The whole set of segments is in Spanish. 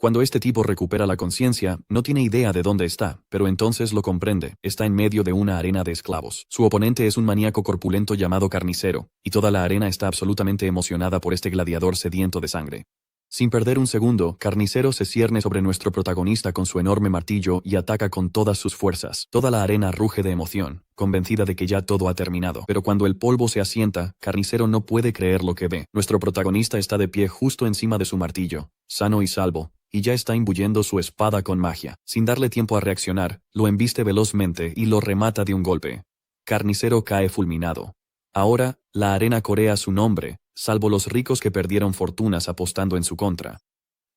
Cuando este tipo recupera la conciencia, no tiene idea de dónde está, pero entonces lo comprende. Está en medio de una arena de esclavos. Su oponente es un maníaco corpulento llamado Carnicero, y toda la arena está absolutamente emocionada por este gladiador sediento de sangre. Sin perder un segundo, Carnicero se cierne sobre nuestro protagonista con su enorme martillo y ataca con todas sus fuerzas. Toda la arena ruge de emoción, convencida de que ya todo ha terminado. Pero cuando el polvo se asienta, Carnicero no puede creer lo que ve. Nuestro protagonista está de pie justo encima de su martillo, sano y salvo, y ya está imbuyendo su espada con magia. Sin darle tiempo a reaccionar, lo embiste velozmente y lo remata de un golpe. Carnicero cae fulminado. Ahora, la arena corea su nombre, salvo los ricos que perdieron fortunas apostando en su contra.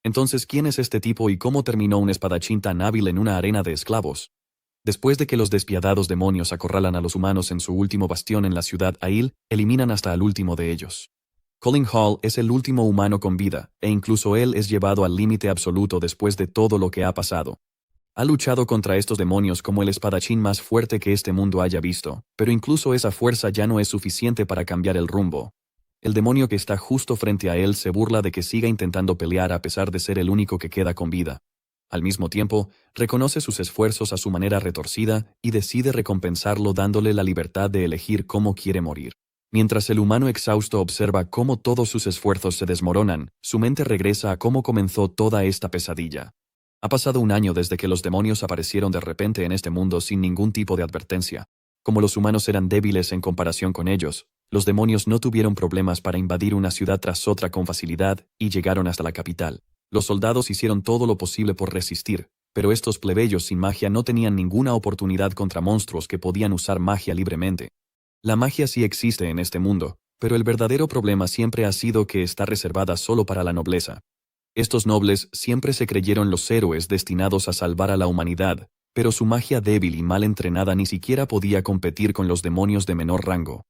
Entonces, ¿quién es este tipo y cómo terminó un espadachín tan hábil en una arena de esclavos? Después de que los despiadados demonios acorralan a los humanos en su último bastión en la ciudad Aiel, eliminan hasta al último de ellos. Colin Hall es el último humano con vida, e incluso él es llevado al límite absoluto después de todo lo que ha pasado. Ha luchado contra estos demonios como el espadachín más fuerte que este mundo haya visto, pero incluso esa fuerza ya no es suficiente para cambiar el rumbo. El demonio que está justo frente a él se burla de que siga intentando pelear a pesar de ser el único que queda con vida. Al mismo tiempo, reconoce sus esfuerzos a su manera retorcida y decide recompensarlo dándole la libertad de elegir cómo quiere morir. Mientras el humano exhausto observa cómo todos sus esfuerzos se desmoronan, su mente regresa a cómo comenzó toda esta pesadilla. Ha pasado un año desde que los demonios aparecieron de repente en este mundo sin ningún tipo de advertencia. Como los humanos eran débiles en comparación con ellos, los demonios no tuvieron problemas para invadir una ciudad tras otra con facilidad y llegaron hasta la capital. Los soldados hicieron todo lo posible por resistir, pero estos plebeyos sin magia no tenían ninguna oportunidad contra monstruos que podían usar magia libremente. La magia sí existe en este mundo, pero el verdadero problema siempre ha sido que está reservada solo para la nobleza. Estos nobles siempre se creyeron los héroes destinados a salvar a la humanidad, pero su magia débil y mal entrenada ni siquiera podía competir con los demonios de menor rango.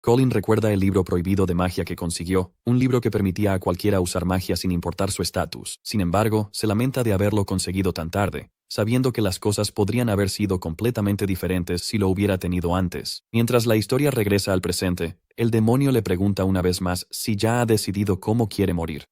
Colin recuerda el libro prohibido de magia que consiguió, un libro que permitía a cualquiera usar magia sin importar su estatus. Sin embargo, se lamenta de haberlo conseguido tan tarde, sabiendo que las cosas podrían haber sido completamente diferentes si lo hubiera tenido antes. Mientras la historia regresa al presente, el demonio le pregunta una vez más si ya ha decidido cómo quiere morir.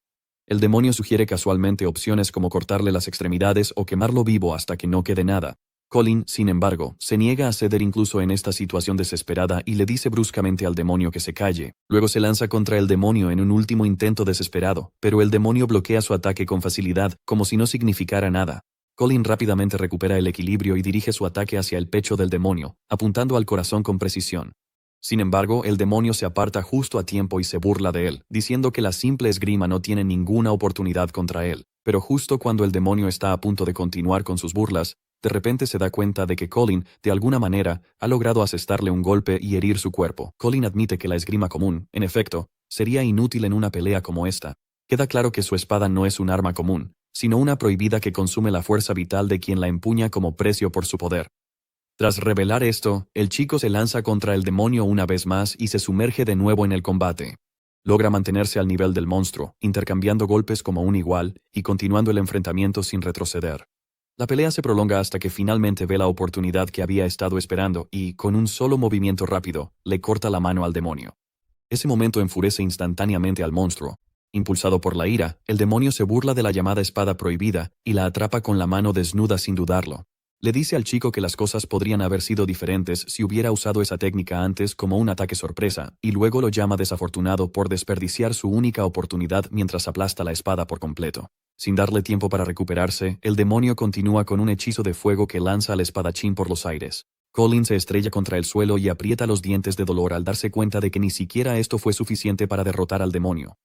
El demonio sugiere casualmente opciones como cortarle las extremidades o quemarlo vivo hasta que no quede nada. Colin, sin embargo, se niega a ceder incluso en esta situación desesperada y le dice bruscamente al demonio que se calle. Luego se lanza contra el demonio en un último intento desesperado, pero el demonio bloquea su ataque con facilidad, como si no significara nada. Colin rápidamente recupera el equilibrio y dirige su ataque hacia el pecho del demonio, apuntando al corazón con precisión. Sin embargo, el demonio se aparta justo a tiempo y se burla de él, diciendo que la simple esgrima no tiene ninguna oportunidad contra él. Pero justo cuando el demonio está a punto de continuar con sus burlas, de repente se da cuenta de que Colin, de alguna manera, ha logrado asestarle un golpe y herir su cuerpo. Colin admite que la esgrima común, en efecto, sería inútil en una pelea como esta. Queda claro que su espada no es un arma común, sino una prohibida que consume la fuerza vital de quien la empuña como precio por su poder. Tras revelar esto, el chico se lanza contra el demonio una vez más y se sumerge de nuevo en el combate. Logra mantenerse al nivel del monstruo, intercambiando golpes como un igual y continuando el enfrentamiento sin retroceder. La pelea se prolonga hasta que finalmente ve la oportunidad que había estado esperando y, con un solo movimiento rápido, le corta la mano al demonio. Ese momento enfurece instantáneamente al monstruo. Impulsado por la ira, el demonio se burla de la llamada espada prohibida y la atrapa con la mano desnuda sin dudarlo. Le dice al chico que las cosas podrían haber sido diferentes si hubiera usado esa técnica antes como un ataque sorpresa, y luego lo llama desafortunado por desperdiciar su única oportunidad mientras aplasta la espada por completo. Sin darle tiempo para recuperarse, el demonio continúa con un hechizo de fuego que lanza al espadachín por los aires. Colin se estrella contra el suelo y aprieta los dientes de dolor al darse cuenta de que ni siquiera esto fue suficiente para derrotar al demonio.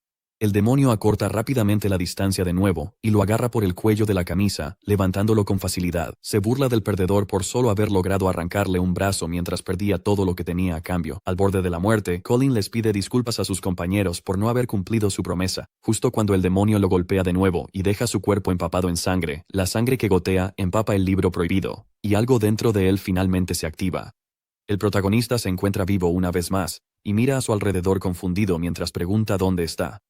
El demonio acorta rápidamente la distancia de nuevo y lo agarra por el cuello de la camisa, levantándolo con facilidad. Se burla del perdedor por solo haber logrado arrancarle un brazo mientras perdía todo lo que tenía a cambio. Al borde de la muerte, Colin les pide disculpas a sus compañeros por no haber cumplido su promesa. Justo cuando el demonio lo golpea de nuevo y deja su cuerpo empapado en sangre, la sangre que gotea empapa el libro prohibido, y algo dentro de él finalmente se activa. El protagonista se encuentra vivo una vez más, y mira a su alrededor confundido mientras pregunta dónde está.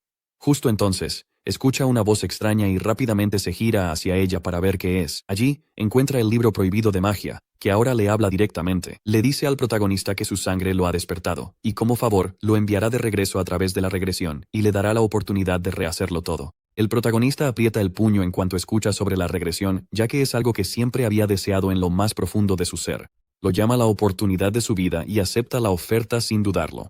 Justo entonces, escucha una voz extraña y rápidamente se gira hacia ella para ver qué es. Allí, encuentra el libro prohibido de magia, que ahora le habla directamente. Le dice al protagonista que su sangre lo ha despertado, y como favor, lo enviará de regreso a través de la regresión, y le dará la oportunidad de rehacerlo todo. El protagonista aprieta el puño en cuanto escucha sobre la regresión, ya que es algo que siempre había deseado en lo más profundo de su ser. Lo llama la oportunidad de su vida y acepta la oferta sin dudarlo.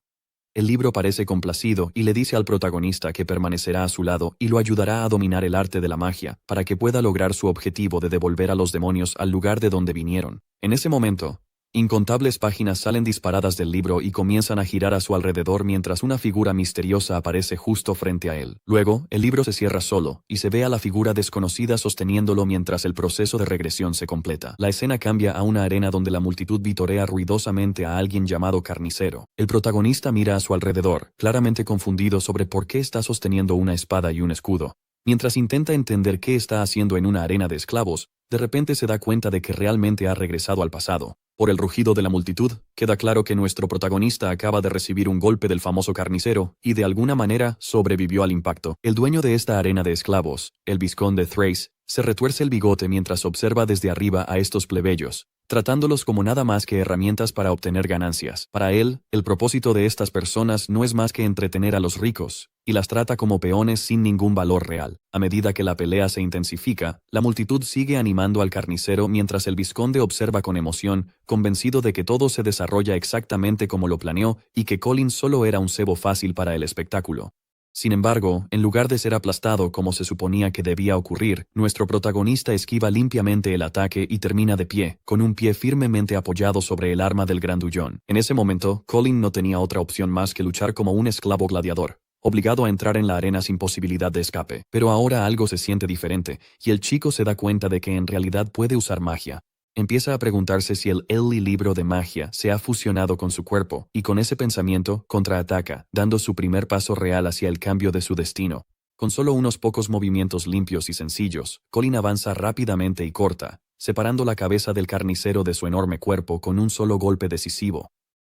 El libro parece complacido y le dice al protagonista que permanecerá a su lado y lo ayudará a dominar el arte de la magia para que pueda lograr su objetivo de devolver a los demonios al lugar de donde vinieron. En ese momento, incontables páginas salen disparadas del libro y comienzan a girar a su alrededor mientras una figura misteriosa aparece justo frente a él. Luego, el libro se cierra solo, y se ve a la figura desconocida sosteniéndolo mientras el proceso de regresión se completa. La escena cambia a una arena donde la multitud vitorea ruidosamente a alguien llamado Carnicero. El protagonista mira a su alrededor, claramente confundido sobre por qué está sosteniendo una espada y un escudo. Mientras intenta entender qué está haciendo en una arena de esclavos, de repente se da cuenta de que realmente ha regresado al pasado. Por el rugido de la multitud, queda claro que nuestro protagonista acaba de recibir un golpe del famoso carnicero, y de alguna manera sobrevivió al impacto. El dueño de esta arena de esclavos, el vizconde Thrace, se retuerce el bigote mientras observa desde arriba a estos plebeyos, tratándolos como nada más que herramientas para obtener ganancias. Para él, el propósito de estas personas no es más que entretener a los ricos, y las trata como peones sin ningún valor real. A medida que la pelea se intensifica, la multitud sigue animando al carnicero mientras el vizconde observa con emoción, convencido de que todo se desarrolla exactamente como lo planeó y que Colin solo era un cebo fácil para el espectáculo. Sin embargo, en lugar de ser aplastado como se suponía que debía ocurrir, nuestro protagonista esquiva limpiamente el ataque y termina de pie, con un pie firmemente apoyado sobre el arma del grandullón. En ese momento, Colin no tenía otra opción más que luchar como un esclavo gladiador, obligado a entrar en la arena sin posibilidad de escape. Pero ahora algo se siente diferente, y el chico se da cuenta de que en realidad puede usar magia. Empieza a preguntarse si el libro de magia se ha fusionado con su cuerpo, y con ese pensamiento, contraataca, dando su primer paso real hacia el cambio de su destino. Con solo unos pocos movimientos limpios y sencillos, Colin avanza rápidamente y corta, separando la cabeza del carnicero de su enorme cuerpo con un solo golpe decisivo.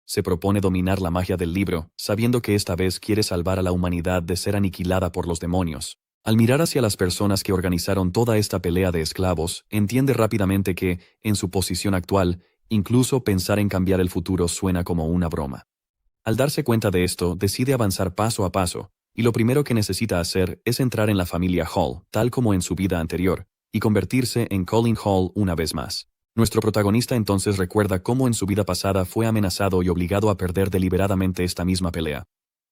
Se propone dominar la magia del libro, sabiendo que esta vez quiere salvar a la humanidad de ser aniquilada por los demonios. Al mirar hacia las personas que organizaron toda esta pelea de esclavos, entiende rápidamente que, en su posición actual, incluso pensar en cambiar el futuro suena como una broma. Al darse cuenta de esto, decide avanzar paso a paso, y lo primero que necesita hacer es entrar en la familia Hall, tal como en su vida anterior, y convertirse en Colin Hall una vez más. Nuestro protagonista entonces recuerda cómo en su vida pasada fue amenazado y obligado a perder deliberadamente esta misma pelea.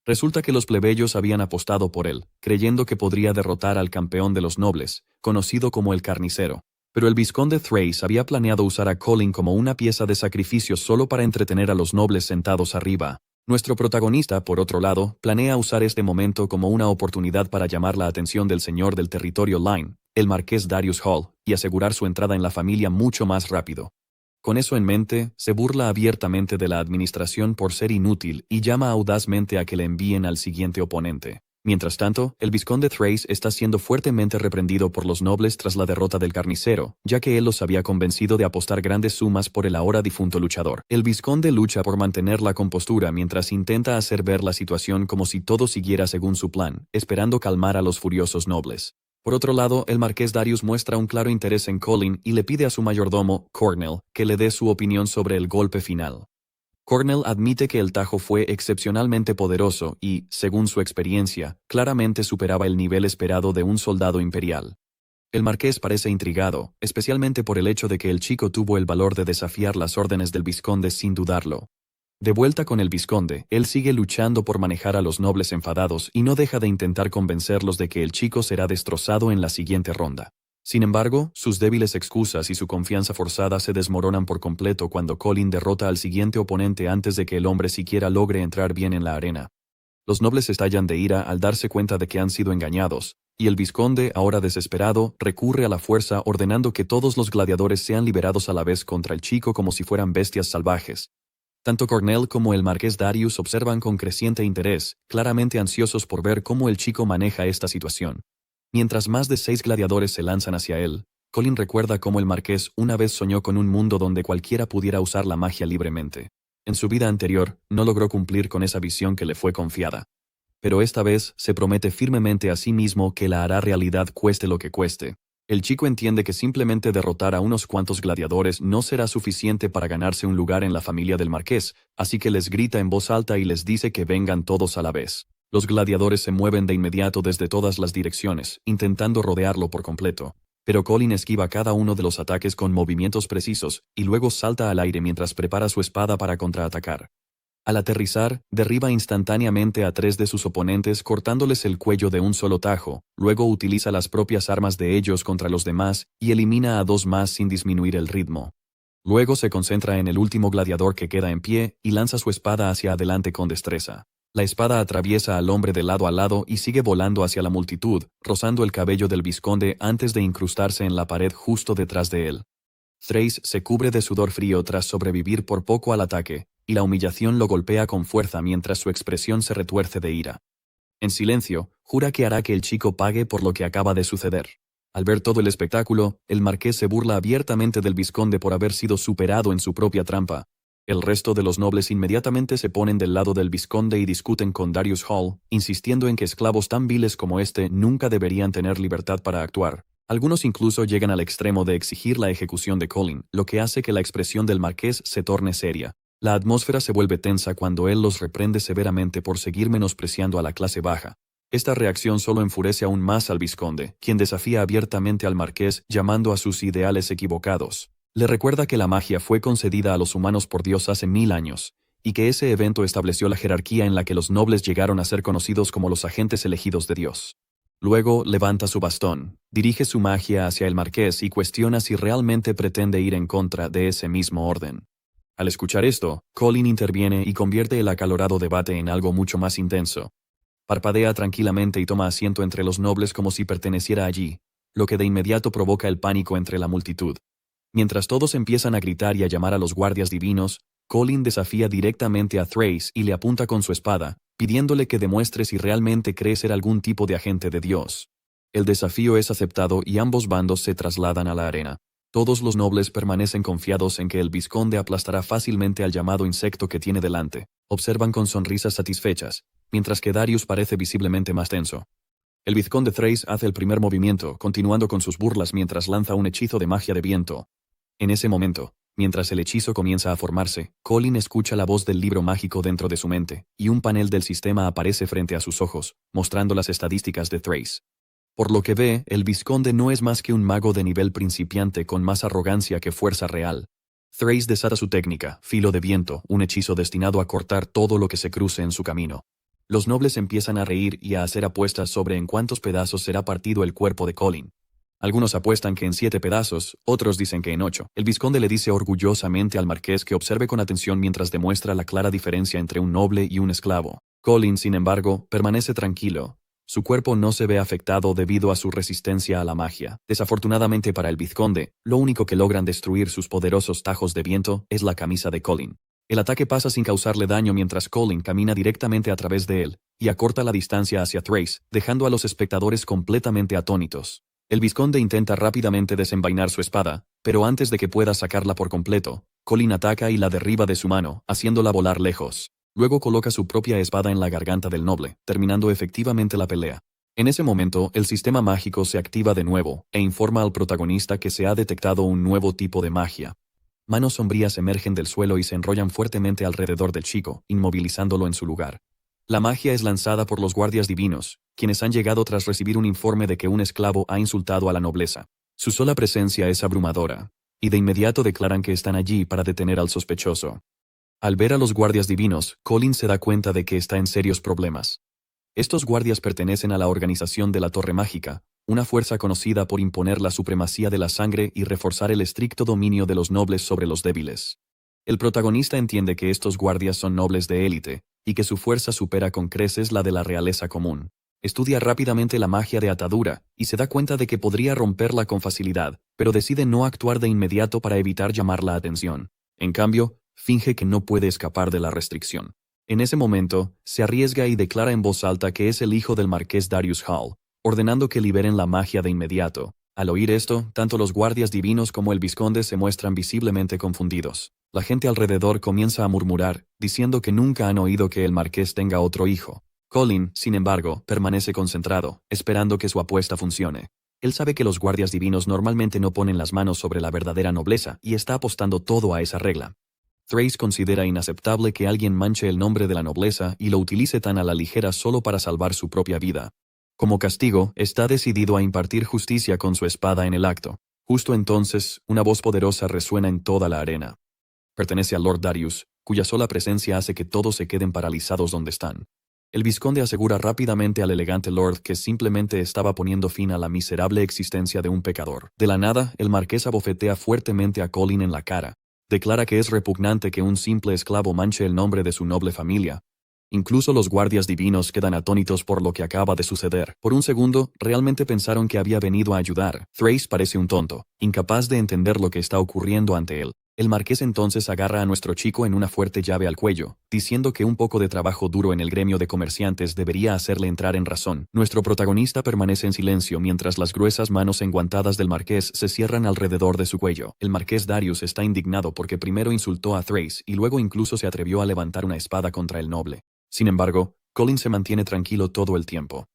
Resulta que los plebeyos habían apostado por él, creyendo que podría derrotar al campeón de los nobles, conocido como el Carnicero. Pero el vizconde Thrace había planeado usar a Colin como una pieza de sacrificio solo para entretener a los nobles sentados arriba. Nuestro protagonista, por otro lado, planea usar este momento como una oportunidad para llamar la atención del señor del territorio Lyne, el marqués Darius Hall, y asegurar su entrada en la familia mucho más rápido. Con eso en mente, se burla abiertamente de la administración por ser inútil y llama audazmente a que le envíen al siguiente oponente. Mientras tanto, el vizconde Thrace está siendo fuertemente reprendido por los nobles tras la derrota del carnicero, ya que él los había convencido de apostar grandes sumas por el ahora difunto luchador. El vizconde lucha por mantener la compostura mientras intenta hacer ver la situación como si todo siguiera según su plan, esperando calmar a los furiosos nobles. Por otro lado, el marqués Darius muestra un claro interés en Colin y le pide a su mayordomo, Cornell, que le dé su opinión sobre el golpe final. Cornell admite que el tajo fue excepcionalmente poderoso y, según su experiencia, claramente superaba el nivel esperado de un soldado imperial. El marqués parece intrigado, especialmente por el hecho de que el chico tuvo el valor de desafiar las órdenes del vizconde sin dudarlo. De vuelta con el vizconde, él sigue luchando por manejar a los nobles enfadados y no deja de intentar convencerlos de que el chico será destrozado en la siguiente ronda. Sin embargo, sus débiles excusas y su confianza forzada se desmoronan por completo cuando Colin derrota al siguiente oponente antes de que el hombre siquiera logre entrar bien en la arena. Los nobles estallan de ira al darse cuenta de que han sido engañados, y el vizconde, ahora desesperado, recurre a la fuerza ordenando que todos los gladiadores sean liberados a la vez contra el chico como si fueran bestias salvajes. Tanto Cornell como el marqués Darius observan con creciente interés, claramente ansiosos por ver cómo el chico maneja esta situación. Mientras más de 6 gladiadores se lanzan hacia él, Colin recuerda cómo el marqués una vez soñó con un mundo donde cualquiera pudiera usar la magia libremente. En su vida anterior, no logró cumplir con esa visión que le fue confiada. Pero esta vez se promete firmemente a sí mismo que la hará realidad cueste lo que cueste. El chico entiende que simplemente derrotar a unos cuantos gladiadores no será suficiente para ganarse un lugar en la familia del marqués, así que les grita en voz alta y les dice que vengan todos a la vez. Los gladiadores se mueven de inmediato desde todas las direcciones, intentando rodearlo por completo. Pero Colin esquiva cada uno de los ataques con movimientos precisos, y luego salta al aire mientras prepara su espada para contraatacar. Al aterrizar, derriba instantáneamente a 3 de sus oponentes cortándoles el cuello de un solo tajo, luego utiliza las propias armas de ellos contra los demás y elimina a 2 más sin disminuir el ritmo. Luego se concentra en el último gladiador que queda en pie y lanza su espada hacia adelante con destreza. La espada atraviesa al hombre de lado a lado y sigue volando hacia la multitud, rozando el cabello del vizconde antes de incrustarse en la pared justo detrás de él. Thrace se cubre de sudor frío tras sobrevivir por poco al ataque, y la humillación lo golpea con fuerza mientras su expresión se retuerce de ira. En silencio, jura que hará que el chico pague por lo que acaba de suceder. Al ver todo el espectáculo, el marqués se burla abiertamente del vizconde por haber sido superado en su propia trampa. El resto de los nobles inmediatamente se ponen del lado del vizconde y discuten con Darius Hall, insistiendo en que esclavos tan viles como este nunca deberían tener libertad para actuar. Algunos incluso llegan al extremo de exigir la ejecución de Colin, lo que hace que la expresión del marqués se torne seria. La atmósfera se vuelve tensa cuando él los reprende severamente por seguir menospreciando a la clase baja. Esta reacción solo enfurece aún más al vizconde, quien desafía abiertamente al marqués llamando a sus ideales equivocados. Le recuerda que la magia fue concedida a los humanos por Dios hace 1000 años, y que ese evento estableció la jerarquía en la que los nobles llegaron a ser conocidos como los agentes elegidos de Dios. Luego levanta su bastón, dirige su magia hacia el marqués y cuestiona si realmente pretende ir en contra de ese mismo orden. Al escuchar esto, Colin interviene y convierte el acalorado debate en algo mucho más intenso. Parpadea tranquilamente y toma asiento entre los nobles como si perteneciera allí, lo que de inmediato provoca el pánico entre la multitud. Mientras todos empiezan a gritar y a llamar a los guardias divinos, Colin desafía directamente a Thrace y le apunta con su espada, pidiéndole que demuestre si realmente cree ser algún tipo de agente de Dios. El desafío es aceptado y ambos bandos se trasladan a la arena. Todos los nobles permanecen confiados en que el vizconde aplastará fácilmente al llamado insecto que tiene delante. Observan con sonrisas satisfechas, mientras que Darius parece visiblemente más tenso. El vizconde Thrace hace el primer movimiento, continuando con sus burlas mientras lanza un hechizo de magia de viento. En ese momento, mientras el hechizo comienza a formarse, Colin escucha la voz del libro mágico dentro de su mente, y un panel del sistema aparece frente a sus ojos, mostrando las estadísticas de Thrace. Por lo que ve, el vizconde no es más que un mago de nivel principiante con más arrogancia que fuerza real. Thrace desata su técnica, filo de viento, un hechizo destinado a cortar todo lo que se cruce en su camino. Los nobles empiezan a reír y a hacer apuestas sobre en cuántos pedazos será partido el cuerpo de Colin. Algunos apuestan que en 7 pedazos, otros dicen que en 8. El vizconde le dice orgullosamente al marqués que observe con atención mientras demuestra la clara diferencia entre un noble y un esclavo. Colin, sin embargo, permanece tranquilo. Su cuerpo no se ve afectado debido a su resistencia a la magia. Desafortunadamente para el vizconde, lo único que logran destruir sus poderosos tajos de viento es la camisa de Colin. El ataque pasa sin causarle daño mientras Colin camina directamente a través de él, y acorta la distancia hacia Thrace, dejando a los espectadores completamente atónitos. El vizconde intenta rápidamente desenvainar su espada, pero antes de que pueda sacarla por completo, Colin ataca y la derriba de su mano, haciéndola volar lejos. Luego coloca su propia espada en la garganta del noble, terminando efectivamente la pelea. En ese momento, el sistema mágico se activa de nuevo, e informa al protagonista que se ha detectado un nuevo tipo de magia. Manos sombrías emergen del suelo y se enrollan fuertemente alrededor del chico, inmovilizándolo en su lugar. La magia es lanzada por los guardias divinos, quienes han llegado tras recibir un informe de que un esclavo ha insultado a la nobleza. Su sola presencia es abrumadora, y de inmediato declaran que están allí para detener al sospechoso. Al ver a los guardias divinos, Colin se da cuenta de que está en serios problemas. Estos guardias pertenecen a la organización de la Torre Mágica, una fuerza conocida por imponer la supremacía de la sangre y reforzar el estricto dominio de los nobles sobre los débiles. El protagonista entiende que estos guardias son nobles de élite, y que su fuerza supera con creces la de la realeza común. Estudia rápidamente la magia de atadura, y se da cuenta de que podría romperla con facilidad, pero decide no actuar de inmediato para evitar llamar la atención. En cambio, finge que no puede escapar de la restricción. En ese momento, se arriesga y declara en voz alta que es el hijo del marqués Darius Hall, ordenando que liberen la magia de inmediato. Al oír esto, tanto los guardias divinos como el vizconde se muestran visiblemente confundidos. La gente alrededor comienza a murmurar, diciendo que nunca han oído que el marqués tenga otro hijo. Colin, sin embargo, permanece concentrado, esperando que su apuesta funcione. Él sabe que los guardias divinos normalmente no ponen las manos sobre la verdadera nobleza y está apostando todo a esa regla. Thrace considera inaceptable que alguien manche el nombre de la nobleza y lo utilice tan a la ligera solo para salvar su propia vida. Como castigo, está decidido a impartir justicia con su espada en el acto. Justo entonces, una voz poderosa resuena en toda la arena. Pertenece a Lord Darius, cuya sola presencia hace que todos se queden paralizados donde están. El vizconde asegura rápidamente al elegante lord que simplemente estaba poniendo fin a la miserable existencia de un pecador. De la nada, el marqués abofetea fuertemente a Colin en la cara. Declara que es repugnante que un simple esclavo manche el nombre de su noble familia. Incluso los guardias divinos quedan atónitos por lo que acaba de suceder. Por un segundo, realmente pensaron que había venido a ayudar. Thrace parece un tonto, incapaz de entender lo que está ocurriendo ante él. El marqués entonces agarra a nuestro chico en una fuerte llave al cuello, diciendo que un poco de trabajo duro en el gremio de comerciantes debería hacerle entrar en razón. Nuestro protagonista permanece en silencio mientras las gruesas manos enguantadas del marqués se cierran alrededor de su cuello. El marqués Darius está indignado porque primero insultó a Thrace y luego incluso se atrevió a levantar una espada contra el noble. Sin embargo, Colin se mantiene tranquilo todo el tiempo.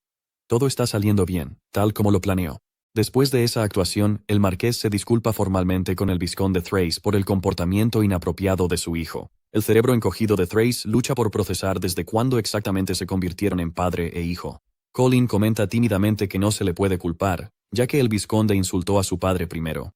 Todo está saliendo bien, tal como lo planeó. Después de esa actuación, el marqués se disculpa formalmente con el vizconde Thrace por el comportamiento inapropiado de su hijo. El cerebro encogido de Thrace lucha por procesar desde cuándo exactamente se convirtieron en padre e hijo. Colin comenta tímidamente que no se le puede culpar, ya que el vizconde insultó a su padre primero.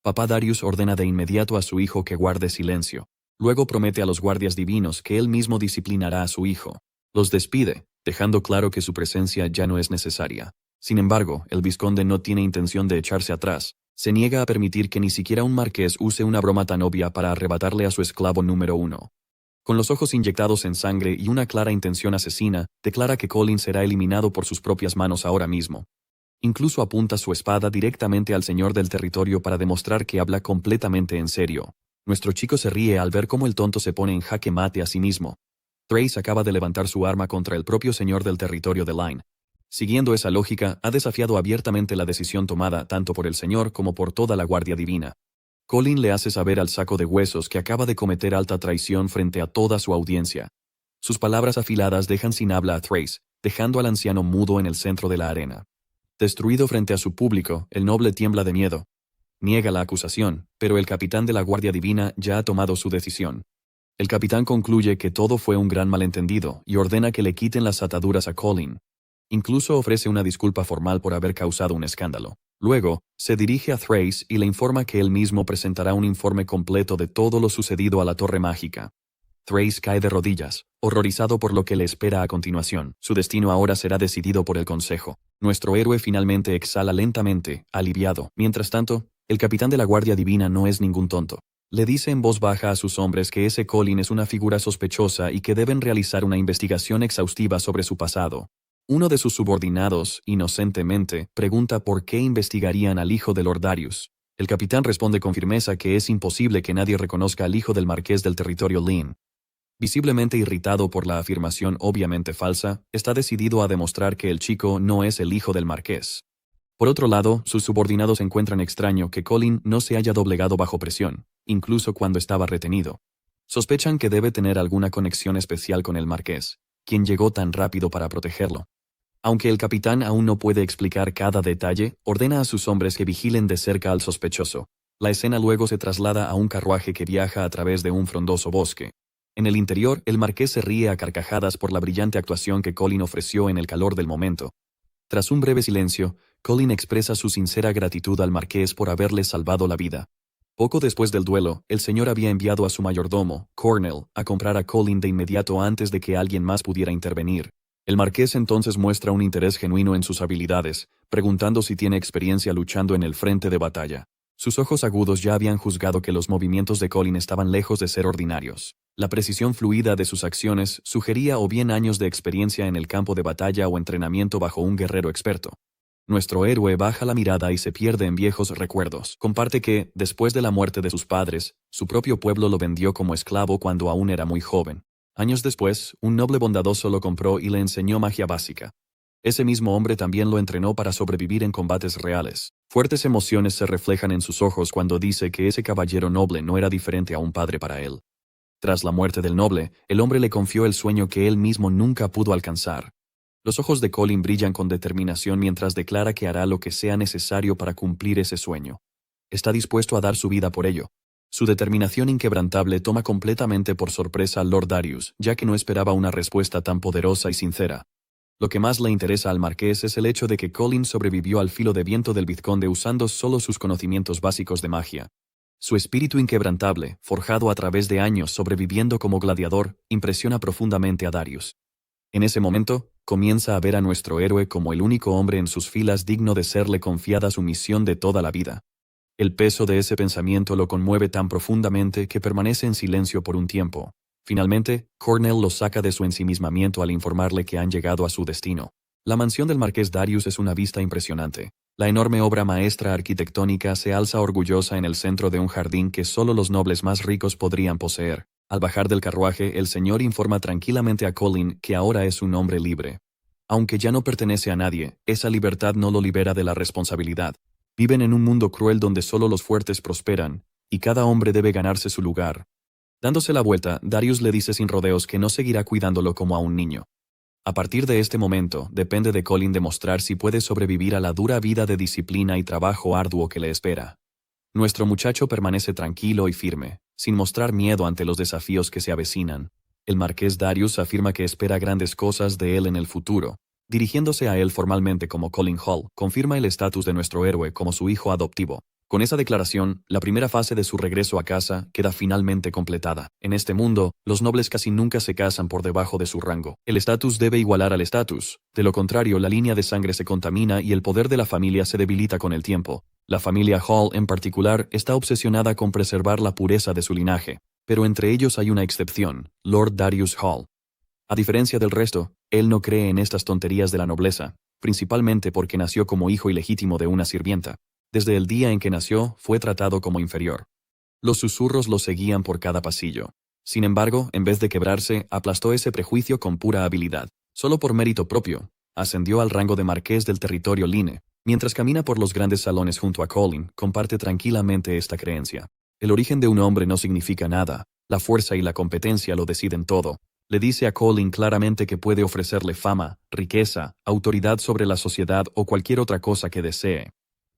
Papá Darius ordena de inmediato a su hijo que guarde silencio. Luego promete a los guardias divinos que él mismo disciplinará a su hijo. Los despide, dejando claro que su presencia ya no es necesaria. Sin embargo, el vizconde no tiene intención de echarse atrás. Se niega a permitir que ni siquiera un marqués use una broma tan obvia para arrebatarle a su esclavo número 1. Con los ojos inyectados en sangre y una clara intención asesina, declara que Colin será eliminado por sus propias manos ahora mismo. Incluso apunta su espada directamente al señor del territorio para demostrar que habla completamente en serio. Nuestro chico se ríe al ver cómo el tonto se pone en jaque mate a sí mismo. Thrace acaba de levantar su arma contra el propio señor del territorio de Line. Siguiendo esa lógica, ha desafiado abiertamente la decisión tomada tanto por el señor como por toda la Guardia Divina. Colin le hace saber al saco de huesos que acaba de cometer alta traición frente a toda su audiencia. Sus palabras afiladas dejan sin habla a Thrace, dejando al anciano mudo en el centro de la arena. Destruido frente a su público, el noble tiembla de miedo. Niega la acusación, pero el capitán de la Guardia Divina ya ha tomado su decisión. El capitán concluye que todo fue un gran malentendido y ordena que le quiten las ataduras a Colin. Incluso ofrece una disculpa formal por haber causado un escándalo. Luego, se dirige a Thrace y le informa que él mismo presentará un informe completo de todo lo sucedido a la Torre Mágica. Thrace cae de rodillas, horrorizado por lo que le espera a continuación. Su destino ahora será decidido por el Consejo. Nuestro héroe finalmente exhala lentamente, aliviado. Mientras tanto, el capitán de la Guardia Divina no es ningún tonto. Le dice en voz baja a sus hombres que ese Colin es una figura sospechosa y que deben realizar una investigación exhaustiva sobre su pasado. Uno de sus subordinados, inocentemente, pregunta por qué investigarían al hijo de Lord Darius. El capitán responde con firmeza que es imposible que nadie reconozca al hijo del marqués del territorio Lynn. Visiblemente irritado por la afirmación obviamente falsa, está decidido a demostrar que el chico no es el hijo del marqués. Por otro lado, sus subordinados encuentran extraño que Colin no se haya doblegado bajo presión, incluso cuando estaba retenido. Sospechan que debe tener alguna conexión especial con el marqués, quien llegó tan rápido para protegerlo. Aunque el capitán aún no puede explicar cada detalle, ordena a sus hombres que vigilen de cerca al sospechoso. La escena luego se traslada a un carruaje que viaja a través de un frondoso bosque. En el interior, el marqués se ríe a carcajadas por la brillante actuación que Colin ofreció en el calor del momento. Tras un breve silencio, Colin expresa su sincera gratitud al marqués por haberle salvado la vida. Poco después del duelo, el señor había enviado a su mayordomo, Cornell, a comprar a Colin de inmediato antes de que alguien más pudiera intervenir. El marqués entonces muestra un interés genuino en sus habilidades, preguntando si tiene experiencia luchando en el frente de batalla. Sus ojos agudos ya habían juzgado que los movimientos de Colin estaban lejos de ser ordinarios. La precisión fluida de sus acciones sugería o bien años de experiencia en el campo de batalla o entrenamiento bajo un guerrero experto. Nuestro héroe baja la mirada y se pierde en viejos recuerdos. Comparte que, después de la muerte de sus padres, su propio pueblo lo vendió como esclavo cuando aún era muy joven. Años después, un noble bondadoso lo compró y le enseñó magia básica. Ese mismo hombre también lo entrenó para sobrevivir en combates reales. Fuertes emociones se reflejan en sus ojos cuando dice que ese caballero noble no era diferente a un padre para él. Tras la muerte del noble, el hombre le confió el sueño que él mismo nunca pudo alcanzar. Los ojos de Colin brillan con determinación mientras declara que hará lo que sea necesario para cumplir ese sueño. Está dispuesto a dar su vida por ello. Su determinación inquebrantable toma completamente por sorpresa al Lord Darius, ya que no esperaba una respuesta tan poderosa y sincera. Lo que más le interesa al marqués es el hecho de que Colin sobrevivió al filo de viento del vizconde usando solo sus conocimientos básicos de magia. Su espíritu inquebrantable, forjado a través de años sobreviviendo como gladiador, impresiona profundamente a Darius. En ese momento, comienza a ver a nuestro héroe como el único hombre en sus filas digno de serle confiada su misión de toda la vida. El peso de ese pensamiento lo conmueve tan profundamente que permanece en silencio por un tiempo. Finalmente, Cornell lo saca de su ensimismamiento al informarle que han llegado a su destino. La mansión del marqués Darius es una vista impresionante. La enorme obra maestra arquitectónica se alza orgullosa en el centro de un jardín que solo los nobles más ricos podrían poseer. Al bajar del carruaje, el señor informa tranquilamente a Colin que ahora es un hombre libre. Aunque ya no pertenece a nadie, esa libertad no lo libera de la responsabilidad. Viven en un mundo cruel donde solo los fuertes prosperan, y cada hombre debe ganarse su lugar. Dándose la vuelta, Darius le dice sin rodeos que no seguirá cuidándolo como a un niño. A partir de este momento, depende de Colin demostrar si puede sobrevivir a la dura vida de disciplina y trabajo arduo que le espera. Nuestro muchacho permanece tranquilo y firme, sin mostrar miedo ante los desafíos que se avecinan. El marqués Darius afirma que espera grandes cosas de él en el futuro. Dirigiéndose a él formalmente como Colin Hall, confirma el estatus de nuestro héroe como su hijo adoptivo. Con esa declaración, la primera fase de su regreso a casa queda finalmente completada. En este mundo, los nobles casi nunca se casan por debajo de su rango. El estatus debe igualar al estatus. De lo contrario, la línea de sangre se contamina y el poder de la familia se debilita con el tiempo. La familia Hall, en particular, está obsesionada con preservar la pureza de su linaje. Pero entre ellos hay una excepción, Lord Darius Hall. A diferencia del resto, él no cree en estas tonterías de la nobleza, principalmente porque nació como hijo ilegítimo de una sirvienta. Desde el día en que nació, fue tratado como inferior. Los susurros lo seguían por cada pasillo. Sin embargo, en vez de quebrarse, aplastó ese prejuicio con pura habilidad. Solo por mérito propio, ascendió al rango de marqués del territorio Line. Mientras camina por los grandes salones junto a Colin, comparte tranquilamente esta creencia. El origen de un hombre no significa nada. La fuerza y la competencia lo deciden todo. Le dice a Colin claramente que puede ofrecerle fama, riqueza, autoridad sobre la sociedad o cualquier otra cosa que desee.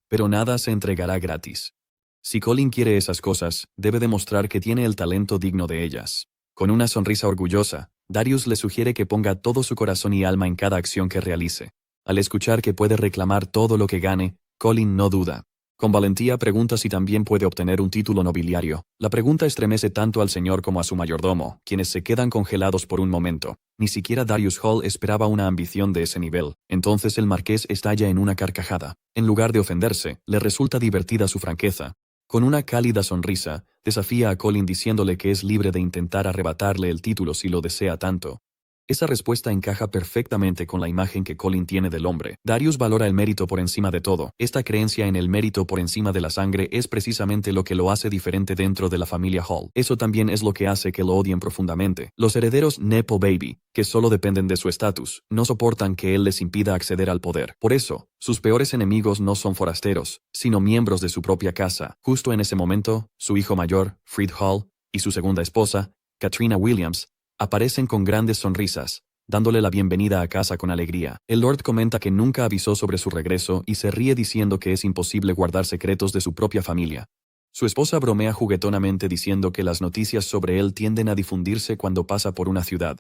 Pero nada se entregará gratis. Si Colin quiere esas cosas, debe demostrar que tiene el talento digno de ellas. Con una sonrisa orgullosa, Darius le sugiere que ponga todo su corazón y alma en cada acción que realice. Al escuchar que puede reclamar todo lo que gane, Colin no duda. Con valentía pregunta si también puede obtener un título nobiliario. La pregunta estremece tanto al señor como a su mayordomo, quienes se quedan congelados por un momento. Ni siquiera Darius Hall esperaba una ambición de ese nivel. Entonces el marqués estalla en una carcajada. En lugar de ofenderse, le resulta divertida su franqueza. Con una cálida sonrisa, desafía a Colin diciéndole que es libre de intentar arrebatarle el título si lo desea tanto. Esa respuesta encaja perfectamente con la imagen que Colin tiene del hombre. Darius valora el mérito por encima de todo. Esta creencia en el mérito por encima de la sangre es precisamente lo que lo hace diferente dentro de la familia Hall. Eso también es lo que hace que lo odien profundamente. Los herederos Nepo Baby, que solo dependen de su estatus, no soportan que él les impida acceder al poder. Por eso, sus peores enemigos no son forasteros, sino miembros de su propia casa. Justo en ese momento, su hijo mayor, Fred Hall, y su segunda esposa, Katrina Williams, aparecen con grandes sonrisas, dándole la bienvenida a casa con alegría. El Lord comenta que nunca avisó sobre su regreso y se ríe diciendo que es imposible guardar secretos de su propia familia. Su esposa bromea juguetonamente diciendo que las noticias sobre él tienden a difundirse cuando pasa por una ciudad.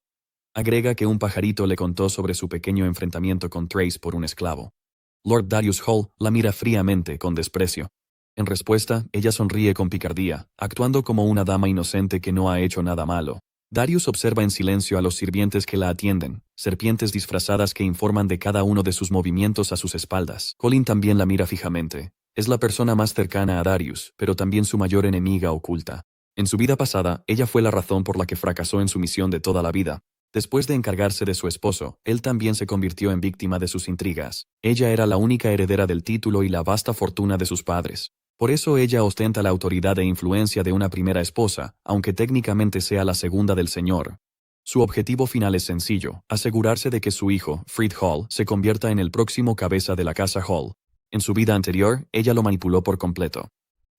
Agrega que un pajarito le contó sobre su pequeño enfrentamiento con Trace por un esclavo. Lord Darius Hall la mira fríamente, con desprecio. En respuesta, ella sonríe con picardía, actuando como una dama inocente que no ha hecho nada malo. Darius observa en silencio a los sirvientes que la atienden, serpientes disfrazadas que informan de cada uno de sus movimientos a sus espaldas. Colin también la mira fijamente. Es la persona más cercana a Darius, pero también su mayor enemiga oculta. En su vida pasada, ella fue la razón por la que fracasó en su misión de toda la vida. Después de encargarse de su esposo, él también se convirtió en víctima de sus intrigas. Ella era la única heredera del título y la vasta fortuna de sus padres. Por eso ella ostenta la autoridad e influencia de una primera esposa, aunque técnicamente sea la segunda del señor. Su objetivo final es sencillo, asegurarse de que su hijo, Fred Hall, se convierta en el próximo cabeza de la casa Hall. En su vida anterior, ella lo manipuló por completo.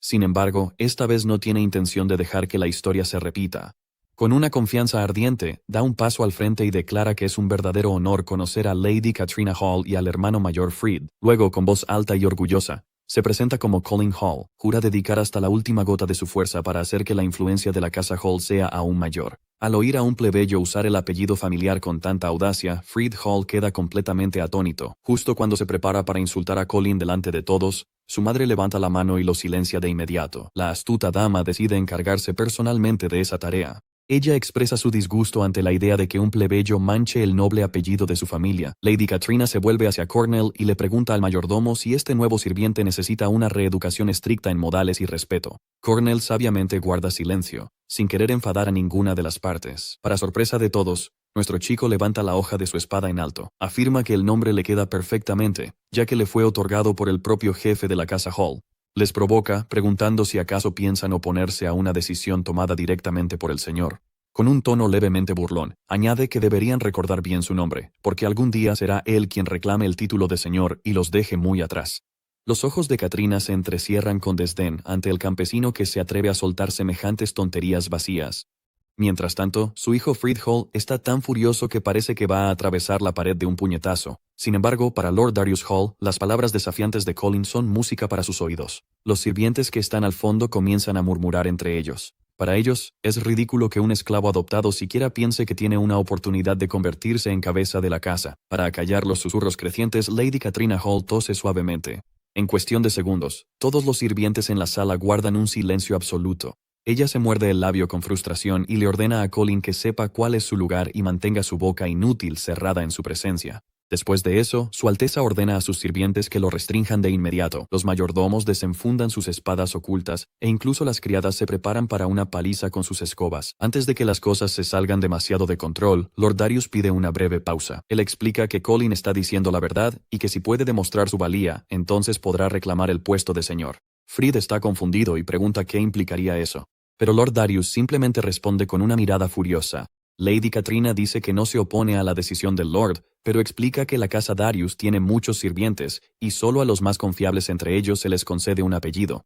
Sin embargo, esta vez no tiene intención de dejar que la historia se repita. Con una confianza ardiente, da un paso al frente y declara que es un verdadero honor conocer a Lady Katrina Hall y al hermano mayor Fred. Luego, con voz alta y orgullosa, Se presenta como Colin Hall, jura dedicar hasta la última gota de su fuerza para hacer que la influencia de la casa Hall sea aún mayor. Al oír a un plebeyo usar el apellido familiar con tanta audacia, Fred Hall queda completamente atónito. Justo cuando se prepara para insultar a Colin delante de todos, su madre levanta la mano y lo silencia de inmediato. La astuta dama decide encargarse personalmente de esa tarea. Ella expresa su disgusto ante la idea de que un plebeyo manche el noble apellido de su familia. Lady Katrina se vuelve hacia Cornell y le pregunta al mayordomo si este nuevo sirviente necesita una reeducación estricta en modales y respeto. Cornell sabiamente guarda silencio, sin querer enfadar a ninguna de las partes. Para sorpresa de todos, nuestro chico levanta la hoja de su espada en alto. Afirma que el nombre le queda perfectamente, ya que le fue otorgado por el propio jefe de la casa Hall. Les provoca, preguntando si acaso piensan oponerse a una decisión tomada directamente por el señor. Con un tono levemente burlón, añade que deberían recordar bien su nombre, porque algún día será él quien reclame el título de señor y los deje muy atrás. Los ojos de Katrina se entrecierran con desdén ante el campesino que se atreve a soltar semejantes tonterías vacías. Mientras tanto, su hijo Fred Hall está tan furioso que parece que va a atravesar la pared de un puñetazo. Sin embargo, para Lord Darius Hall, las palabras desafiantes de Colin son música para sus oídos. Los sirvientes que están al fondo comienzan a murmurar entre ellos. Para ellos, es ridículo que un esclavo adoptado siquiera piense que tiene una oportunidad de convertirse en cabeza de la casa. Para acallar los susurros crecientes, Lady Katrina Hall tose suavemente. En cuestión de segundos, todos los sirvientes en la sala guardan un silencio absoluto. Ella se muerde el labio con frustración y le ordena a Colin que sepa cuál es su lugar y mantenga su boca inútil cerrada en su presencia. Después de eso, Su Alteza ordena a sus sirvientes que lo restrinjan de inmediato. Los mayordomos desenfundan sus espadas ocultas e incluso las criadas se preparan para una paliza con sus escobas. Antes de que las cosas se salgan demasiado de control, Lord Darius pide una breve pausa. Él explica que Colin está diciendo la verdad y que si puede demostrar su valía, entonces podrá reclamar el puesto de señor. Fred está confundido y pregunta qué implicaría eso. Pero Lord Darius simplemente responde con una mirada furiosa. Lady Katrina dice que no se opone a la decisión del Lord, pero explica que la casa Darius tiene muchos sirvientes y solo a los más confiables entre ellos se les concede un apellido.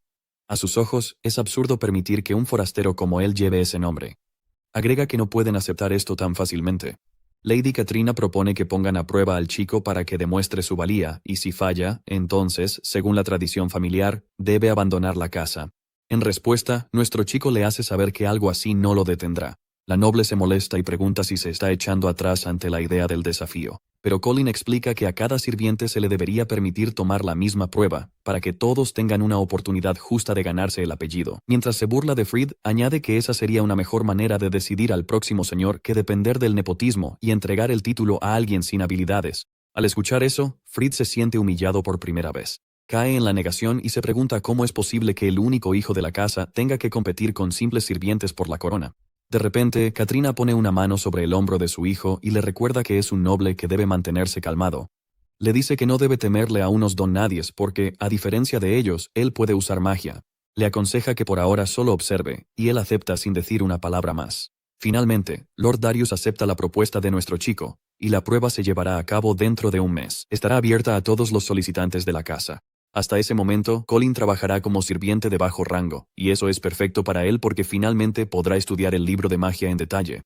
A sus ojos, es absurdo permitir que un forastero como él lleve ese nombre. Agrega que no pueden aceptar esto tan fácilmente. Lady Katrina propone que pongan a prueba al chico para que demuestre su valía, y si falla, entonces, según la tradición familiar, debe abandonar la casa. En respuesta, nuestro chico le hace saber que algo así no lo detendrá. La noble se molesta y pregunta si se está echando atrás ante la idea del desafío. Pero Colin explica que a cada sirviente se le debería permitir tomar la misma prueba, para que todos tengan una oportunidad justa de ganarse el apellido. Mientras se burla de Fred, añade que esa sería una mejor manera de decidir al próximo señor que depender del nepotismo y entregar el título a alguien sin habilidades. Al escuchar eso, Fred se siente humillado por primera vez. Cae en la negación y se pregunta cómo es posible que el único hijo de la casa tenga que competir con simples sirvientes por la corona. De repente, Katrina pone una mano sobre el hombro de su hijo y le recuerda que es un noble que debe mantenerse calmado. Le dice que no debe temerle a unos don-nadies porque, a diferencia de ellos, él puede usar magia. Le aconseja que por ahora solo observe, y él acepta sin decir una palabra más. Finalmente, Lord Darius acepta la propuesta de nuestro chico, y la prueba se llevará a cabo dentro de un mes. Estará abierta a todos los solicitantes de la casa. Hasta ese momento, Colin trabajará como sirviente de bajo rango, y eso es perfecto para él porque finalmente podrá estudiar el libro de magia en detalle.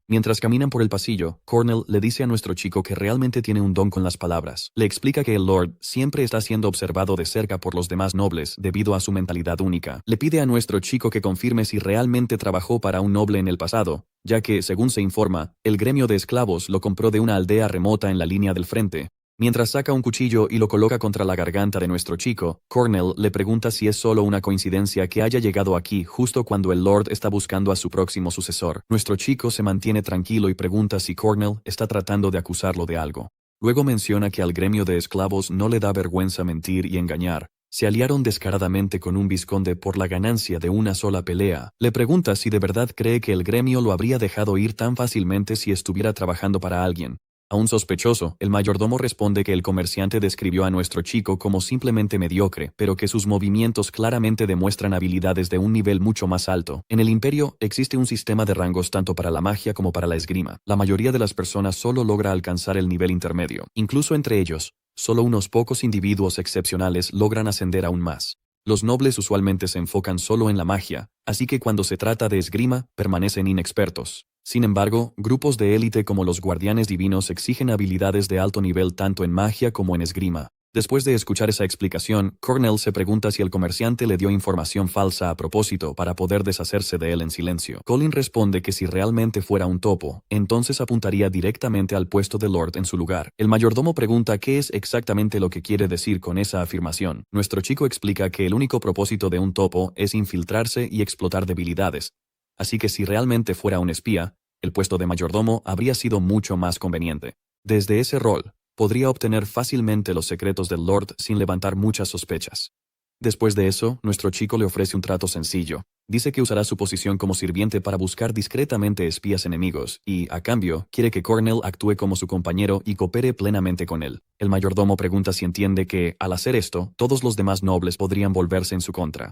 Mientras caminan por el pasillo, Cornell le dice a nuestro chico que realmente tiene un don con las palabras. Le explica que el Lord siempre está siendo observado de cerca por los demás nobles debido a su mentalidad única. Le pide a nuestro chico que confirme si realmente trabajó para un noble en el pasado, ya que, según se informa, el gremio de esclavos lo compró de una aldea remota en la línea del frente. Mientras saca un cuchillo y lo coloca contra la garganta de nuestro chico, Cornell le pregunta si es solo una coincidencia que haya llegado aquí justo cuando el Lord está buscando a su próximo sucesor. Nuestro chico se mantiene tranquilo y pregunta si Cornell está tratando de acusarlo de algo. Luego menciona que al gremio de esclavos no le da vergüenza mentir y engañar. Se aliaron descaradamente con un vizconde por la ganancia de una sola pelea. Le pregunta si de verdad cree que el gremio lo habría dejado ir tan fácilmente si estuviera trabajando para alguien. A un sospechoso, el mayordomo responde que el comerciante describió a nuestro chico como simplemente mediocre, pero que sus movimientos claramente demuestran habilidades de un nivel mucho más alto. En el imperio existe un sistema de rangos tanto para la magia como para la esgrima. La mayoría de las personas solo logra alcanzar el nivel intermedio. Incluso entre ellos, solo unos pocos individuos excepcionales logran ascender aún más. Los nobles usualmente se enfocan solo en la magia, así que cuando se trata de esgrima, permanecen inexpertos. Sin embargo, grupos de élite como los guardianes divinos exigen habilidades de alto nivel tanto en magia como en esgrima. Después de escuchar esa explicación, Cornell se pregunta si el comerciante le dio información falsa a propósito para poder deshacerse de él en silencio. Colin responde que si realmente fuera un topo, entonces apuntaría directamente al puesto de Lord en su lugar. El mayordomo pregunta qué es exactamente lo que quiere decir con esa afirmación. Nuestro chico explica que el único propósito de un topo es infiltrarse y explotar debilidades. Así que si realmente fuera un espía, el puesto de mayordomo habría sido mucho más conveniente. Desde ese rol, podría obtener fácilmente los secretos del Lord sin levantar muchas sospechas. Después de eso, nuestro chico le ofrece un trato sencillo. Dice que usará su posición como sirviente para buscar discretamente espías enemigos y, a cambio, quiere que Cornell actúe como su compañero y coopere plenamente con él. El mayordomo pregunta si entiende que, al hacer esto, todos los demás nobles podrían volverse en su contra.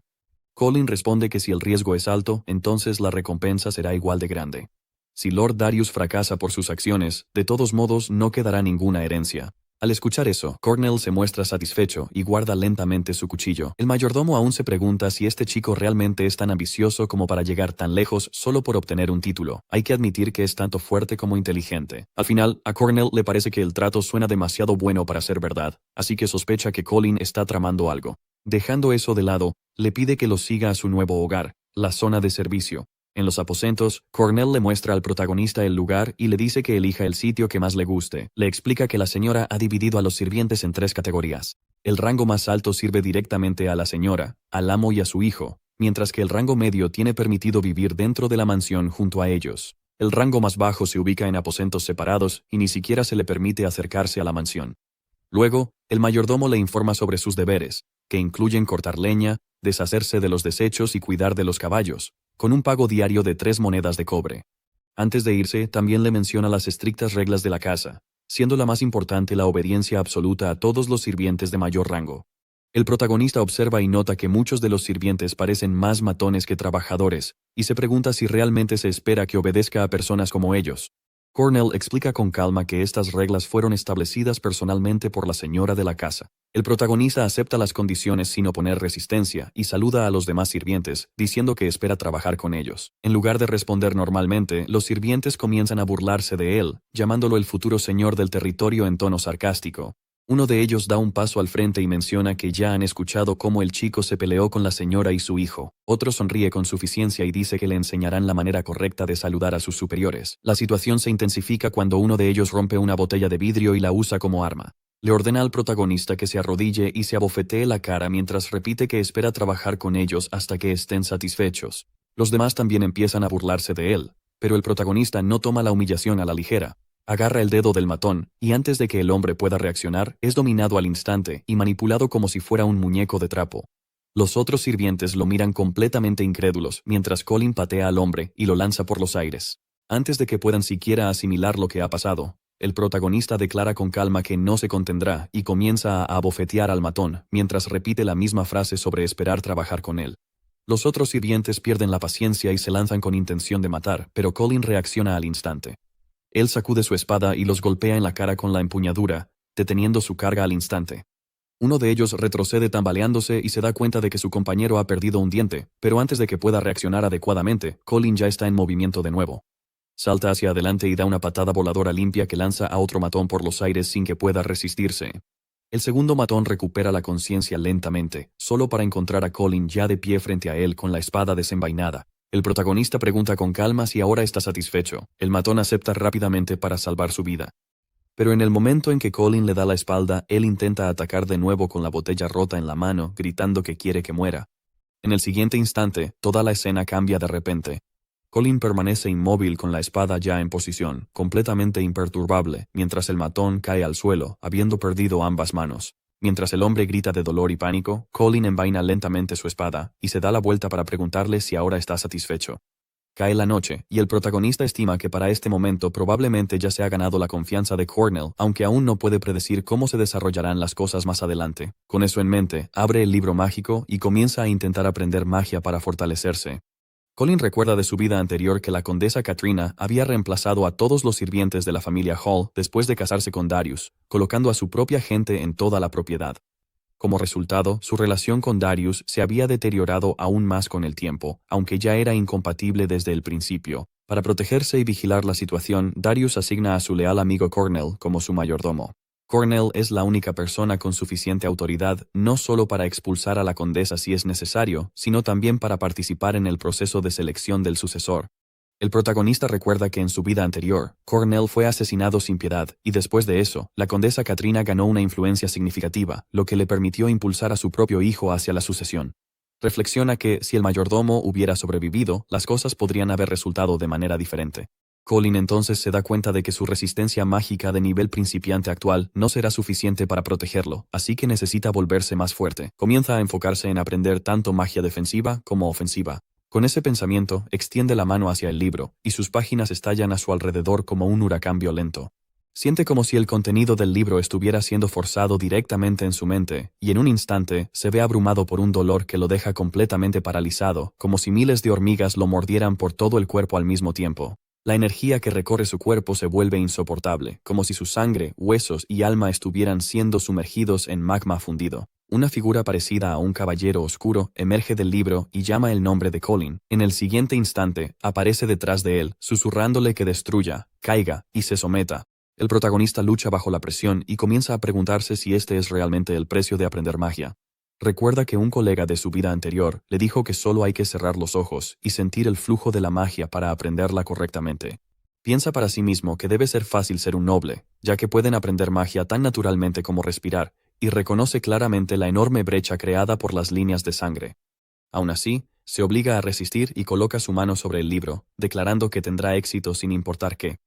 Colin responde que si el riesgo es alto, entonces la recompensa será igual de grande. Si Lord Darius fracasa por sus acciones, de todos modos no quedará ninguna herencia. Al escuchar eso, Cornell se muestra satisfecho y guarda lentamente su cuchillo. El mayordomo aún se pregunta si este chico realmente es tan ambicioso como para llegar tan lejos solo por obtener un título. Hay que admitir que es tanto fuerte como inteligente. Al final, a Cornell le parece que el trato suena demasiado bueno para ser verdad, así que sospecha que Colin está tramando algo. Dejando eso de lado, le pide que lo siga a su nuevo hogar, la zona de servicio. En los aposentos, Cornell le muestra al protagonista el lugar y le dice que elija el sitio que más le guste. Le explica que la señora ha dividido a los sirvientes en 3 categorías. El rango más alto sirve directamente a la señora, al amo y a su hijo, mientras que el rango medio tiene permitido vivir dentro de la mansión junto a ellos. El rango más bajo se ubica en aposentos separados y ni siquiera se le permite acercarse a la mansión. Luego, el mayordomo le informa sobre sus deberes, que incluyen cortar leña, deshacerse de los desechos y cuidar de los caballos, con un pago diario de 3 monedas de cobre. Antes de irse, también le menciona las estrictas reglas de la casa, siendo la más importante la obediencia absoluta a todos los sirvientes de mayor rango. El protagonista observa y nota que muchos de los sirvientes parecen más matones que trabajadores, y se pregunta si realmente se espera que obedezca a personas como ellos. Cornell explica con calma que estas reglas fueron establecidas personalmente por la señora de la casa. El protagonista acepta las condiciones sin oponer resistencia y saluda a los demás sirvientes, diciendo que espera trabajar con ellos. En lugar de responder normalmente, los sirvientes comienzan a burlarse de él, llamándolo el futuro señor del territorio en tono sarcástico. Uno de ellos da un paso al frente y menciona que ya han escuchado cómo el chico se peleó con la señora y su hijo. Otro sonríe con suficiencia y dice que le enseñarán la manera correcta de saludar a sus superiores. La situación se intensifica cuando uno de ellos rompe una botella de vidrio y la usa como arma. Le ordena al protagonista que se arrodille y se abofetee la cara mientras repite que espera trabajar con ellos hasta que estén satisfechos. Los demás también empiezan a burlarse de él, pero el protagonista no toma la humillación a la ligera. Agarra el dedo del matón, y antes de que el hombre pueda reaccionar, es dominado al instante y manipulado como si fuera un muñeco de trapo. Los otros sirvientes lo miran completamente incrédulos, mientras Colin patea al hombre y lo lanza por los aires. Antes de que puedan siquiera asimilar lo que ha pasado, el protagonista declara con calma que no se contendrá y comienza a abofetear al matón, mientras repite la misma frase sobre esperar trabajar con él. Los otros sirvientes pierden la paciencia y se lanzan con intención de matar, pero Colin reacciona al instante. Él sacude su espada y los golpea en la cara con la empuñadura, deteniendo su carga al instante. Uno de ellos retrocede tambaleándose y se da cuenta de que su compañero ha perdido un diente, pero antes de que pueda reaccionar adecuadamente, Colin ya está en movimiento de nuevo. Salta hacia adelante y da una patada voladora limpia que lanza a otro matón por los aires sin que pueda resistirse. El segundo matón recupera la conciencia lentamente, solo para encontrar a Colin ya de pie frente a él con la espada desenvainada. El protagonista pregunta con calma si ahora está satisfecho. El matón acepta rápidamente para salvar su vida. Pero en el momento en que Colin le da la espalda, él intenta atacar de nuevo con la botella rota en la mano, gritando que quiere que muera. En el siguiente instante, toda la escena cambia de repente. Colin permanece inmóvil con la espada ya en posición, completamente imperturbable, mientras el matón cae al suelo, habiendo perdido ambas manos. Mientras el hombre grita de dolor y pánico, Colin envaina lentamente su espada y se da la vuelta para preguntarle si ahora está satisfecho. Cae la noche, y el protagonista estima que para este momento probablemente ya se ha ganado la confianza de Cornell, aunque aún no puede predecir cómo se desarrollarán las cosas más adelante. Con eso en mente, abre el libro mágico y comienza a intentar aprender magia para fortalecerse. Colin recuerda de su vida anterior que la condesa Katrina había reemplazado a todos los sirvientes de la familia Hall después de casarse con Darius, colocando a su propia gente en toda la propiedad. Como resultado, su relación con Darius se había deteriorado aún más con el tiempo, aunque ya era incompatible desde el principio. Para protegerse y vigilar la situación, Darius asigna a su leal amigo Cornell como su mayordomo. Cornell es la única persona con suficiente autoridad no solo para expulsar a la condesa si es necesario, sino también para participar en el proceso de selección del sucesor. El protagonista recuerda que en su vida anterior, Cornell fue asesinado sin piedad, y después de eso, la condesa Katrina ganó una influencia significativa, lo que le permitió impulsar a su propio hijo hacia la sucesión. Reflexiona que, si el mayordomo hubiera sobrevivido, las cosas podrían haber resultado de manera diferente. Colin entonces se da cuenta de que su resistencia mágica de nivel principiante actual no será suficiente para protegerlo, así que necesita volverse más fuerte. Comienza a enfocarse en aprender tanto magia defensiva como ofensiva. Con ese pensamiento, extiende la mano hacia el libro, y sus páginas estallan a su alrededor como un huracán violento. Siente como si el contenido del libro estuviera siendo forzado directamente en su mente, y en un instante se ve abrumado por un dolor que lo deja completamente paralizado, como si miles de hormigas lo mordieran por todo el cuerpo al mismo tiempo. La energía que recorre su cuerpo se vuelve insoportable, como si su sangre, huesos y alma estuvieran siendo sumergidos en magma fundido. Una figura parecida a un caballero oscuro emerge del libro y llama el nombre de Colin. En el siguiente instante, aparece detrás de él, susurrándole que destruya, caiga y se someta. El protagonista lucha bajo la presión y comienza a preguntarse si este es realmente el precio de aprender magia. Recuerda que un colega de su vida anterior le dijo que solo hay que cerrar los ojos y sentir el flujo de la magia para aprenderla correctamente. Piensa para sí mismo que debe ser fácil ser un noble, ya que pueden aprender magia tan naturalmente como respirar, y reconoce claramente la enorme brecha creada por las líneas de sangre. Aún así, se obliga a resistir y coloca su mano sobre el libro, declarando que tendrá éxito sin importar qué.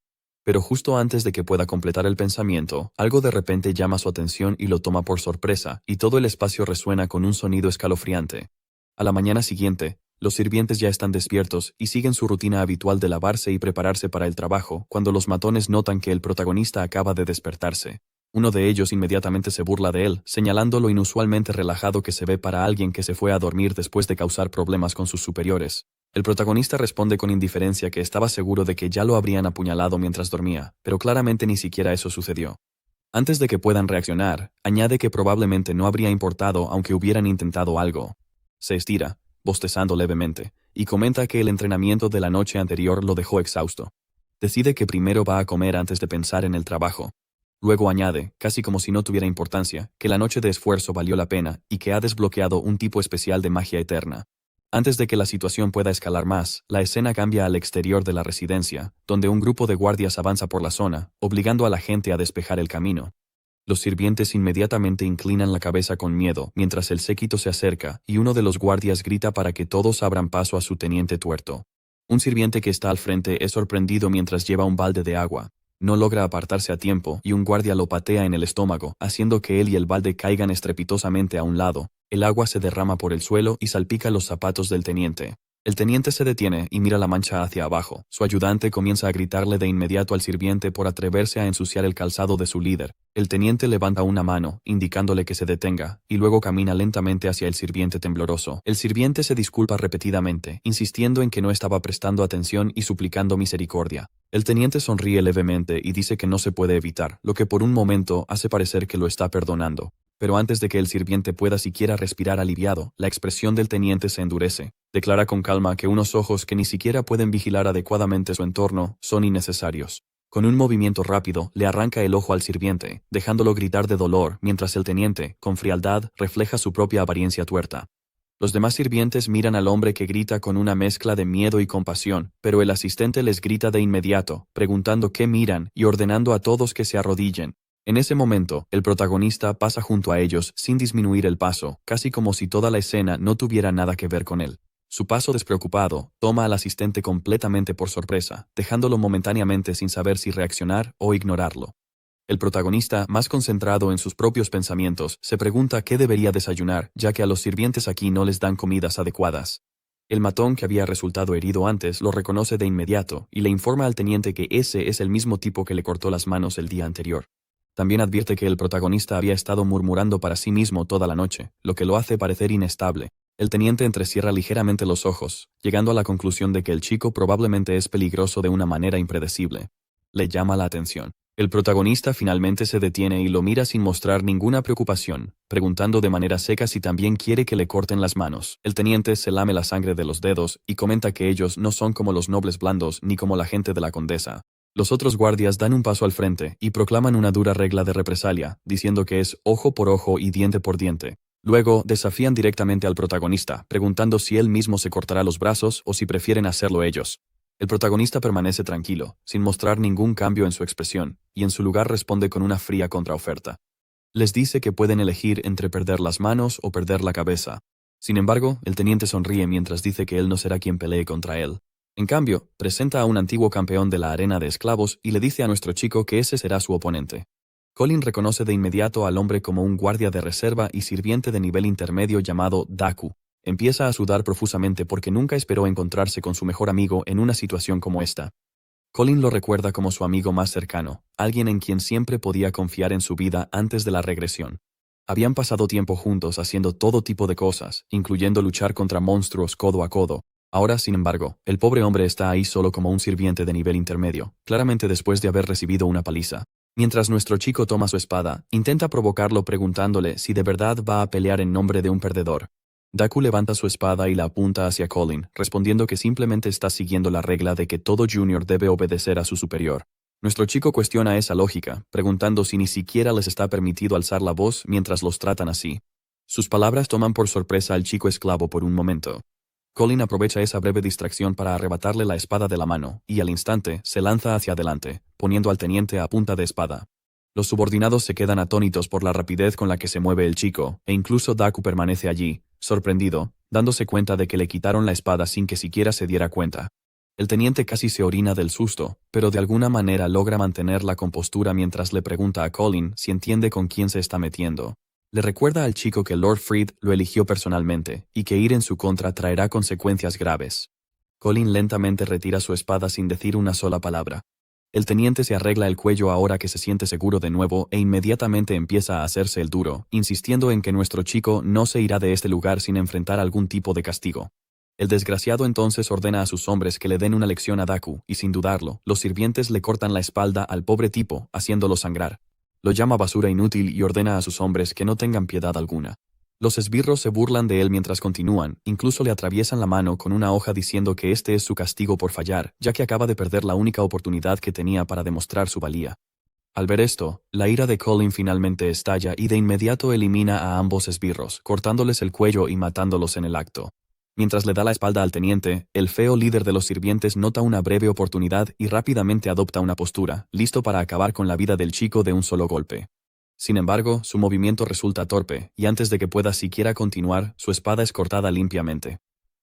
Pero justo antes de que pueda completar el pensamiento, algo de repente llama su atención y lo toma por sorpresa, y todo el espacio resuena con un sonido escalofriante. A la mañana siguiente, los sirvientes ya están despiertos y siguen su rutina habitual de lavarse y prepararse para el trabajo, cuando los matones notan que el protagonista acaba de despertarse. Uno de ellos inmediatamente se burla de él, señalando lo inusualmente relajado que se ve para alguien que se fue a dormir después de causar problemas con sus superiores. El protagonista responde con indiferencia que estaba seguro de que ya lo habrían apuñalado mientras dormía, pero claramente ni siquiera eso sucedió. Antes de que puedan reaccionar, añade que probablemente no habría importado aunque hubieran intentado algo. Se estira, bostezando levemente, y comenta que el entrenamiento de la noche anterior lo dejó exhausto. Decide que primero va a comer antes de pensar en el trabajo. Luego añade, casi como si no tuviera importancia, que la noche de esfuerzo valió la pena y que ha desbloqueado un tipo especial de magia eterna. Antes de que la situación pueda escalar más, la escena cambia al exterior de la residencia, donde un grupo de guardias avanza por la zona, obligando a la gente a despejar el camino. Los sirvientes inmediatamente inclinan la cabeza con miedo mientras el séquito se acerca y uno de los guardias grita para que todos abran paso a su teniente tuerto. Un sirviente que está al frente es sorprendido mientras lleva un balde de agua. No logra apartarse a tiempo y un guardia lo patea en el estómago, haciendo que él y el balde caigan estrepitosamente a un lado. El agua se derrama por el suelo y salpica los zapatos del teniente. El teniente se detiene y mira la mancha hacia abajo. Su ayudante comienza a gritarle de inmediato al sirviente por atreverse a ensuciar el calzado de su líder. El teniente levanta una mano, indicándole que se detenga, y luego camina lentamente hacia el sirviente tembloroso. El sirviente se disculpa repetidamente, insistiendo en que no estaba prestando atención y suplicando misericordia. El teniente sonríe levemente y dice que no se puede evitar, lo que por un momento hace parecer que lo está perdonando. Pero antes de que el sirviente pueda siquiera respirar aliviado, la expresión del teniente se endurece. Declara con calma que unos ojos que ni siquiera pueden vigilar adecuadamente su entorno son innecesarios. Con un movimiento rápido, le arranca el ojo al sirviente, dejándolo gritar de dolor, mientras el teniente, con frialdad, refleja su propia apariencia tuerta. Los demás sirvientes miran al hombre que grita con una mezcla de miedo y compasión, pero el asistente les grita de inmediato, preguntando qué miran y ordenando a todos que se arrodillen. En ese momento, el protagonista pasa junto a ellos sin disminuir el paso, casi como si toda la escena no tuviera nada que ver con él. Su paso despreocupado toma al asistente completamente por sorpresa, dejándolo momentáneamente sin saber si reaccionar o ignorarlo. El protagonista, más concentrado en sus propios pensamientos, se pregunta qué debería desayunar, ya que a los sirvientes aquí no les dan comidas adecuadas. El matón que había resultado herido antes lo reconoce de inmediato y le informa al teniente que ese es el mismo tipo que le cortó las manos el día anterior. También advierte que el protagonista había estado murmurando para sí mismo toda la noche, lo que lo hace parecer inestable. El teniente entrecierra ligeramente los ojos, llegando a la conclusión de que el chico probablemente es peligroso de una manera impredecible. Le llama la atención. El protagonista finalmente se detiene y lo mira sin mostrar ninguna preocupación, preguntando de manera seca si también quiere que le corten las manos. El teniente se lame la sangre de los dedos y comenta que ellos no son como los nobles blandos ni como la gente de la condesa. Los otros guardias dan un paso al frente y proclaman una dura regla de represalia, diciendo que es ojo por ojo y diente por diente. Luego, desafían directamente al protagonista, preguntando si él mismo se cortará los brazos o si prefieren hacerlo ellos. El protagonista permanece tranquilo, sin mostrar ningún cambio en su expresión, y en su lugar responde con una fría contraoferta. Les dice que pueden elegir entre perder las manos o perder la cabeza. Sin embargo, el teniente sonríe mientras dice que él no será quien pelee contra él. En cambio, presenta a un antiguo campeón de la arena de esclavos y le dice a nuestro chico que ese será su oponente. Colin reconoce de inmediato al hombre como un guardia de reserva y sirviente de nivel intermedio llamado Daku. Empieza a sudar profusamente porque nunca esperó encontrarse con su mejor amigo en una situación como esta. Colin lo recuerda como su amigo más cercano, alguien en quien siempre podía confiar en su vida antes de la regresión. Habían pasado tiempo juntos haciendo todo tipo de cosas, incluyendo luchar contra monstruos codo a codo. Ahora, sin embargo, el pobre hombre está ahí solo como un sirviente de nivel intermedio, claramente después de haber recibido una paliza. Mientras nuestro chico toma su espada, intenta provocarlo preguntándole si de verdad va a pelear en nombre de un perdedor. Daku levanta su espada y la apunta hacia Colin, respondiendo que simplemente está siguiendo la regla de que todo junior debe obedecer a su superior. Nuestro chico cuestiona esa lógica, preguntando si ni siquiera les está permitido alzar la voz mientras los tratan así. Sus palabras toman por sorpresa al chico esclavo por un momento. Colin aprovecha esa breve distracción para arrebatarle la espada de la mano, y al instante se lanza hacia adelante, poniendo al teniente a punta de espada. Los subordinados se quedan atónitos por la rapidez con la que se mueve el chico, e incluso Daku permanece allí, sorprendido, dándose cuenta de que le quitaron la espada sin que siquiera se diera cuenta. El teniente casi se orina del susto, pero de alguna manera logra mantener la compostura mientras le pregunta a Colin si entiende con quién se está metiendo. Le recuerda al chico que Lord Fried lo eligió personalmente, y que ir en su contra traerá consecuencias graves. Colin lentamente retira su espada sin decir una sola palabra. El teniente se arregla el cuello ahora que se siente seguro de nuevo e inmediatamente empieza a hacerse el duro, insistiendo en que nuestro chico no se irá de este lugar sin enfrentar algún tipo de castigo. El desgraciado entonces ordena a sus hombres que le den una lección a Daku, y sin dudarlo, los sirvientes le cortan la espalda al pobre tipo, haciéndolo sangrar. Lo llama basura inútil y ordena a sus hombres que no tengan piedad alguna. Los esbirros se burlan de él mientras continúan, incluso le atraviesan la mano con una hoja diciendo que este es su castigo por fallar, ya que acaba de perder la única oportunidad que tenía para demostrar su valía. Al ver esto, la ira de Colin finalmente estalla y de inmediato elimina a ambos esbirros, cortándoles el cuello y matándolos en el acto. Mientras le da la espalda al teniente, el feo líder de los sirvientes nota una breve oportunidad y rápidamente adopta una postura, listo para acabar con la vida del chico de un solo golpe. Sin embargo, su movimiento resulta torpe, y antes de que pueda siquiera continuar, su espada es cortada limpiamente.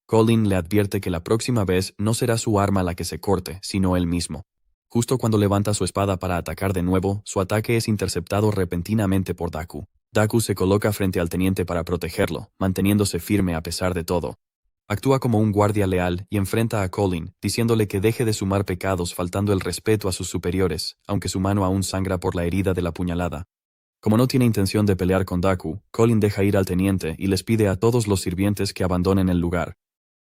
Colin le advierte que la próxima vez no será su arma la que se corte, sino él mismo. Justo cuando levanta su espada para atacar de nuevo, su ataque es interceptado repentinamente por Daku. Daku se coloca frente al teniente para protegerlo, manteniéndose firme a pesar de todo. Actúa como un guardia leal y enfrenta a Colin, diciéndole que deje de sumar pecados faltando el respeto a sus superiores, aunque su mano aún sangra por la herida de la puñalada. Como no tiene intención de pelear con Daku, Colin deja ir al teniente y les pide a todos los sirvientes que abandonen el lugar.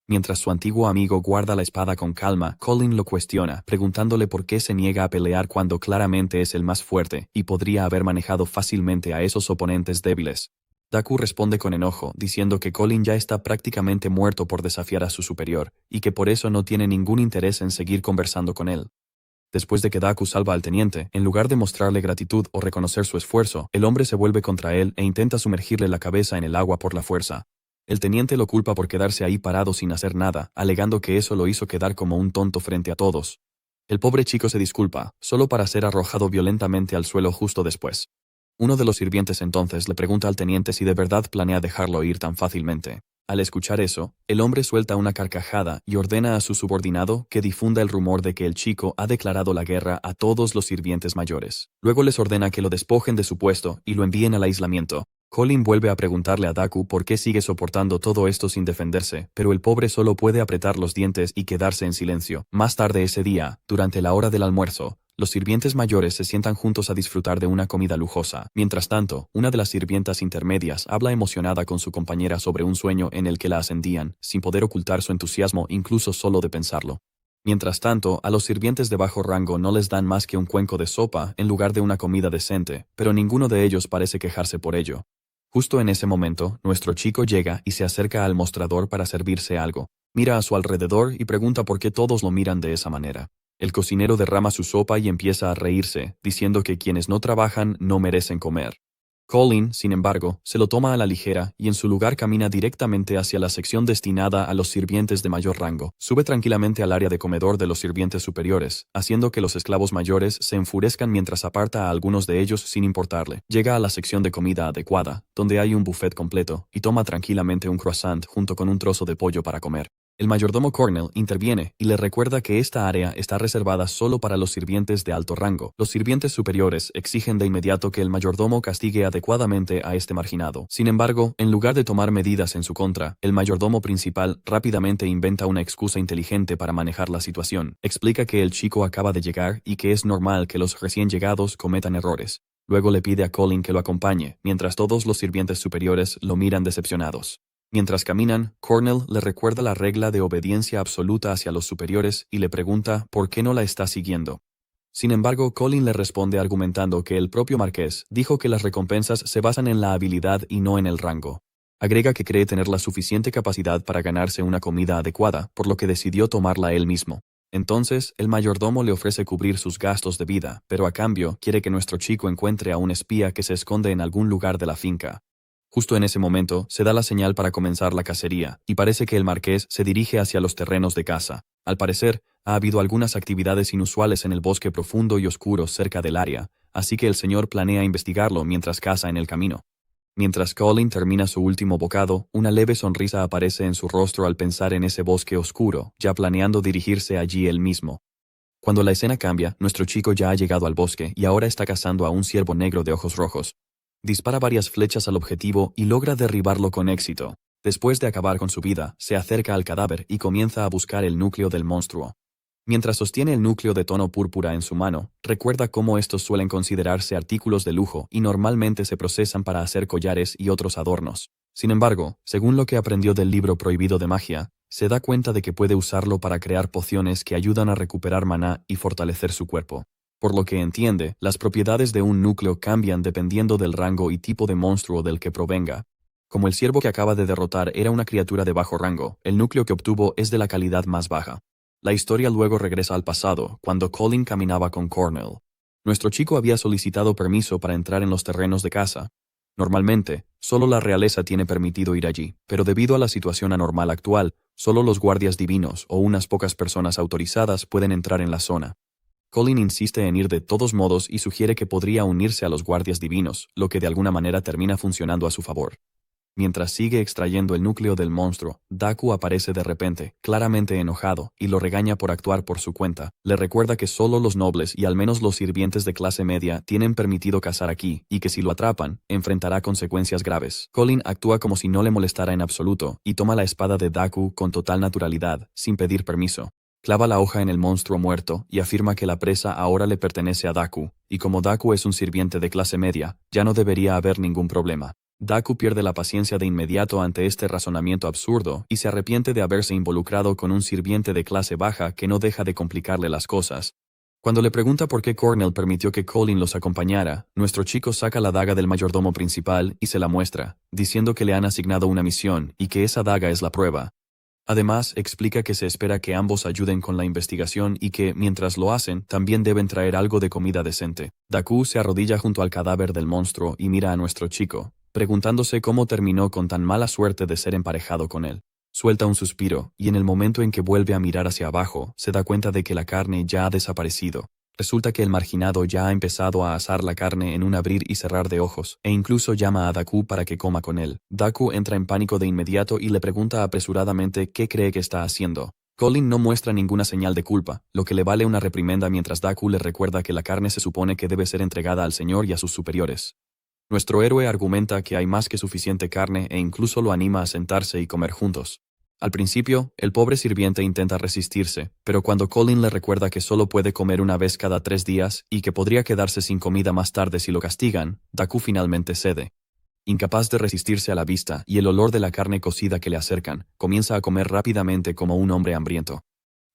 Mientras su antiguo amigo guarda la espada con calma, Colin lo cuestiona, preguntándole por qué se niega a pelear cuando claramente es el más fuerte y podría haber manejado fácilmente a esos oponentes débiles. Daku responde con enojo, diciendo que Colin ya está prácticamente muerto por desafiar a su superior, y que por eso no tiene ningún interés en seguir conversando con él. Después de que Daku salva al teniente, en lugar de mostrarle gratitud o reconocer su esfuerzo, el hombre se vuelve contra él e intenta sumergirle la cabeza en el agua por la fuerza. El teniente lo culpa por quedarse ahí parado sin hacer nada, alegando que eso lo hizo quedar como un tonto frente a todos. El pobre chico se disculpa, solo para ser arrojado violentamente al suelo justo después. Uno de los sirvientes entonces le pregunta al teniente si de verdad planea dejarlo ir tan fácilmente. Al escuchar eso, el hombre suelta una carcajada y ordena a su subordinado que difunda el rumor de que el chico ha declarado la guerra a todos los sirvientes mayores. Luego les ordena que lo despojen de su puesto y lo envíen al aislamiento. Colin vuelve a preguntarle a Daku por qué sigue soportando todo esto sin defenderse, pero el pobre solo puede apretar los dientes y quedarse en silencio. Más tarde ese día, durante la hora del almuerzo, los sirvientes mayores se sientan juntos a disfrutar de una comida lujosa. Mientras tanto, una de las sirvientas intermedias habla emocionada con su compañera sobre un sueño en el que la ascendían, sin poder ocultar su entusiasmo incluso solo de pensarlo. Mientras tanto, a los sirvientes de bajo rango no les dan más que un cuenco de sopa en lugar de una comida decente, pero ninguno de ellos parece quejarse por ello. Justo en ese momento, nuestro chico llega y se acerca al mostrador para servirse algo. Mira a su alrededor y pregunta por qué todos lo miran de esa manera. El cocinero derrama su sopa y empieza a reírse, diciendo que quienes no trabajan no merecen comer. Colin, sin embargo, se lo toma a la ligera y en su lugar camina directamente hacia la sección destinada a los sirvientes de mayor rango. Sube tranquilamente al área de comedor de los sirvientes superiores, haciendo que los esclavos mayores se enfurezcan mientras aparta a algunos de ellos sin importarle. Llega a la sección de comida adecuada, donde hay un buffet completo, y toma tranquilamente un croissant junto con un trozo de pollo para comer. El mayordomo Cornell interviene y le recuerda que esta área está reservada solo para los sirvientes de alto rango. Los sirvientes superiores exigen de inmediato que el mayordomo castigue adecuadamente a este marginado. Sin embargo, en lugar de tomar medidas en su contra, el mayordomo principal rápidamente inventa una excusa inteligente para manejar la situación. Explica que el chico acaba de llegar y que es normal que los recién llegados cometan errores. Luego le pide a Colin que lo acompañe, mientras todos los sirvientes superiores lo miran decepcionados. Mientras caminan, Cornell le recuerda la regla de obediencia absoluta hacia los superiores y le pregunta por qué no la está siguiendo. Sin embargo, Colin le responde argumentando que el propio marqués dijo que las recompensas se basan en la habilidad y no en el rango. Agrega que cree tener la suficiente capacidad para ganarse una comida adecuada, por lo que decidió tomarla él mismo. Entonces, el mayordomo le ofrece cubrir sus gastos de vida, pero a cambio quiere que nuestro chico encuentre a un espía que se esconde en algún lugar de la finca. Justo en ese momento, se da la señal para comenzar la cacería, y parece que el marqués se dirige hacia los terrenos de caza. Al parecer, ha habido algunas actividades inusuales en el bosque profundo y oscuro cerca del área, así que el señor planea investigarlo mientras caza en el camino. Mientras Colin termina su último bocado, una leve sonrisa aparece en su rostro al pensar en ese bosque oscuro, ya planeando dirigirse allí él mismo. Cuando la escena cambia, nuestro chico ya ha llegado al bosque y ahora está cazando a un ciervo negro de ojos rojos. Dispara varias flechas al objetivo y logra derribarlo con éxito. Después de acabar con su vida, se acerca al cadáver y comienza a buscar el núcleo del monstruo. Mientras sostiene el núcleo de tono púrpura en su mano, recuerda cómo estos suelen considerarse artículos de lujo y normalmente se procesan para hacer collares y otros adornos. Sin embargo, según lo que aprendió del libro prohibido de magia, se da cuenta de que puede usarlo para crear pociones que ayudan a recuperar maná y fortalecer su cuerpo. Por lo que entiende, las propiedades de un núcleo cambian dependiendo del rango y tipo de monstruo del que provenga. Como el ciervo que acaba de derrotar era una criatura de bajo rango, el núcleo que obtuvo es de la calidad más baja. La historia luego regresa al pasado, cuando Colin caminaba con Cornell. Nuestro chico había solicitado permiso para entrar en los terrenos de caza. Normalmente, solo la realeza tiene permitido ir allí, pero debido a la situación anormal actual, solo los guardias divinos o unas pocas personas autorizadas pueden entrar en la zona. Colin insiste en ir de todos modos y sugiere que podría unirse a los guardias divinos, lo que de alguna manera termina funcionando a su favor. Mientras sigue extrayendo el núcleo del monstruo, Daku aparece de repente, claramente enojado, y lo regaña por actuar por su cuenta. Le recuerda que solo los nobles y al menos los sirvientes de clase media tienen permitido cazar aquí, y que si lo atrapan, enfrentará consecuencias graves. Colin actúa como si no le molestara en absoluto, y toma la espada de Daku con total naturalidad, sin pedir permiso. Clava la hoja en el monstruo muerto y afirma que la presa ahora le pertenece a Daku, y como Daku es un sirviente de clase media, ya no debería haber ningún problema. Daku pierde la paciencia de inmediato ante este razonamiento absurdo y se arrepiente de haberse involucrado con un sirviente de clase baja que no deja de complicarle las cosas. Cuando le pregunta por qué Cornell permitió que Colin los acompañara, nuestro chico saca la daga del mayordomo principal y se la muestra, diciendo que le han asignado una misión y que esa daga es la prueba. Además, explica que se espera que ambos ayuden con la investigación y que, mientras lo hacen, también deben traer algo de comida decente. Daku se arrodilla junto al cadáver del monstruo y mira a nuestro chico, preguntándose cómo terminó con tan mala suerte de ser emparejado con él. Suelta un suspiro, y en el momento en que vuelve a mirar hacia abajo, se da cuenta de que la carne ya ha desaparecido. Resulta que el marginado ya ha empezado a asar la carne en un abrir y cerrar de ojos, e incluso llama a Daku para que coma con él. Daku entra en pánico de inmediato y le pregunta apresuradamente qué cree que está haciendo. Colin no muestra ninguna señal de culpa, lo que le vale una reprimenda mientras Daku le recuerda que la carne se supone que debe ser entregada al señor y a sus superiores. Nuestro héroe argumenta que hay más que suficiente carne e incluso lo anima a sentarse y comer juntos. Al principio, el pobre sirviente intenta resistirse, pero cuando Colin le recuerda que solo puede comer una vez cada 3 días y que podría quedarse sin comida más tarde si lo castigan, Daku finalmente cede. Incapaz de resistirse a la vista y el olor de la carne cocida que le acercan, comienza a comer rápidamente como un hombre hambriento.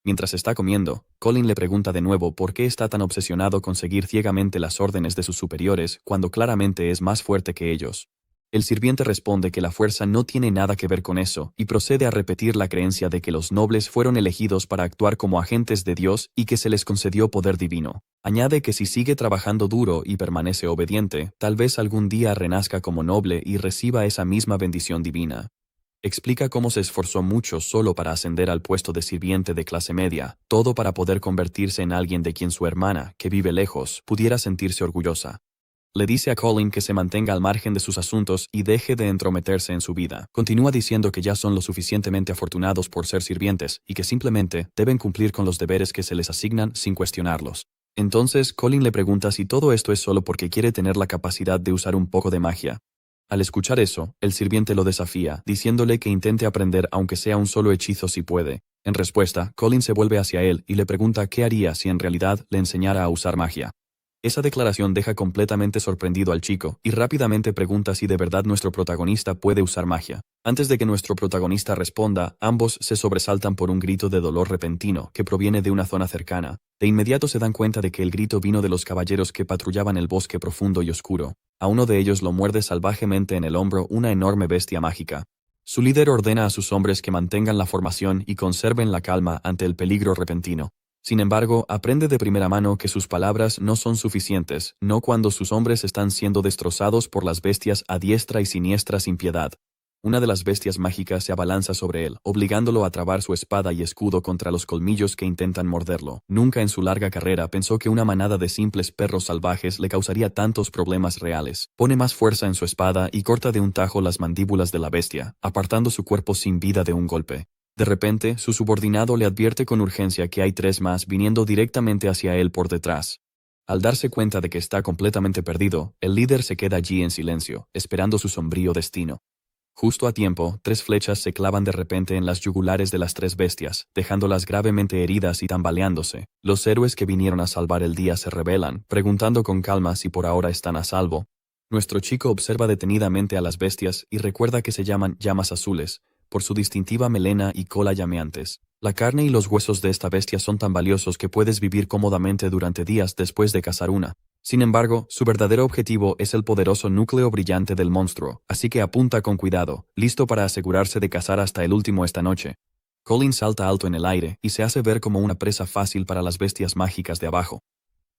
Mientras está comiendo, Colin le pregunta de nuevo por qué está tan obsesionado con seguir ciegamente las órdenes de sus superiores cuando claramente es más fuerte que ellos. El sirviente responde que la fuerza no tiene nada que ver con eso, y procede a repetir la creencia de que los nobles fueron elegidos para actuar como agentes de Dios y que se les concedió poder divino. Añade que si sigue trabajando duro y permanece obediente, tal vez algún día renazca como noble y reciba esa misma bendición divina. Explica cómo se esforzó mucho solo para ascender al puesto de sirviente de clase media, todo para poder convertirse en alguien de quien su hermana, que vive lejos, pudiera sentirse orgullosa. Le dice a Colin que se mantenga al margen de sus asuntos y deje de entrometerse en su vida. Continúa diciendo que ya son lo suficientemente afortunados por ser sirvientes y que simplemente deben cumplir con los deberes que se les asignan sin cuestionarlos. Entonces, Colin le pregunta si todo esto es solo porque quiere tener la capacidad de usar un poco de magia. Al escuchar eso, el sirviente lo desafía, diciéndole que intente aprender aunque sea un solo hechizo si puede. En respuesta, Colin se vuelve hacia él y le pregunta qué haría si en realidad le enseñara a usar magia. Esa declaración deja completamente sorprendido al chico, y rápidamente pregunta si de verdad nuestro protagonista puede usar magia. Antes de que nuestro protagonista responda, ambos se sobresaltan por un grito de dolor repentino, que proviene de una zona cercana. De inmediato se dan cuenta de que el grito vino de los caballeros que patrullaban el bosque profundo y oscuro. A uno de ellos lo muerde salvajemente en el hombro una enorme bestia mágica. Su líder ordena a sus hombres que mantengan la formación y conserven la calma ante el peligro repentino. Sin embargo, aprende de primera mano que sus palabras no son suficientes, no cuando sus hombres están siendo destrozados por las bestias a diestra y siniestra sin piedad. Una de las bestias mágicas se abalanza sobre él, obligándolo a trabar su espada y escudo contra los colmillos que intentan morderlo. Nunca en su larga carrera pensó que una manada de simples perros salvajes le causaría tantos problemas reales. Pone más fuerza en su espada y corta de un tajo las mandíbulas de la bestia, apartando su cuerpo sin vida de un golpe. De repente, su subordinado le advierte con urgencia que hay 3 más viniendo directamente hacia él por detrás. Al darse cuenta de que está completamente perdido, el líder se queda allí en silencio, esperando su sombrío destino. Justo a tiempo, 3 flechas se clavan de repente en las yugulares de las 3 bestias, dejándolas gravemente heridas y tambaleándose. Los héroes que vinieron a salvar el día se rebelan, preguntando con calma si por ahora están a salvo. Nuestro chico observa detenidamente a las bestias y recuerda que se llaman llamas azules, por su distintiva melena y cola llameantes. La carne y los huesos de esta bestia son tan valiosos que puedes vivir cómodamente durante días después de cazar una. Sin embargo, su verdadero objetivo es el poderoso núcleo brillante del monstruo, así que apunta con cuidado, listo para asegurarse de cazar hasta el último esta noche. Colin salta alto en el aire y se hace ver como una presa fácil para las bestias mágicas de abajo.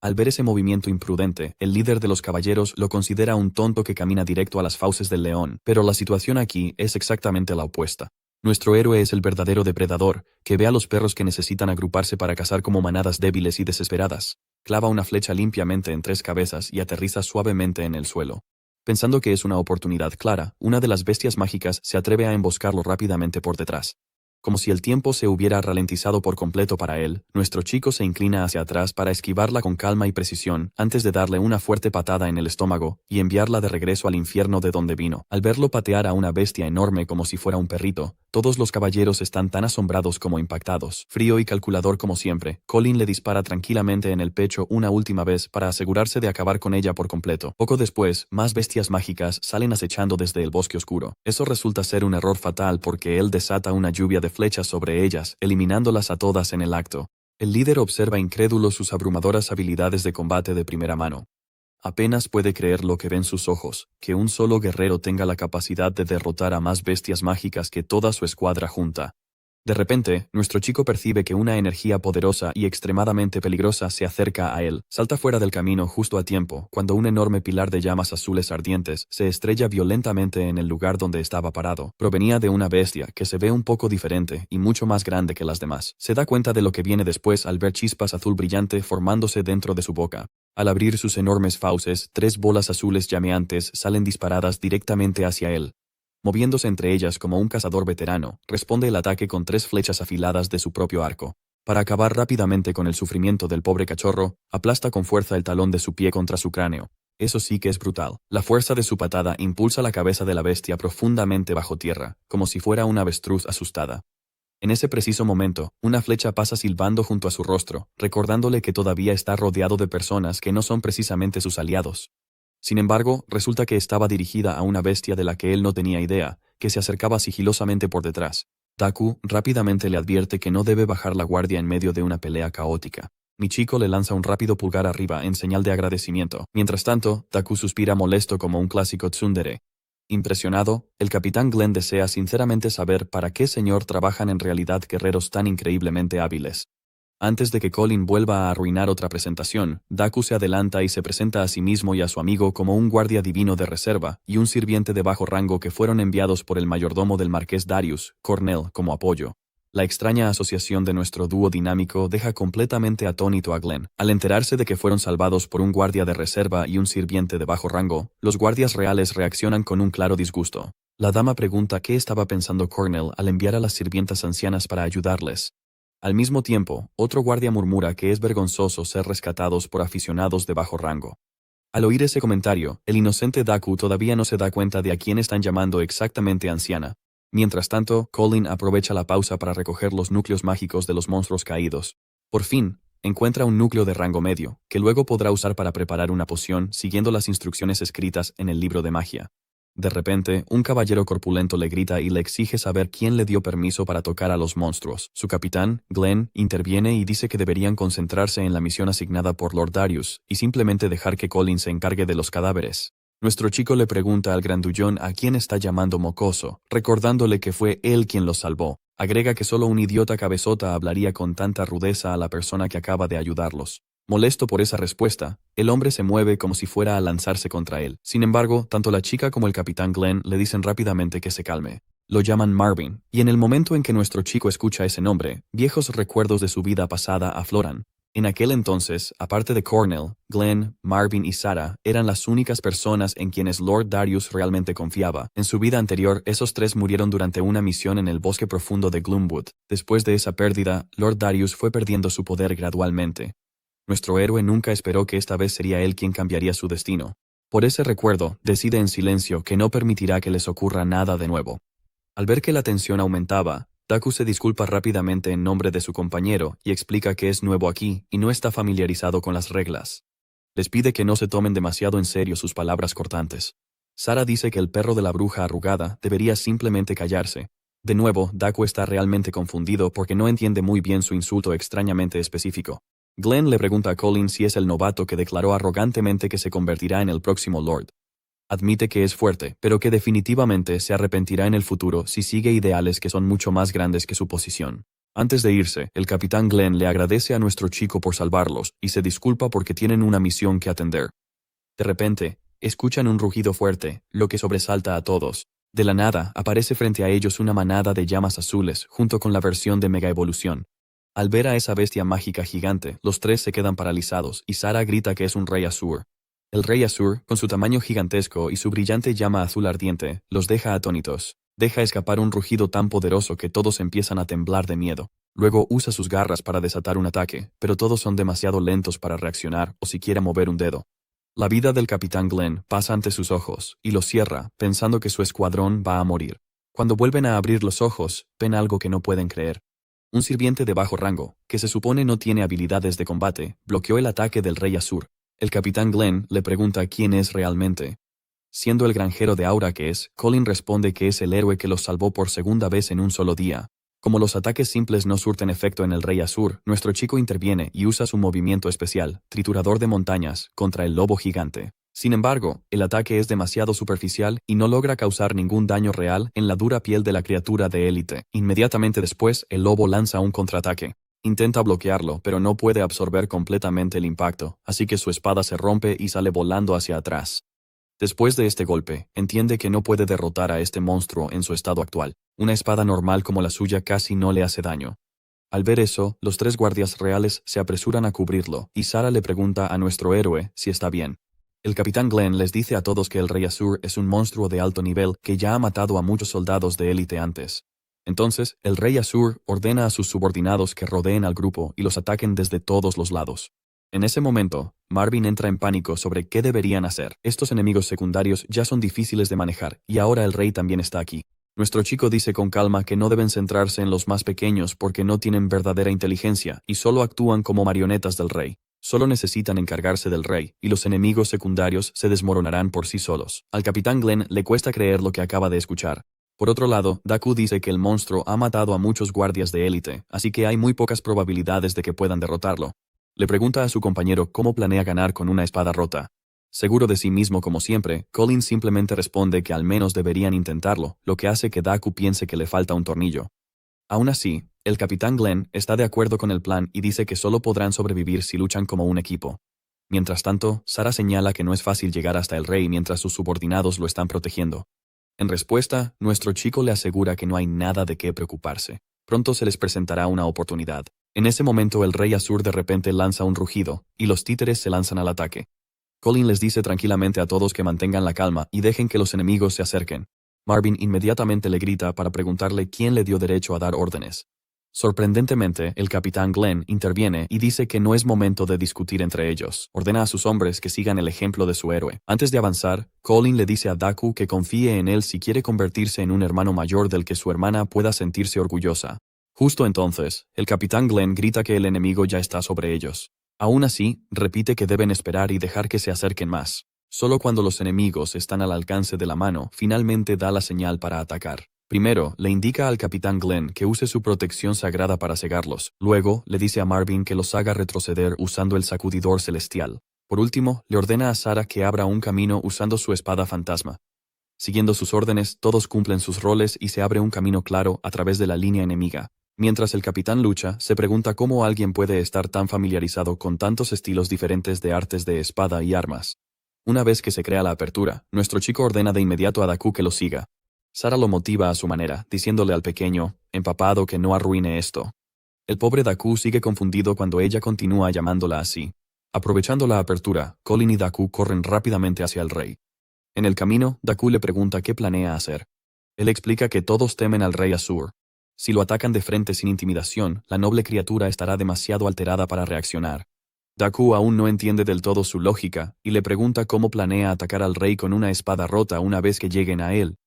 Al ver ese movimiento imprudente, el líder de los caballeros lo considera un tonto que camina directo a las fauces del león, pero la situación aquí es exactamente la opuesta. Nuestro héroe es el verdadero depredador, que ve a los perros que necesitan agruparse para cazar como manadas débiles y desesperadas. Clava una flecha limpiamente en 3 cabezas y aterriza suavemente en el suelo. Pensando que es una oportunidad clara, una de las bestias mágicas se atreve a emboscarlo rápidamente por detrás. Como si el tiempo se hubiera ralentizado por completo para él, nuestro chico se inclina hacia atrás para esquivarla con calma y precisión, antes de darle una fuerte patada en el estómago y enviarla de regreso al infierno de donde vino. Al verlo patear a una bestia enorme como si fuera un perrito, todos los caballeros están tan asombrados como impactados. Frío y calculador como siempre, Colin le dispara tranquilamente en el pecho una última vez para asegurarse de acabar con ella por completo. Poco después, más bestias mágicas salen acechando desde el bosque oscuro. Eso resulta ser un error fatal porque él desata una lluvia de flechas sobre ellas, eliminándolas a todas en el acto. El líder observa incrédulo sus abrumadoras habilidades de combate de primera mano. Apenas puede creer lo que ven sus ojos, que un solo guerrero tenga la capacidad de derrotar a más bestias mágicas que toda su escuadra junta. De repente, nuestro chico percibe que una energía poderosa y extremadamente peligrosa se acerca a él. Salta fuera del camino justo a tiempo, cuando un enorme pilar de llamas azules ardientes se estrella violentamente en el lugar donde estaba parado. Provenía de una bestia que se ve un poco diferente y mucho más grande que las demás. Se da cuenta de lo que viene después al ver chispas azul brillante formándose dentro de su boca. Al abrir sus enormes fauces, 3 bolas azules llameantes salen disparadas directamente hacia él. Moviéndose entre ellas como un cazador veterano, responde el ataque con 3 flechas afiladas de su propio arco. Para acabar rápidamente con el sufrimiento del pobre cachorro, aplasta con fuerza el talón de su pie contra su cráneo. Eso sí que es brutal. La fuerza de su patada impulsa la cabeza de la bestia profundamente bajo tierra, como si fuera una avestruz asustada. En ese preciso momento, una flecha pasa silbando junto a su rostro, recordándole que todavía está rodeado de personas que no son precisamente sus aliados. Sin embargo, resulta que estaba dirigida a una bestia de la que él no tenía idea, que se acercaba sigilosamente por detrás. Taku rápidamente le advierte que no debe bajar la guardia en medio de una pelea caótica. Michiko le lanza un rápido pulgar arriba en señal de agradecimiento. Mientras tanto, Taku suspira molesto como un clásico tsundere. Impresionado, el capitán Glenn desea sinceramente saber para qué señor trabajan en realidad guerreros tan increíblemente hábiles. Antes de que Colin vuelva a arruinar otra presentación, Daku se adelanta y se presenta a sí mismo y a su amigo como un guardia divino de reserva y un sirviente de bajo rango que fueron enviados por el mayordomo del marqués Darius, Cornell, como apoyo. La extraña asociación de nuestro dúo dinámico deja completamente atónito a Glenn. Al enterarse de que fueron salvados por un guardia de reserva y un sirviente de bajo rango, los guardias reales reaccionan con un claro disgusto. La dama pregunta qué estaba pensando Cornell al enviar a las sirvientas ancianas para ayudarles. Al mismo tiempo, otro guardia murmura que es vergonzoso ser rescatados por aficionados de bajo rango. Al oír ese comentario, el inocente Daku todavía no se da cuenta de a quién están llamando exactamente anciana. Mientras tanto, Colin aprovecha la pausa para recoger los núcleos mágicos de los monstruos caídos. Por fin, encuentra un núcleo de rango medio, que luego podrá usar para preparar una poción siguiendo las instrucciones escritas en el libro de magia. De repente, un caballero corpulento le grita y le exige saber quién le dio permiso para tocar a los monstruos. Su capitán, Glenn, interviene y dice que deberían concentrarse en la misión asignada por Lord Darius y simplemente dejar que Colin se encargue de los cadáveres. Nuestro chico le pregunta al grandullón a quién está llamando mocoso, recordándole que fue él quien los salvó. Agrega que solo un idiota cabezota hablaría con tanta rudeza a la persona que acaba de ayudarlos. Molesto por esa respuesta, el hombre se mueve como si fuera a lanzarse contra él. Sin embargo, tanto la chica como el capitán Glenn le dicen rápidamente que se calme. Lo llaman Marvin, y en el momento en que nuestro chico escucha ese nombre, viejos recuerdos de su vida pasada afloran. En aquel entonces, aparte de Cornell, Glenn, Marvin y Sarah eran las únicas personas en quienes Lord Darius realmente confiaba. En su vida anterior, esos tres murieron durante una misión en el bosque profundo de Gloomwood. Después de esa pérdida, Lord Darius fue perdiendo su poder gradualmente. Nuestro héroe nunca esperó que esta vez sería él quien cambiaría su destino. Por ese recuerdo, decide en silencio que no permitirá que les ocurra nada de nuevo. Al ver que la tensión aumentaba, Daku se disculpa rápidamente en nombre de su compañero y explica que es nuevo aquí y no está familiarizado con las reglas. Les pide que no se tomen demasiado en serio sus palabras cortantes. Sarah dice que el perro de la bruja arrugada debería simplemente callarse. De nuevo, Daku está realmente confundido porque no entiende muy bien su insulto extrañamente específico. Glenn le pregunta a Colin si es el novato que declaró arrogantemente que se convertirá en el próximo Lord. Admite que es fuerte, pero que definitivamente se arrepentirá en el futuro si sigue ideales que son mucho más grandes que su posición. Antes de irse, el capitán Glenn le agradece a nuestro chico por salvarlos y se disculpa porque tienen una misión que atender. De repente, escuchan un rugido fuerte, lo que sobresalta a todos. De la nada, aparece frente a ellos una manada de llamas azules, junto con la versión de Mega Evolución. Al ver a esa bestia mágica gigante, los tres se quedan paralizados y Sarah grita que es un rey Azur. El rey Azur, con su tamaño gigantesco y su brillante llama azul ardiente, los deja atónitos. Deja escapar un rugido tan poderoso que todos empiezan a temblar de miedo. Luego usa sus garras para desatar un ataque, pero todos son demasiado lentos para reaccionar o siquiera mover un dedo. La vida del capitán Glenn pasa ante sus ojos, y los cierra, pensando que su escuadrón va a morir. Cuando vuelven a abrir los ojos, ven algo que no pueden creer. Un sirviente de bajo rango, que se supone no tiene habilidades de combate, bloqueó el ataque del rey Azur. El capitán Glenn le pregunta quién es realmente. Siendo el granjero de aura que es, Colin responde que es el héroe que los salvó por segunda vez en un solo día. Como los ataques simples no surten efecto en el rey Azur, nuestro chico interviene y usa su movimiento especial, triturador de montañas, contra el lobo gigante. Sin embargo, el ataque es demasiado superficial y no logra causar ningún daño real en la dura piel de la criatura de élite. Inmediatamente después, el lobo lanza un contraataque. Intenta bloquearlo, pero no puede absorber completamente el impacto, así que su espada se rompe y sale volando hacia atrás. Después de este golpe, entiende que no puede derrotar a este monstruo en su estado actual. Una espada normal como la suya casi no le hace daño. Al ver eso, los tres guardias reales se apresuran a cubrirlo, y Sarah le pregunta a nuestro héroe si está bien. El capitán Glenn les dice a todos que el rey Azur es un monstruo de alto nivel que ya ha matado a muchos soldados de élite antes. Entonces, el rey Azur ordena a sus subordinados que rodeen al grupo y los ataquen desde todos los lados. En ese momento, Marvin entra en pánico sobre qué deberían hacer. Estos enemigos secundarios ya son difíciles de manejar, y ahora el rey también está aquí. Nuestro chico dice con calma que no deben centrarse en los más pequeños porque no tienen verdadera inteligencia y solo actúan como marionetas del rey. Solo necesitan encargarse del rey, y los enemigos secundarios se desmoronarán por sí solos. Al capitán Glenn le cuesta creer lo que acaba de escuchar. Por otro lado, Daku dice que el monstruo ha matado a muchos guardias de élite, así que hay muy pocas probabilidades de que puedan derrotarlo. Le pregunta a su compañero cómo planea ganar con una espada rota. Seguro de sí mismo como siempre, Colin simplemente responde que al menos deberían intentarlo, lo que hace que Daku piense que le falta un tornillo. Aún así, el capitán Glenn está de acuerdo con el plan y dice que solo podrán sobrevivir si luchan como un equipo. Mientras tanto, Sarah señala que no es fácil llegar hasta el rey mientras sus subordinados lo están protegiendo. En respuesta, nuestro chico le asegura que no hay nada de qué preocuparse. Pronto se les presentará una oportunidad. En ese momento el rey Azur de repente lanza un rugido, y los títeres se lanzan al ataque. Colin les dice tranquilamente a todos que mantengan la calma y dejen que los enemigos se acerquen. Marvin inmediatamente le grita para preguntarle quién le dio derecho a dar órdenes. Sorprendentemente, el capitán Glenn interviene y dice que no es momento de discutir entre ellos. Ordena a sus hombres que sigan el ejemplo de su héroe. Antes de avanzar, Colin le dice a Daku que confíe en él si quiere convertirse en un hermano mayor del que su hermana pueda sentirse orgullosa. Justo entonces, el capitán Glenn grita que el enemigo ya está sobre ellos. Aún así, repite que deben esperar y dejar que se acerquen más. Solo cuando los enemigos están al alcance de la mano, finalmente da la señal para atacar. Primero, le indica al capitán Glenn que use su protección sagrada para cegarlos. Luego, le dice a Marvin que los haga retroceder usando el sacudidor celestial. Por último, le ordena a Sarah que abra un camino usando su espada fantasma. Siguiendo sus órdenes, todos cumplen sus roles y se abre un camino claro a través de la línea enemiga. Mientras el capitán lucha, se pregunta cómo alguien puede estar tan familiarizado con tantos estilos diferentes de artes de espada y armas. Una vez que se crea la apertura, nuestro chico ordena de inmediato a Daku que lo siga. Sarah lo motiva a su manera, diciéndole al pequeño, empapado, que no arruine esto. El pobre Daku sigue confundido cuando ella continúa llamándola así. Aprovechando la apertura, Colin y Daku corren rápidamente hacia el rey. En el camino, Daku le pregunta qué planea hacer. Él explica que todos temen al rey Azur. Si lo atacan de frente sin intimidación, la noble criatura estará demasiado alterada para reaccionar. Daku aún no entiende del todo su lógica, y le pregunta cómo planea atacar al rey con una espada rota una vez que lleguen a él.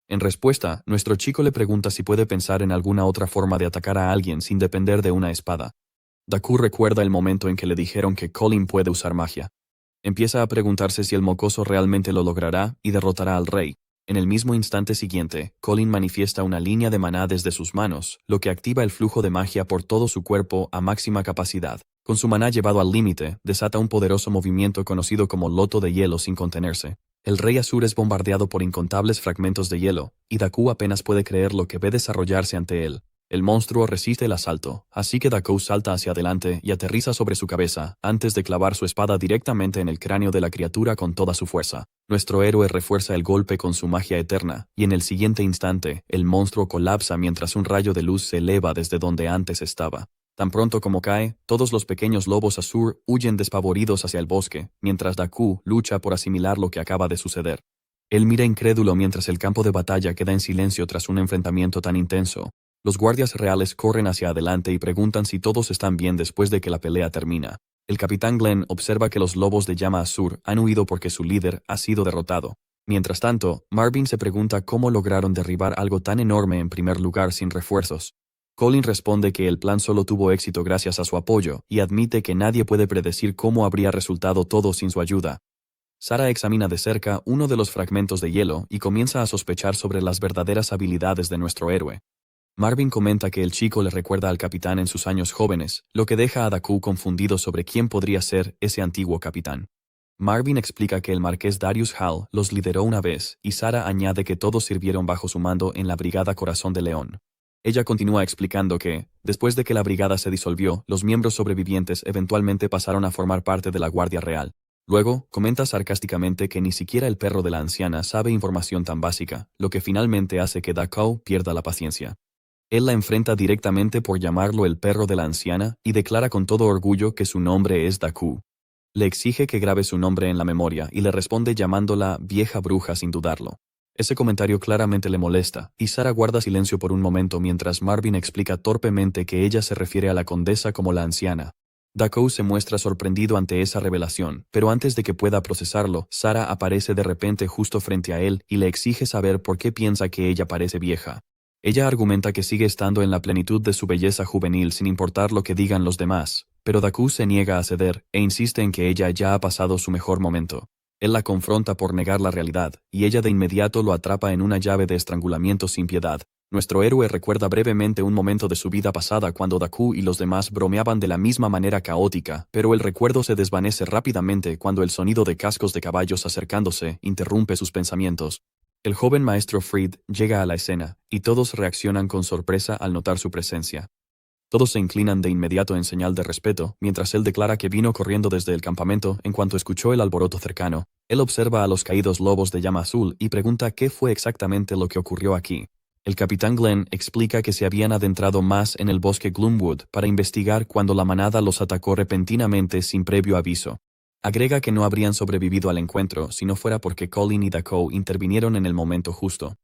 En respuesta, nuestro chico le pregunta si puede pensar en alguna otra forma de atacar a alguien sin depender de una espada. Daku recuerda el momento en que le dijeron que Colin puede usar magia. Empieza a preguntarse si el mocoso realmente lo logrará y derrotará al rey. En el mismo instante siguiente, Colin manifiesta una línea de maná desde sus manos, lo que activa el flujo de magia por todo su cuerpo a máxima capacidad. Con su maná llevado al límite, desata un poderoso movimiento conocido como loto de hielo sin contenerse. El rey Azur es bombardeado por incontables fragmentos de hielo, y Daku apenas puede creer lo que ve desarrollarse ante él. El monstruo resiste el asalto, así que Daku salta hacia adelante y aterriza sobre su cabeza, antes de clavar su espada directamente en el cráneo de la criatura con toda su fuerza. Nuestro héroe refuerza el golpe con su magia eterna, y en el siguiente instante, el monstruo colapsa mientras un rayo de luz se eleva desde donde antes estaba. Tan pronto como cae, todos los pequeños lobos Azur huyen despavoridos hacia el bosque, mientras Daku lucha por asimilar lo que acaba de suceder. Él mira incrédulo mientras el campo de batalla queda en silencio tras un enfrentamiento tan intenso. Los guardias reales corren hacia adelante y preguntan si todos están bien después de que la pelea termina. El capitán Glenn observa que los lobos de llama Azur han huido porque su líder ha sido derrotado. Mientras tanto, Marvin se pregunta cómo lograron derribar algo tan enorme en primer lugar sin refuerzos. Colin responde que el plan solo tuvo éxito gracias a su apoyo, y admite que nadie puede predecir cómo habría resultado todo sin su ayuda. Sarah examina de cerca uno de los fragmentos de hielo y comienza a sospechar sobre las verdaderas habilidades de nuestro héroe. Marvin comenta que el chico le recuerda al capitán en sus años jóvenes, lo que deja a Daku confundido sobre quién podría ser ese antiguo capitán. Marvin explica que el marqués Darius Hall los lideró una vez, y Sarah añade que todos sirvieron bajo su mando en la Brigada Corazón de León. Ella continúa explicando que, después de que la brigada se disolvió, los miembros sobrevivientes eventualmente pasaron a formar parte de la Guardia Real. Luego, comenta sarcásticamente que ni siquiera el perro de la anciana sabe información tan básica, lo que finalmente hace que Daku pierda la paciencia. Él la enfrenta directamente por llamarlo el perro de la anciana y declara con todo orgullo que su nombre es Daku. Le exige que grabe su nombre en la memoria y le responde llamándola vieja bruja sin dudarlo. Ese comentario claramente le molesta, y Sarah guarda silencio por un momento mientras Marvin explica torpemente que ella se refiere a la condesa como la anciana. Daku se muestra sorprendido ante esa revelación, pero antes de que pueda procesarlo, Sarah aparece de repente justo frente a él y le exige saber por qué piensa que ella parece vieja. Ella argumenta que sigue estando en la plenitud de su belleza juvenil sin importar lo que digan los demás, pero Daku se niega a ceder e insiste en que ella ya ha pasado su mejor momento. Él la confronta por negar la realidad, y ella de inmediato lo atrapa en una llave de estrangulamiento sin piedad. Nuestro héroe recuerda brevemente un momento de su vida pasada cuando Daku y los demás bromeaban de la misma manera caótica, pero el recuerdo se desvanece rápidamente cuando el sonido de cascos de caballos acercándose interrumpe sus pensamientos. El joven maestro Fried llega a la escena, y todos reaccionan con sorpresa al notar su presencia. Todos se inclinan de inmediato en señal de respeto, mientras él declara que vino corriendo desde el campamento en cuanto escuchó el alboroto cercano. Él observa a los caídos lobos de llama azul y pregunta qué fue exactamente lo que ocurrió aquí. El capitán Glenn explica que se habían adentrado más en el bosque Gloomwood para investigar cuando la manada los atacó repentinamente sin previo aviso. Agrega que no habrían sobrevivido al encuentro si no fuera porque Colin y Daku intervinieron en el momento justo.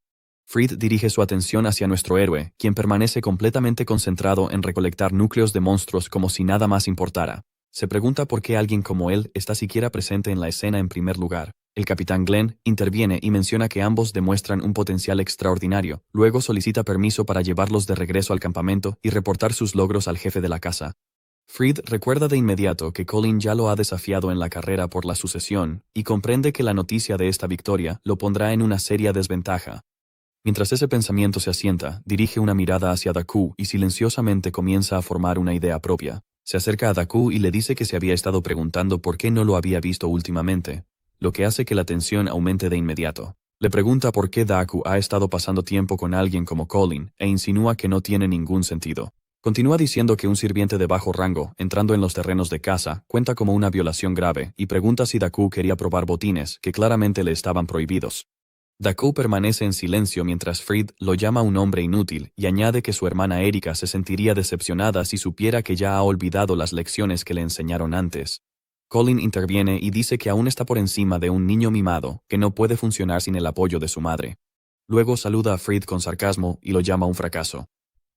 Fried dirige su atención hacia nuestro héroe, quien permanece completamente concentrado en recolectar núcleos de monstruos como si nada más importara. Se pregunta por qué alguien como él está siquiera presente en la escena en primer lugar. El capitán Glenn interviene y menciona que ambos demuestran un potencial extraordinario. Luego solicita permiso para llevarlos de regreso al campamento y reportar sus logros al jefe de la casa. Fried recuerda de inmediato que Colin ya lo ha desafiado en la carrera por la sucesión y comprende que la noticia de esta victoria lo pondrá en una seria desventaja. Mientras ese pensamiento se asienta, dirige una mirada hacia Daku y silenciosamente comienza a formar una idea propia. Se acerca a Daku y le dice que se había estado preguntando por qué no lo había visto últimamente, lo que hace que la tensión aumente de inmediato. Le pregunta por qué Daku ha estado pasando tiempo con alguien como Colin e insinúa que no tiene ningún sentido. Continúa diciendo que un sirviente de bajo rango, entrando en los terrenos de caza, cuenta como una violación grave y pregunta si Daku quería probar botines que claramente le estaban prohibidos. Daku permanece en silencio mientras Fried lo llama un hombre inútil y añade que su hermana Erika se sentiría decepcionada si supiera que ya ha olvidado las lecciones que le enseñaron antes. Colin interviene y dice que aún está por encima de un niño mimado, que no puede funcionar sin el apoyo de su madre. Luego saluda a Fried con sarcasmo y lo llama un fracaso.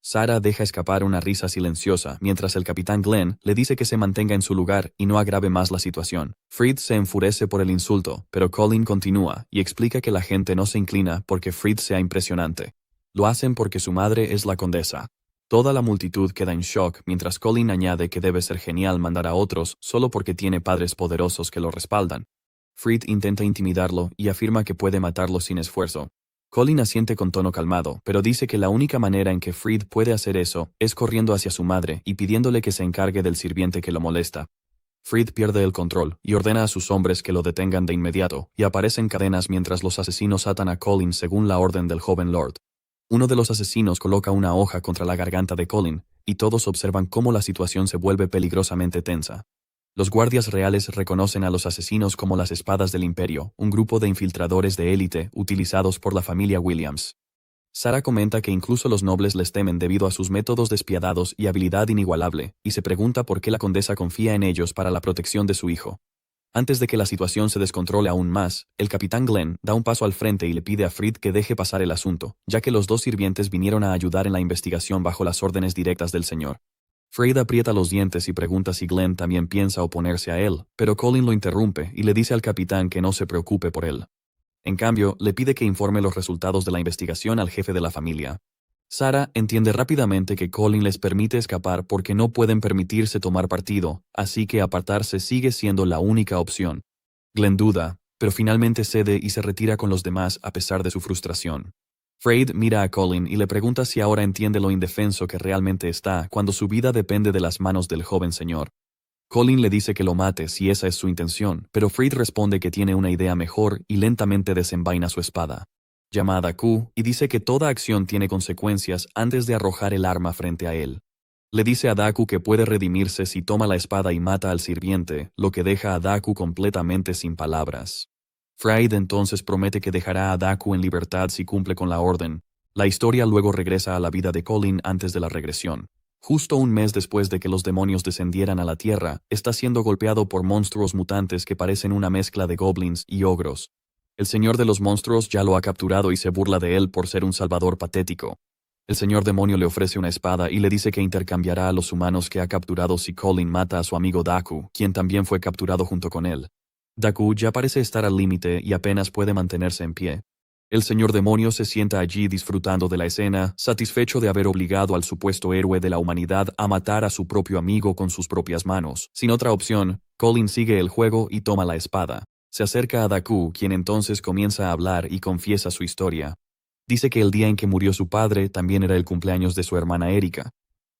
Sarah deja escapar una risa silenciosa, mientras el capitán Glenn le dice que se mantenga en su lugar y no agrave más la situación. Fried se enfurece por el insulto, pero Colin continúa y explica que la gente no se inclina porque Fried sea impresionante. Lo hacen porque su madre es la condesa. Toda la multitud queda en shock, mientras Colin añade que debe ser genial mandar a otros solo porque tiene padres poderosos que lo respaldan. Fried intenta intimidarlo y afirma que puede matarlo sin esfuerzo. Colin asiente con tono calmado, pero dice que la única manera en que Fried puede hacer eso es corriendo hacia su madre y pidiéndole que se encargue del sirviente que lo molesta. Fried pierde el control y ordena a sus hombres que lo detengan de inmediato, y aparecen cadenas mientras los asesinos atan a Colin según la orden del joven Lord. Uno de los asesinos coloca una hoja contra la garganta de Colin, y todos observan cómo la situación se vuelve peligrosamente tensa. Los guardias reales reconocen a los asesinos como las Espadas del Imperio, un grupo de infiltradores de élite utilizados por la familia Williams. Sarah comenta que incluso los nobles les temen debido a sus métodos despiadados y habilidad inigualable, y se pregunta por qué la condesa confía en ellos para la protección de su hijo. Antes de que la situación se descontrole aún más, el capitán Glenn da un paso al frente y le pide a Fried que deje pasar el asunto, ya que los dos sirvientes vinieron a ayudar en la investigación bajo las órdenes directas del señor. Fried aprieta los dientes y pregunta si Glenn también piensa oponerse a él, pero Colin lo interrumpe y le dice al capitán que no se preocupe por él. En cambio, le pide que informe los resultados de la investigación al jefe de la familia. Sarah entiende rápidamente que Colin les permite escapar porque no pueden permitirse tomar partido, así que apartarse sigue siendo la única opción. Glenn duda, pero finalmente cede y se retira con los demás a pesar de su frustración. Fried mira a Colin y le pregunta si ahora entiende lo indefenso que realmente está cuando su vida depende de las manos del joven señor. Colin le dice que lo mate si esa es su intención, pero Fried responde que tiene una idea mejor y lentamente desenvaina su espada. Llama a Daku y dice que toda acción tiene consecuencias antes de arrojar el arma frente a él. Le dice a Daku que puede redimirse si toma la espada y mata al sirviente, lo que deja a Daku completamente sin palabras. Fried entonces promete que dejará a Daku en libertad si cumple con la orden. La historia luego regresa a la vida de Colin antes de la regresión. Justo un mes después de que los demonios descendieran a la Tierra, está siendo golpeado por monstruos mutantes que parecen una mezcla de goblins y ogros. El señor de los monstruos ya lo ha capturado y se burla de él por ser un salvador patético. El señor demonio le ofrece una espada y le dice que intercambiará a los humanos que ha capturado si Colin mata a su amigo Daku, quien también fue capturado junto con él. Daku ya parece estar al límite y apenas puede mantenerse en pie. El señor demonio se sienta allí disfrutando de la escena, satisfecho de haber obligado al supuesto héroe de la humanidad a matar a su propio amigo con sus propias manos. Sin otra opción, Colin sigue el juego y toma la espada. Se acerca a Daku, quien entonces comienza a hablar y confiesa su historia. Dice que el día en que murió su padre también era el cumpleaños de su hermana Erika.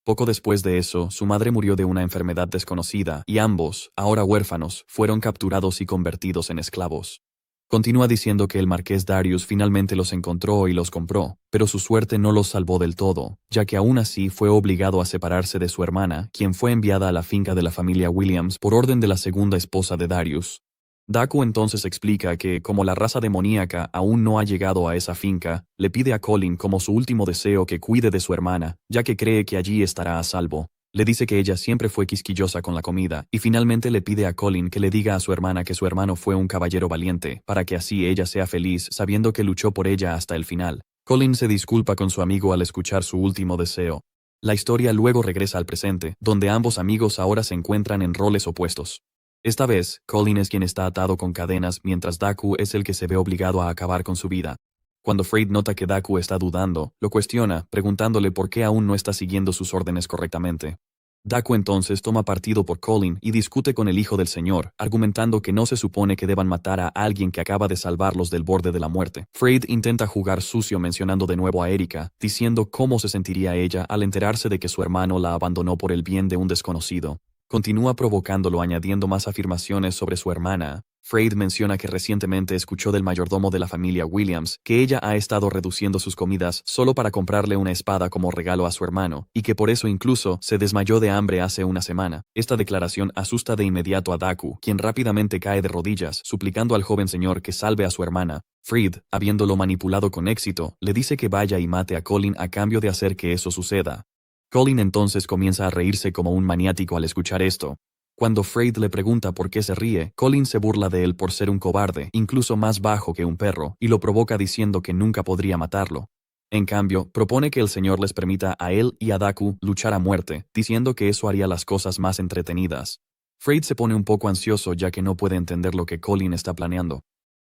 Poco después de eso, su madre murió de una enfermedad desconocida y ambos, ahora huérfanos, fueron capturados y convertidos en esclavos. Continúa diciendo que el marqués Darius finalmente los encontró y los compró, pero su suerte no los salvó del todo, ya que aún así fue obligado a separarse de su hermana, quien fue enviada a la finca de la familia Williams por orden de la segunda esposa de Darius. Daku entonces explica que, como la raza demoníaca aún no ha llegado a esa finca, le pide a Colin como su último deseo que cuide de su hermana, ya que cree que allí estará a salvo. Le dice que ella siempre fue quisquillosa con la comida, y finalmente le pide a Colin que le diga a su hermana que su hermano fue un caballero valiente, para que así ella sea feliz sabiendo que luchó por ella hasta el final. Colin se disculpa con su amigo al escuchar su último deseo. La historia luego regresa al presente, donde ambos amigos ahora se encuentran en roles opuestos. Esta vez, Colin es quien está atado con cadenas mientras Daku es el que se ve obligado a acabar con su vida. Cuando Freyd nota que Daku está dudando, lo cuestiona, preguntándole por qué aún no está siguiendo sus órdenes correctamente. Daku entonces toma partido por Colin y discute con el hijo del señor, argumentando que no se supone que deban matar a alguien que acaba de salvarlos del borde de la muerte. Freyd intenta jugar sucio mencionando de nuevo a Erika, diciendo cómo se sentiría ella al enterarse de que su hermano la abandonó por el bien de un desconocido. Continúa provocándolo añadiendo más afirmaciones sobre su hermana. Freyd menciona que recientemente escuchó del mayordomo de la familia Williams que ella ha estado reduciendo sus comidas solo para comprarle una espada como regalo a su hermano, y que por eso incluso se desmayó de hambre hace una semana. Esta declaración asusta de inmediato a Daku, quien rápidamente cae de rodillas, suplicando al joven señor que salve a su hermana. Freyd, habiéndolo manipulado con éxito, le dice que vaya y mate a Colin a cambio de hacer que eso suceda. Colin entonces comienza a reírse como un maniático al escuchar esto. Cuando Freyd le pregunta por qué se ríe, Colin se burla de él por ser un cobarde, incluso más bajo que un perro, y lo provoca diciendo que nunca podría matarlo. En cambio, propone que el señor les permita a él y a Daku luchar a muerte, diciendo que eso haría las cosas más entretenidas. Freyd se pone un poco ansioso ya que no puede entender lo que Colin está planeando.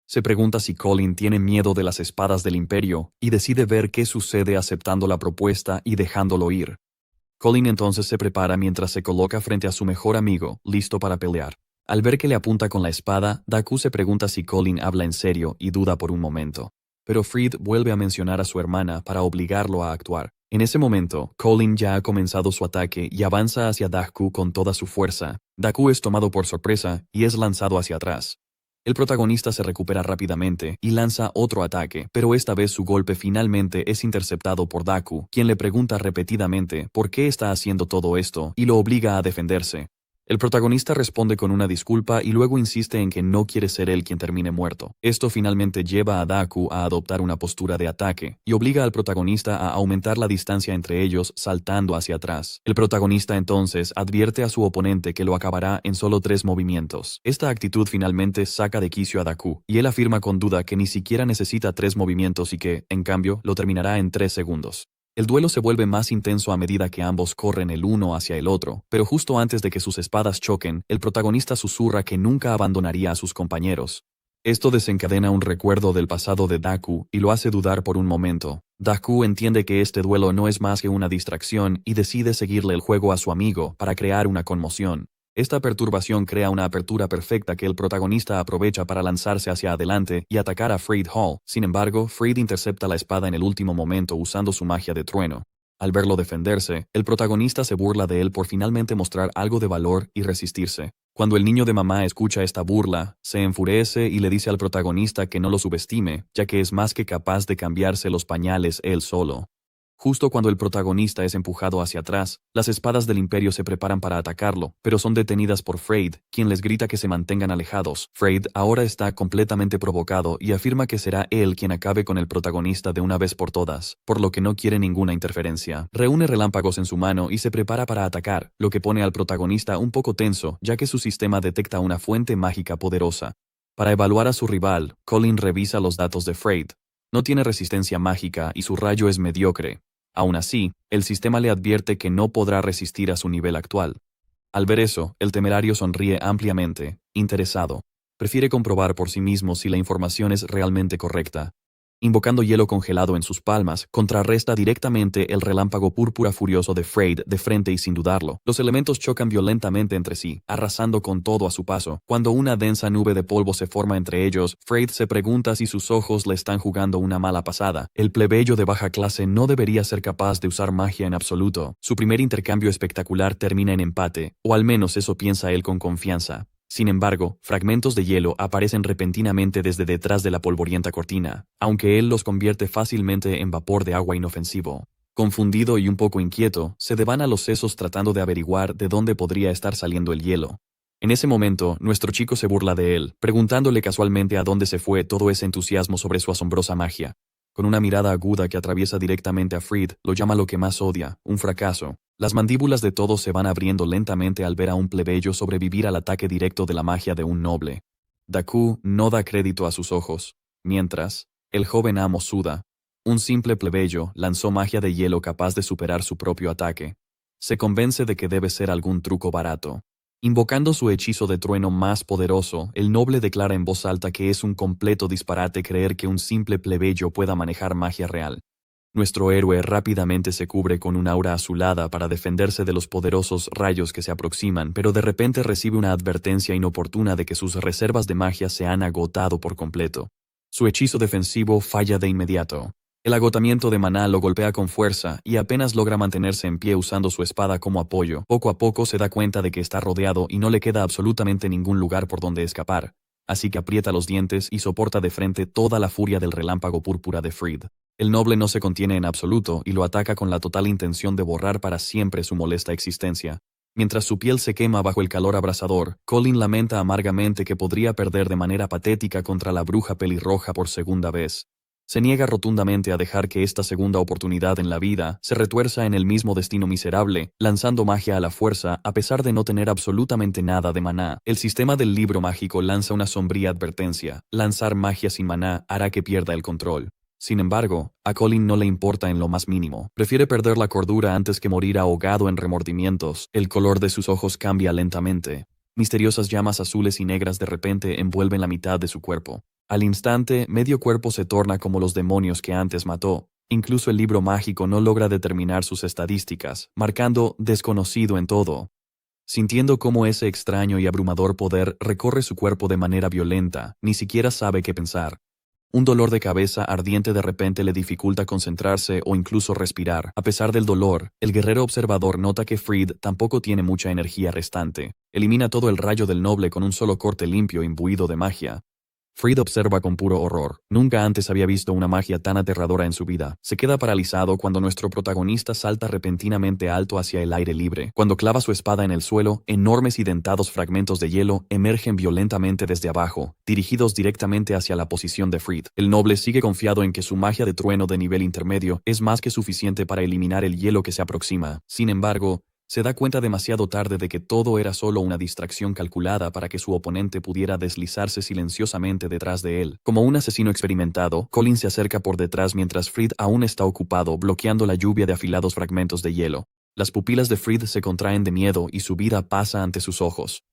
Se pregunta si Colin tiene miedo de las espadas del Imperio, y decide ver qué sucede aceptando la propuesta y dejándolo ir. Colin entonces se prepara mientras se coloca frente a su mejor amigo, listo para pelear. Al ver que le apunta con la espada, Daku se pregunta si Colin habla en serio y duda por un momento. Pero Freyd vuelve a mencionar a su hermana para obligarlo a actuar. En ese momento, Colin ya ha comenzado su ataque y avanza hacia Daku con toda su fuerza. Daku es tomado por sorpresa y es lanzado hacia atrás. El protagonista se recupera rápidamente y lanza otro ataque, pero esta vez su golpe finalmente es interceptado por Daku, quien le pregunta repetidamente por qué está haciendo todo esto y lo obliga a defenderse. El protagonista responde con una disculpa y luego insiste en que no quiere ser él quien termine muerto. Esto finalmente lleva a Daku a adoptar una postura de ataque y obliga al protagonista a aumentar la distancia entre ellos saltando hacia atrás. El protagonista entonces advierte a su oponente que lo acabará en solo 3 movimientos. Esta actitud finalmente saca de quicio a Daku y él afirma con duda que ni siquiera necesita 3 movimientos y que, en cambio, lo terminará en 3 segundos. El duelo se vuelve más intenso a medida que ambos corren el uno hacia el otro, pero justo antes de que sus espadas choquen, el protagonista susurra que nunca abandonaría a sus compañeros. Esto desencadena un recuerdo del pasado de Daku y lo hace dudar por un momento. Daku entiende que este duelo no es más que una distracción y decide seguirle el juego a su amigo para crear una conmoción. Esta perturbación crea una apertura perfecta que el protagonista aprovecha para lanzarse hacia adelante y atacar a Freyd Hall. Sin embargo, Freyd intercepta la espada en el último momento usando su magia de trueno. Al verlo defenderse, el protagonista se burla de él por finalmente mostrar algo de valor y resistirse. Cuando el niño de mamá escucha esta burla, se enfurece y le dice al protagonista que no lo subestime, ya que es más que capaz de cambiarse los pañales él solo. Justo cuando el protagonista es empujado hacia atrás, las espadas del Imperio se preparan para atacarlo, pero son detenidas por Freyd, quien les grita que se mantengan alejados. Freyd ahora está completamente provocado y afirma que será él quien acabe con el protagonista de una vez por todas, por lo que no quiere ninguna interferencia. Reúne relámpagos en su mano y se prepara para atacar, lo que pone al protagonista un poco tenso, ya que su sistema detecta una fuente mágica poderosa. Para evaluar a su rival, Colin revisa los datos de Freyd. No tiene resistencia mágica y su rayo es mediocre. Aún así, el sistema le advierte que no podrá resistir a su nivel actual. Al ver eso, el temerario sonríe ampliamente, interesado. Prefiere comprobar por sí mismo si la información es realmente correcta. Invocando hielo congelado en sus palmas, contrarresta directamente el relámpago púrpura furioso de Freyd de frente y sin dudarlo. Los elementos chocan violentamente entre sí, arrasando con todo a su paso. Cuando una densa nube de polvo se forma entre ellos, Freyd se pregunta si sus ojos le están jugando una mala pasada. El plebeyo de baja clase no debería ser capaz de usar magia en absoluto. Su primer intercambio espectacular termina en empate, o al menos eso piensa él con confianza. Sin embargo, fragmentos de hielo aparecen repentinamente desde detrás de la polvorienta cortina, aunque él los convierte fácilmente en vapor de agua inofensivo. Confundido y un poco inquieto, se devana los sesos tratando de averiguar de dónde podría estar saliendo el hielo. En ese momento, nuestro chico se burla de él, preguntándole casualmente a dónde se fue todo ese entusiasmo sobre su asombrosa magia. Con una mirada aguda que atraviesa directamente a Freyd, lo llama lo que más odia, un fracaso. Las mandíbulas de todos se van abriendo lentamente al ver a un plebeyo sobrevivir al ataque directo de la magia de un noble. Daku no da crédito a sus ojos. Mientras, el joven amo suda. Un simple plebeyo lanzó magia de hielo capaz de superar su propio ataque. Se convence de que debe ser algún truco barato. Invocando su hechizo de trueno más poderoso, el noble declara en voz alta que es un completo disparate creer que un simple plebeyo pueda manejar magia real. Nuestro héroe rápidamente se cubre con un aura azulada para defenderse de los poderosos rayos que se aproximan, pero de repente recibe una advertencia inoportuna de que sus reservas de magia se han agotado por completo. Su hechizo defensivo falla de inmediato. El agotamiento de maná lo golpea con fuerza y apenas logra mantenerse en pie usando su espada como apoyo. Poco a poco se da cuenta de que está rodeado y no le queda absolutamente ningún lugar por donde escapar, así que aprieta los dientes y soporta de frente toda la furia del relámpago púrpura de Freyd. El noble no se contiene en absoluto y lo ataca con la total intención de borrar para siempre su molesta existencia. Mientras su piel se quema bajo el calor abrasador, Colin lamenta amargamente que podría perder de manera patética contra la bruja pelirroja por segunda vez. Se niega rotundamente a dejar que esta segunda oportunidad en la vida se retuerza en el mismo destino miserable, lanzando magia a la fuerza a pesar de no tener absolutamente nada de maná. El sistema del libro mágico lanza una sombría advertencia: lanzar magia sin maná hará que pierda el control. Sin embargo, a Colin no le importa en lo más mínimo. Prefiere perder la cordura antes que morir ahogado en remordimientos. El color de sus ojos cambia lentamente. Misteriosas llamas azules y negras de repente envuelven la mitad de su cuerpo. Al instante, medio cuerpo se torna como los demonios que antes mató. Incluso el libro mágico no logra determinar sus estadísticas, marcando desconocido en todo. Sintiendo cómo ese extraño y abrumador poder recorre su cuerpo de manera violenta, ni siquiera sabe qué pensar. Un dolor de cabeza ardiente de repente le dificulta concentrarse o incluso respirar. A pesar del dolor, el guerrero observador nota que Freyd tampoco tiene mucha energía restante. Elimina todo el rayo del noble con un solo corte limpio imbuido de magia. Freyd observa con puro horror. Nunca antes había visto una magia tan aterradora en su vida. Se queda paralizado cuando nuestro protagonista salta repentinamente alto hacia el aire libre. Cuando clava su espada en el suelo, enormes y dentados fragmentos de hielo emergen violentamente desde abajo, dirigidos directamente hacia la posición de Freyd. El noble sigue confiado en que su magia de trueno de nivel intermedio es más que suficiente para eliminar el hielo que se aproxima. Sin embargo, se da cuenta demasiado tarde de que todo era solo una distracción calculada para que su oponente pudiera deslizarse silenciosamente detrás de él. Como un asesino experimentado, Colin se acerca por detrás mientras Freyd aún está ocupado bloqueando la lluvia de afilados fragmentos de hielo. Las pupilas de Freyd se contraen de miedo y su vida pasa ante sus ojos.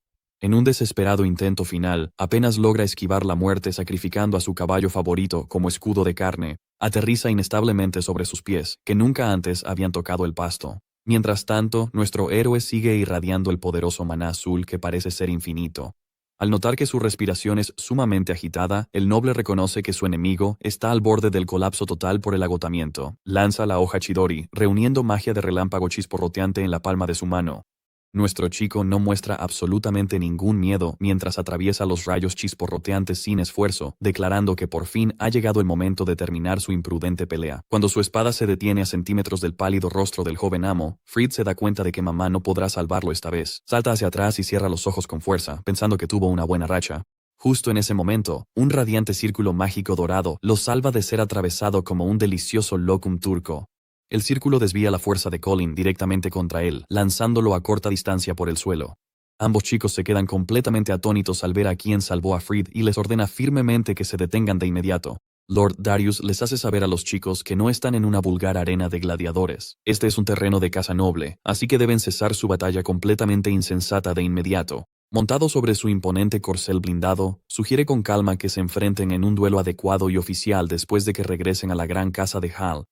En un desesperado intento final, apenas logra esquivar la muerte sacrificando a su caballo favorito como escudo de carne. Aterriza inestablemente sobre sus pies, que nunca antes habían tocado el pasto. Mientras tanto, nuestro héroe sigue irradiando el poderoso maná azul que parece ser infinito. Al notar que su respiración es sumamente agitada, el noble reconoce que su enemigo está al borde del colapso total por el agotamiento. Lanza la hoja Chidori, reuniendo magia de relámpago chisporroteante en la palma de su mano. Nuestro chico no muestra absolutamente ningún miedo mientras atraviesa los rayos chisporroteantes sin esfuerzo, declarando que por fin ha llegado el momento de terminar su imprudente pelea. Cuando su espada se detiene a centímetros del pálido rostro del joven amo, Freyd se da cuenta de que mamá no podrá salvarlo esta vez. Salta hacia atrás y cierra los ojos con fuerza, pensando que tuvo una buena racha. Justo en ese momento, un radiante círculo mágico dorado lo salva de ser atravesado como un delicioso locum turco. El círculo desvía la fuerza de Colin directamente contra él, lanzándolo a corta distancia por el suelo. Ambos chicos se quedan completamente atónitos al ver a quien salvó a Freyd y les ordena firmemente que se detengan de inmediato. Lord Darius les hace saber a los chicos que no están en una vulgar arena de gladiadores. Este es un terreno de caza noble, así que deben cesar su batalla completamente insensata de inmediato. Montado sobre su imponente corcel blindado, sugiere con calma que se enfrenten en un duelo adecuado y oficial después de que regresen a la gran casa de Hal.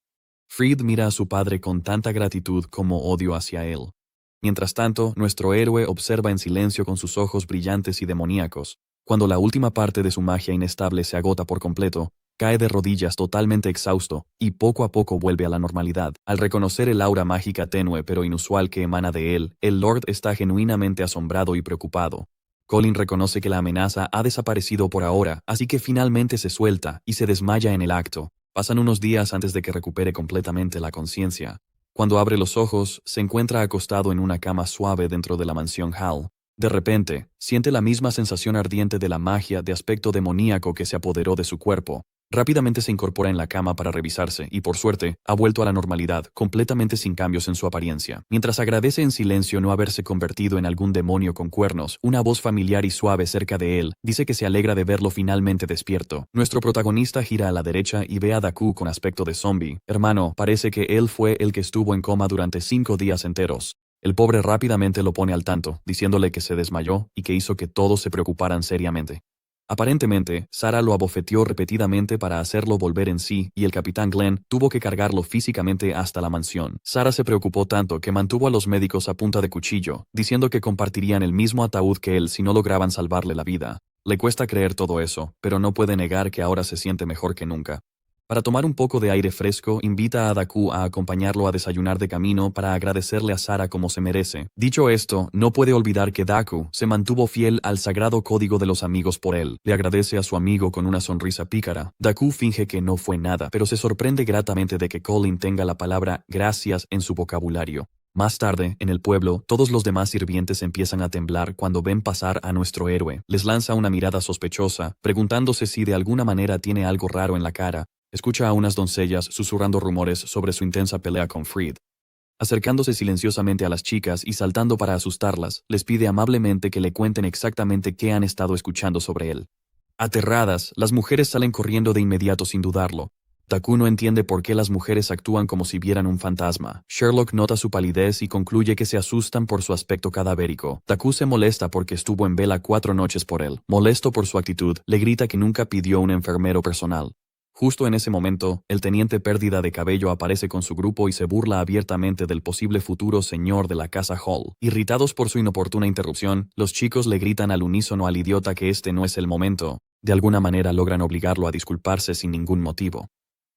Fried mira a su padre con tanta gratitud como odio hacia él. Mientras tanto, nuestro héroe observa en silencio con sus ojos brillantes y demoníacos. Cuando la última parte de su magia inestable se agota por completo, cae de rodillas totalmente exhausto, y poco a poco vuelve a la normalidad. Al reconocer el aura mágica tenue pero inusual que emana de él, el Lord está genuinamente asombrado y preocupado. Colin reconoce que la amenaza ha desaparecido por ahora, así que finalmente se suelta y se desmaya en el acto. Pasan unos días antes de que recupere completamente la conciencia. Cuando abre los ojos, se encuentra acostado en una cama suave dentro de la mansión Hal. De repente, siente la misma sensación ardiente de la magia de aspecto demoníaco que se apoderó de su cuerpo. Rápidamente se incorpora en la cama para revisarse y, por suerte, ha vuelto a la normalidad, completamente sin cambios en su apariencia. Mientras agradece en silencio no haberse convertido en algún demonio con cuernos, una voz familiar y suave cerca de él dice que se alegra de verlo finalmente despierto. Nuestro protagonista gira a la derecha y ve a Daku con aspecto de zombie. Hermano, parece que él fue el que estuvo en coma durante 5 días enteros. El pobre rápidamente lo pone al tanto, diciéndole que se desmayó y que hizo que todos se preocuparan seriamente. Aparentemente, Sarah lo abofeteó repetidamente para hacerlo volver en sí y el capitán Glenn tuvo que cargarlo físicamente hasta la mansión. Sarah se preocupó tanto que mantuvo a los médicos a punta de cuchillo, diciendo que compartirían el mismo ataúd que él si no lograban salvarle la vida. Le cuesta creer todo eso, pero no puede negar que ahora se siente mejor que nunca. Para tomar un poco de aire fresco, invita a Daku a acompañarlo a desayunar de camino para agradecerle a Sarah como se merece. Dicho esto, no puede olvidar que Daku se mantuvo fiel al sagrado código de los amigos por él. Le agradece a su amigo con una sonrisa pícara. Daku finge que no fue nada, pero se sorprende gratamente de que Colin tenga la palabra gracias en su vocabulario. Más tarde, en el pueblo, todos los demás sirvientes empiezan a temblar cuando ven pasar a nuestro héroe. Les lanza una mirada sospechosa, preguntándose si de alguna manera tiene algo raro en la cara. Escucha a unas doncellas susurrando rumores sobre su intensa pelea con Fried. Acercándose silenciosamente a las chicas y saltando para asustarlas, les pide amablemente que le cuenten exactamente qué han estado escuchando sobre él. Aterradas, las mujeres salen corriendo de inmediato sin dudarlo. Daku no entiende por qué las mujeres actúan como si vieran un fantasma. Sherlock nota su palidez y concluye que se asustan por su aspecto cadavérico. Daku se molesta porque estuvo en vela 4 noches por él. Molesto por su actitud, le grita que nunca pidió un enfermero personal. Justo en ese momento, el teniente Pérdida de Cabello aparece con su grupo y se burla abiertamente del posible futuro señor de la casa Hall. Irritados por su inoportuna interrupción, los chicos le gritan al unísono al idiota que este no es el momento. De alguna manera logran obligarlo a disculparse sin ningún motivo.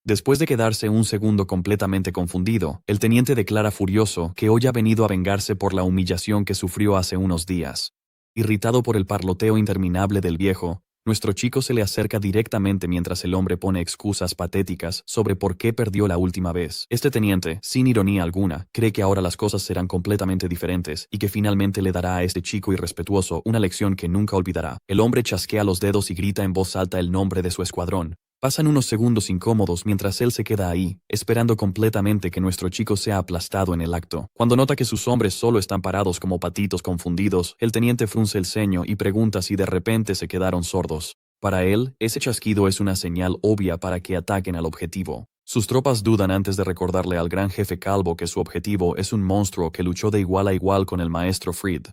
Después de quedarse un segundo completamente confundido, el teniente declara furioso que hoy ha venido a vengarse por la humillación que sufrió hace unos días. Irritado por el parloteo interminable del viejo, nuestro chico se le acerca directamente mientras el hombre pone excusas patéticas sobre por qué perdió la última vez. Este teniente, sin ironía alguna, cree que ahora las cosas serán completamente diferentes y que finalmente le dará a este chico irrespetuoso una lección que nunca olvidará. El hombre chasquea los dedos y grita en voz alta el nombre de su escuadrón. Pasan unos segundos incómodos mientras él se queda ahí, esperando completamente que nuestro chico sea aplastado en el acto. Cuando nota que sus hombres solo están parados como patitos confundidos, el teniente frunce el ceño y pregunta si de repente se quedaron sordos. Para él, ese chasquido es una señal obvia para que ataquen al objetivo. Sus tropas dudan antes de recordarle al gran jefe calvo que su objetivo es un monstruo que luchó de igual a igual con el maestro Fried.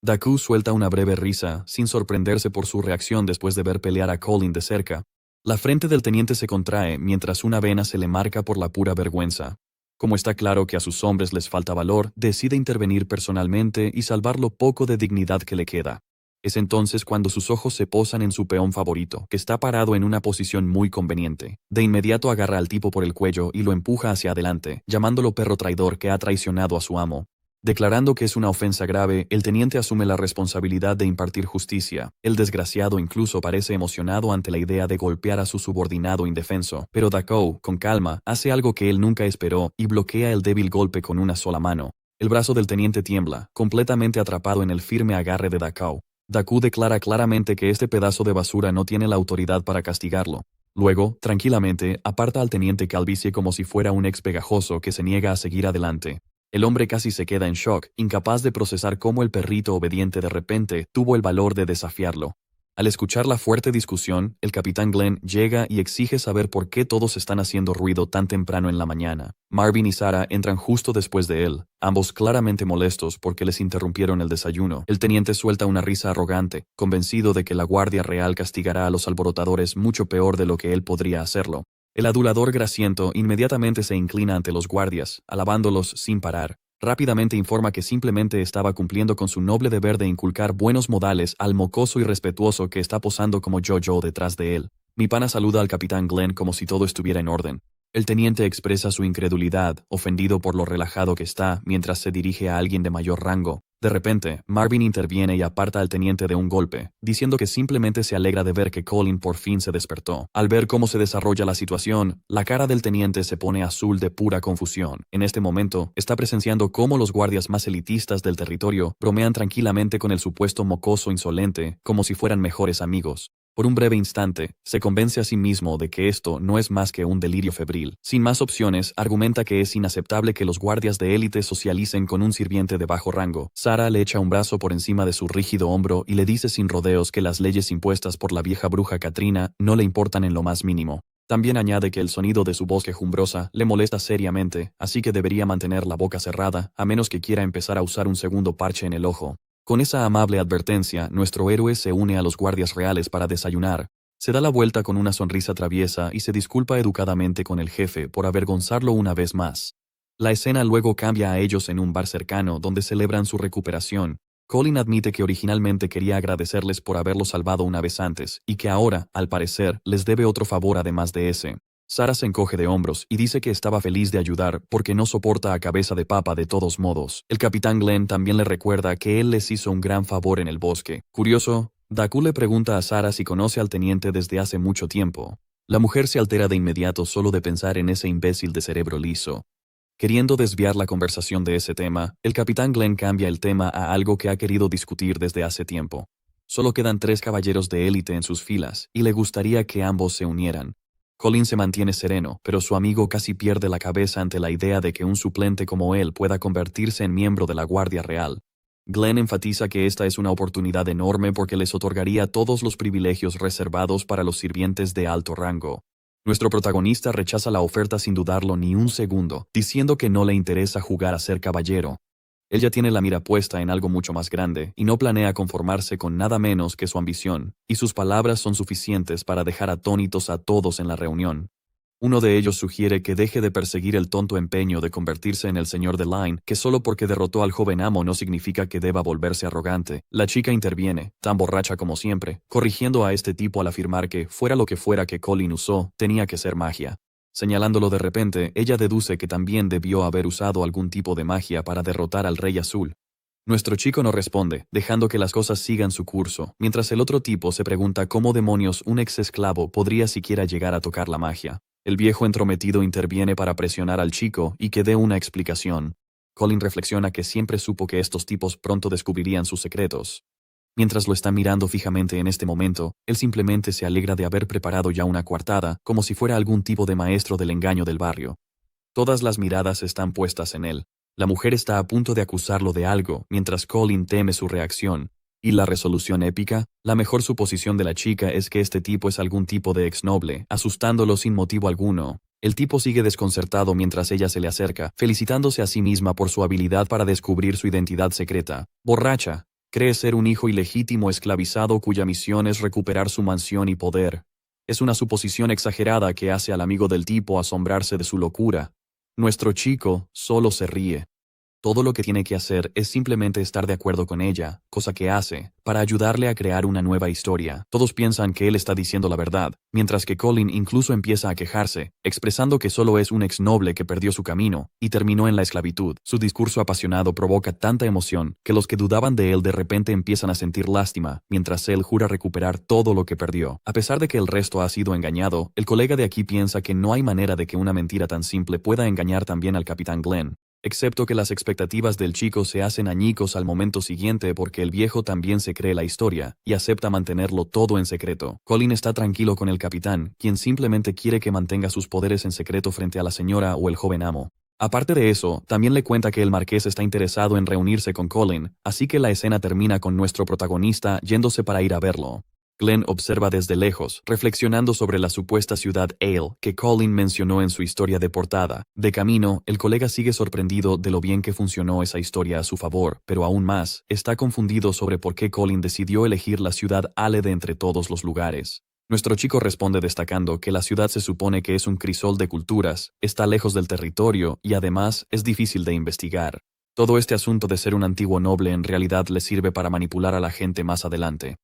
Daku suelta una breve risa, sin sorprenderse por su reacción después de ver pelear a Colin de cerca. La frente del teniente se contrae mientras una vena se le marca por la pura vergüenza. Como está claro que a sus hombres les falta valor, decide intervenir personalmente y salvar lo poco de dignidad que le queda. Es entonces cuando sus ojos se posan en su peón favorito, que está parado en una posición muy conveniente. De inmediato agarra al tipo por el cuello y lo empuja hacia adelante, llamándolo perro traidor que ha traicionado a su amo. Declarando que es una ofensa grave, el teniente asume la responsabilidad de impartir justicia. El desgraciado incluso parece emocionado ante la idea de golpear a su subordinado indefenso, pero Daku, con calma, hace algo que él nunca esperó y bloquea el débil golpe con una sola mano. El brazo del teniente tiembla, completamente atrapado en el firme agarre de Daku. Daku declara claramente que este pedazo de basura no tiene la autoridad para castigarlo. Luego, tranquilamente, aparta al teniente calvicie como si fuera un ex pegajoso que se niega a seguir adelante. El hombre casi se queda en shock, incapaz de procesar cómo el perrito obediente de repente tuvo el valor de desafiarlo. Al escuchar la fuerte discusión, el capitán Glenn llega y exige saber por qué todos están haciendo ruido tan temprano en la mañana. Marvin y Sarah entran justo después de él, ambos claramente molestos porque les interrumpieron el desayuno. El teniente suelta una risa arrogante, convencido de que la Guardia Real castigará a los alborotadores mucho peor de lo que él podría hacerlo. El adulador grasiento inmediatamente se inclina ante los guardias, alabándolos sin parar. Rápidamente informa que simplemente estaba cumpliendo con su noble deber de inculcar buenos modales al mocoso irrespetuoso que está posando como Jojo detrás de él. Mi pana saluda al capitán Glenn como si todo estuviera en orden. El teniente expresa su incredulidad, ofendido por lo relajado que está, mientras se dirige a alguien de mayor rango. De repente, Marvin interviene y aparta al teniente de un golpe, diciendo que simplemente se alegra de ver que Colin por fin se despertó. Al ver cómo se desarrolla la situación, la cara del teniente se pone azul de pura confusión. En este momento, está presenciando cómo los guardias más elitistas del territorio bromean tranquilamente con el supuesto mocoso insolente, como si fueran mejores amigos. Por un breve instante, se convence a sí mismo de que esto no es más que un delirio febril. Sin más opciones, argumenta que es inaceptable que los guardias de élite socialicen con un sirviente de bajo rango. Sarah le echa un brazo por encima de su rígido hombro y le dice sin rodeos que las leyes impuestas por la vieja bruja Katrina no le importan en lo más mínimo. También añade que el sonido de su voz quejumbrosa le molesta seriamente, así que debería mantener la boca cerrada, a menos que quiera empezar a usar un segundo parche en el ojo. Con esa amable advertencia, nuestro héroe se une a los guardias reales para desayunar. Se da la vuelta con una sonrisa traviesa y se disculpa educadamente con el jefe por avergonzarlo una vez más. La escena luego cambia a ellos en un bar cercano donde celebran su recuperación. Colin admite que originalmente quería agradecerles por haberlo salvado una vez antes, y que ahora, al parecer, les debe otro favor además de ese. Sarah se encoge de hombros y dice que estaba feliz de ayudar porque no soporta a cabeza de papa de todos modos. El capitán Glenn también le recuerda que él les hizo un gran favor en el bosque. Curioso, Daku le pregunta a Sarah si conoce al teniente desde hace mucho tiempo. La mujer se altera de inmediato solo de pensar en ese imbécil de cerebro liso. Queriendo desviar la conversación de ese tema, el capitán Glenn cambia el tema a algo que ha querido discutir desde hace tiempo. Solo quedan 3 caballeros de élite en sus filas, y le gustaría que ambos se unieran. Colin se mantiene sereno, pero su amigo casi pierde la cabeza ante la idea de que un suplente como él pueda convertirse en miembro de la Guardia Real. Glenn enfatiza que esta es una oportunidad enorme porque les otorgaría todos los privilegios reservados para los sirvientes de alto rango. Nuestro protagonista rechaza la oferta sin dudarlo ni un segundo, diciendo que no le interesa jugar a ser caballero. Él ya tiene la mira puesta en algo mucho más grande y no planea conformarse con nada menos que su ambición, y sus palabras son suficientes para dejar atónitos a todos en la reunión. Uno de ellos sugiere que deje de perseguir el tonto empeño de convertirse en el señor de Line, que solo porque derrotó al joven amo no significa que deba volverse arrogante. La chica interviene, tan borracha como siempre, corrigiendo a este tipo al afirmar que, fuera lo que fuera que Colin usó, tenía que ser magia. Señalándolo de repente, ella deduce que también debió haber usado algún tipo de magia para derrotar al Rey Azul. Nuestro chico no responde, dejando que las cosas sigan su curso, mientras el otro tipo se pregunta cómo demonios un ex esclavo podría siquiera llegar a tocar la magia. El viejo entrometido interviene para presionar al chico y que dé una explicación. Colin reflexiona que siempre supo que estos tipos pronto descubrirían sus secretos. Mientras lo está mirando fijamente en este momento, él simplemente se alegra de haber preparado ya una coartada, como si fuera algún tipo de maestro del engaño del barrio. Todas las miradas están puestas en él. La mujer está a punto de acusarlo de algo, mientras Colin teme su reacción. ¿Y la resolución épica? La mejor suposición de la chica es que este tipo es algún tipo de exnoble, asustándolo sin motivo alguno. El tipo sigue desconcertado mientras ella se le acerca, felicitándose a sí misma por su habilidad para descubrir su identidad secreta. Borracha. Cree ser un hijo ilegítimo esclavizado cuya misión es recuperar su mansión y poder. Es una suposición exagerada que hace al amigo del tipo asombrarse de su locura. Nuestro chico solo se ríe. Todo lo que tiene que hacer es simplemente estar de acuerdo con ella, cosa que hace, para ayudarle a crear una nueva historia. Todos piensan que él está diciendo la verdad, mientras que Colin incluso empieza a quejarse, expresando que solo es un exnoble que perdió su camino y terminó en la esclavitud. Su discurso apasionado provoca tanta emoción que los que dudaban de él de repente empiezan a sentir lástima, mientras él jura recuperar todo lo que perdió. A pesar de que el resto ha sido engañado, el colega de aquí piensa que no hay manera de que una mentira tan simple pueda engañar también al capitán Glenn. Excepto que las expectativas del chico se hacen añicos al momento siguiente porque el viejo también se cree la historia y acepta mantenerlo todo en secreto. Colin está tranquilo con el capitán, quien simplemente quiere que mantenga sus poderes en secreto frente a la señora o el joven amo. Aparte de eso, también le cuenta que el marqués está interesado en reunirse con Colin, así que la escena termina con nuestro protagonista yéndose para ir a verlo. Glenn observa desde lejos, reflexionando sobre la supuesta ciudad Ale que Colin mencionó en su historia de portada. De camino, el colega sigue sorprendido de lo bien que funcionó esa historia a su favor, pero aún más, está confundido sobre por qué Colin decidió elegir la ciudad Ale de entre todos los lugares. Nuestro chico responde destacando que la ciudad se supone que es un crisol de culturas, está lejos del territorio y además es difícil de investigar. Todo este asunto de ser un antiguo noble en realidad le sirve para manipular a la gente más adelante.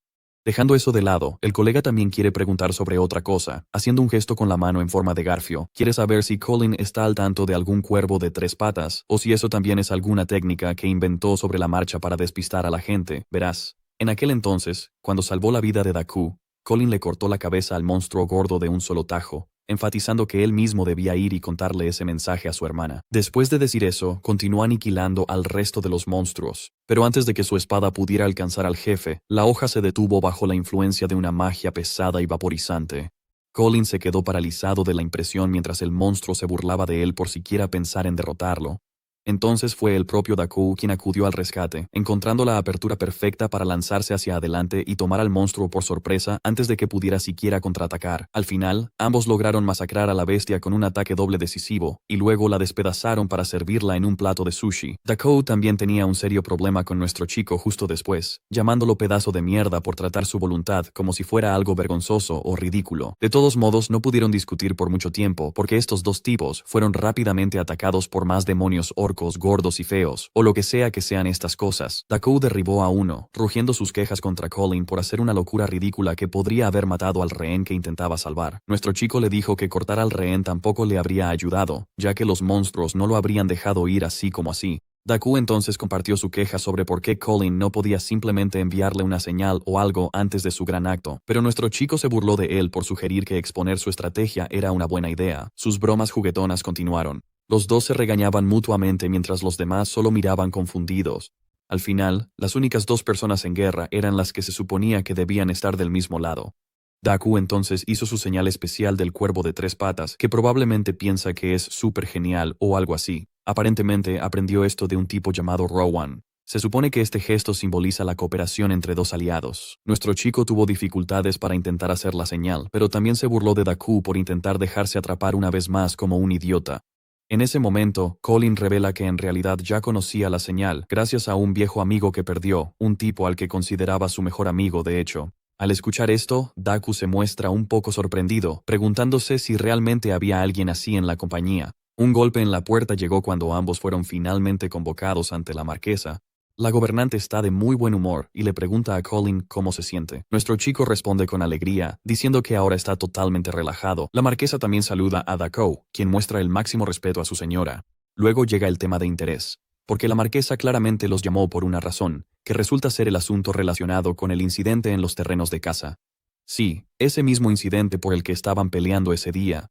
Dejando eso de lado, el colega también quiere preguntar sobre otra cosa, haciendo un gesto con la mano en forma de garfio. Quiere saber si Colin está al tanto de algún cuervo de 3 patas, o si eso también es alguna técnica que inventó sobre la marcha para despistar a la gente. Verás, en aquel entonces, cuando salvó la vida de Daku, Colin le cortó la cabeza al monstruo gordo de un solo tajo, enfatizando que él mismo debía ir y contarle ese mensaje a su hermana. Después de decir eso, continuó aniquilando al resto de los monstruos. Pero antes de que su espada pudiera alcanzar al jefe, la hoja se detuvo bajo la influencia de una magia pesada y vaporizante. Colin se quedó paralizado de la impresión mientras el monstruo se burlaba de él por siquiera pensar en derrotarlo. Entonces fue el propio Daku quien acudió al rescate, encontrando la apertura perfecta para lanzarse hacia adelante y tomar al monstruo por sorpresa antes de que pudiera siquiera contraatacar. Al final, ambos lograron masacrar a la bestia con un ataque doble decisivo, y luego la despedazaron para servirla en un plato de sushi. Daku también tenía un serio problema con nuestro chico justo después, llamándolo pedazo de mierda por tratar su voluntad como si fuera algo vergonzoso o ridículo. De todos modos, no pudieron discutir por mucho tiempo porque estos dos tipos fueron rápidamente atacados por más demonios orcos gordos y feos, o lo que sea que sean estas cosas. Daku derribó a uno, rugiendo sus quejas contra Colin por hacer una locura ridícula que podría haber matado al rehén que intentaba salvar. Nuestro chico le dijo que cortar al rehén tampoco le habría ayudado, ya que los monstruos no lo habrían dejado ir así como así. Daku entonces compartió su queja sobre por qué Colin no podía simplemente enviarle una señal o algo antes de su gran acto, pero nuestro chico se burló de él por sugerir que exponer su estrategia era una buena idea. Sus bromas juguetonas continuaron. Los dos se regañaban mutuamente mientras los demás solo miraban confundidos. Al final, las únicas 2 personas en guerra eran las que se suponía que debían estar del mismo lado. Daku entonces hizo su señal especial del cuervo de 3 patas, que probablemente piensa que es súper genial o algo así. Aparentemente aprendió esto de un tipo llamado Rowan. Se supone que este gesto simboliza la cooperación entre 2 aliados. Nuestro chico tuvo dificultades para intentar hacer la señal, pero también se burló de Daku por intentar dejarse atrapar una vez más como un idiota. En ese momento, Colin revela que en realidad ya conocía la señal, gracias a un viejo amigo que perdió, un tipo al que consideraba su mejor amigo de hecho. Al escuchar esto, Daku se muestra un poco sorprendido, preguntándose si realmente había alguien así en la compañía. Un golpe en la puerta llegó cuando ambos fueron finalmente convocados ante la marquesa. La gobernante está de muy buen humor y le pregunta a Colin cómo se siente. Nuestro chico responde con alegría, diciendo que ahora está totalmente relajado. La marquesa también saluda a Daku, quien muestra el máximo respeto a su señora. Luego llega el tema de interés, porque la marquesa claramente los llamó por una razón, que resulta ser el asunto relacionado con el incidente en los terrenos de caza. Sí, ese mismo incidente por el que estaban peleando ese día.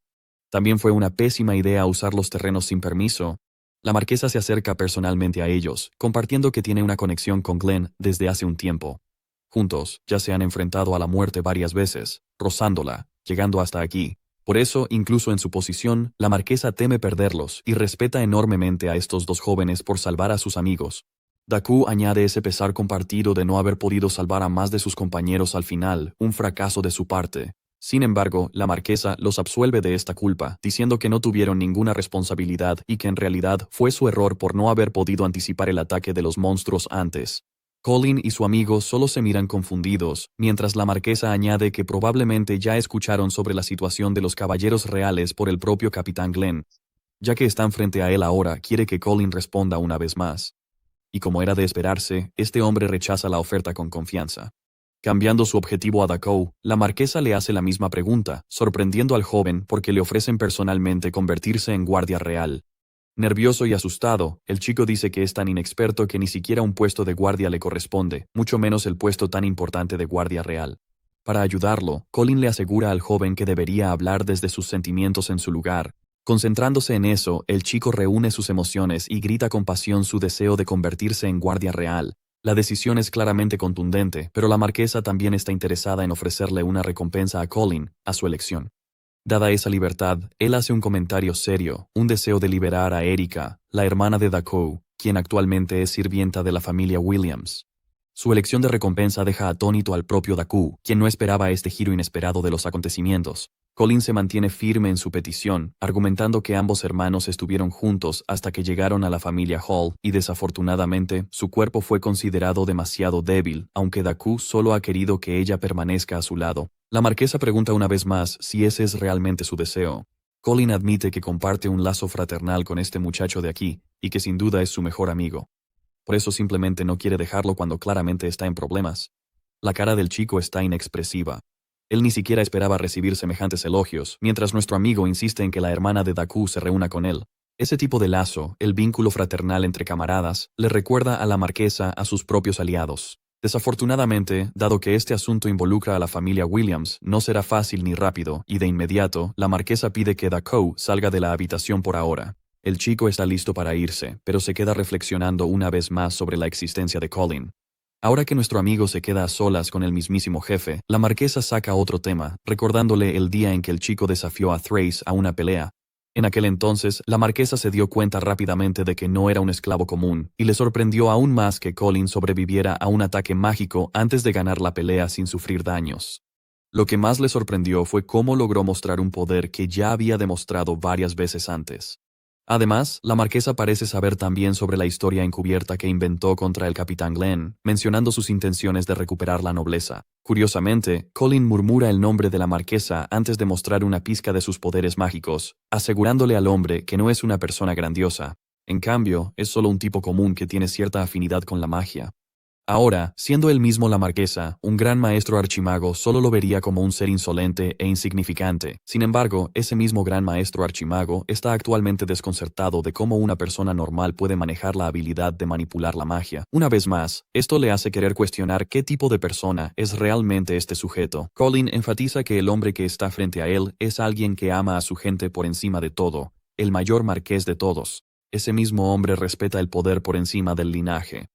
También fue una pésima idea usar los terrenos sin permiso. La marquesa se acerca personalmente a ellos, compartiendo que tiene una conexión con Glenn desde hace un tiempo. Juntos, ya se han enfrentado a la muerte varias veces, rozándola, llegando hasta aquí. Por eso, incluso en su posición, la marquesa teme perderlos y respeta enormemente a estos 2 jóvenes por salvar a sus amigos. Daku añade ese pesar compartido de no haber podido salvar a más de sus compañeros al final, un fracaso de su parte. Sin embargo, la marquesa los absuelve de esta culpa, diciendo que no tuvieron ninguna responsabilidad y que en realidad fue su error por no haber podido anticipar el ataque de los monstruos antes. Colin y su amigo solo se miran confundidos, mientras la marquesa añade que probablemente ya escucharon sobre la situación de los caballeros reales por el propio capitán Glenn. Ya que están frente a él ahora, quiere que Colin responda una vez más. Y como era de esperarse, este hombre rechaza la oferta con confianza. Cambiando su objetivo a Daku, la marquesa le hace la misma pregunta, sorprendiendo al joven porque le ofrecen personalmente convertirse en guardia real. Nervioso y asustado, el chico dice que es tan inexperto que ni siquiera un puesto de guardia le corresponde, mucho menos el puesto tan importante de guardia real. Para ayudarlo, Colin le asegura al joven que debería hablar desde sus sentimientos en su lugar. Concentrándose en eso, el chico reúne sus emociones y grita con pasión su deseo de convertirse en guardia real. La decisión es claramente contundente, pero la marquesa también está interesada en ofrecerle una recompensa a Colin, a su elección. Dada esa libertad, él hace un comentario serio, un deseo de liberar a Erika, la hermana de Daku, quien actualmente es sirvienta de la familia Williams. Su elección de recompensa deja atónito al propio Daku, quien no esperaba este giro inesperado de los acontecimientos. Colin se mantiene firme en su petición, argumentando que ambos hermanos estuvieron juntos hasta que llegaron a la familia Hall, y desafortunadamente, su cuerpo fue considerado demasiado débil, aunque Daku solo ha querido que ella permanezca a su lado. La marquesa pregunta una vez más si ese es realmente su deseo. Colin admite que comparte un lazo fraternal con este muchacho de aquí, y que sin duda es su mejor amigo. Por eso simplemente no quiere dejarlo cuando claramente está en problemas. La cara del chico está inexpresiva. Él ni siquiera esperaba recibir semejantes elogios, mientras nuestro amigo insiste en que la hermana de Daku se reúna con él. Ese tipo de lazo, el vínculo fraternal entre camaradas, le recuerda a la marquesa a sus propios aliados. Desafortunadamente, dado que este asunto involucra a la familia Williams, no será fácil ni rápido, y de inmediato, la marquesa pide que Daku salga de la habitación por ahora. El chico está listo para irse, pero se queda reflexionando una vez más sobre la existencia de Colin. Ahora que nuestro amigo se queda a solas con el mismísimo jefe, la marquesa saca otro tema, recordándole el día en que el chico desafió a Thrace a una pelea. En aquel entonces, la marquesa se dio cuenta rápidamente de que no era un esclavo común, y le sorprendió aún más que Colin sobreviviera a un ataque mágico antes de ganar la pelea sin sufrir daños. Lo que más le sorprendió fue cómo logró mostrar un poder que ya había demostrado varias veces antes. Además, la marquesa parece saber también sobre la historia encubierta que inventó contra el capitán Glenn, mencionando sus intenciones de recuperar la nobleza. Curiosamente, Colin murmura el nombre de la marquesa antes de mostrar una pizca de sus poderes mágicos, asegurándole al hombre que no es una persona grandiosa. En cambio, es solo un tipo común que tiene cierta afinidad con la magia. Ahora, siendo él mismo la marquesa, un gran maestro archimago solo lo vería como un ser insolente e insignificante. Sin embargo, ese mismo gran maestro archimago está actualmente desconcertado de cómo una persona normal puede manejar la habilidad de manipular la magia. Una vez más, esto le hace querer cuestionar qué tipo de persona es realmente este sujeto. Colin enfatiza que el hombre que está frente a él es alguien que ama a su gente por encima de todo, el mayor marqués de todos. Ese mismo hombre respeta el poder por encima del linaje.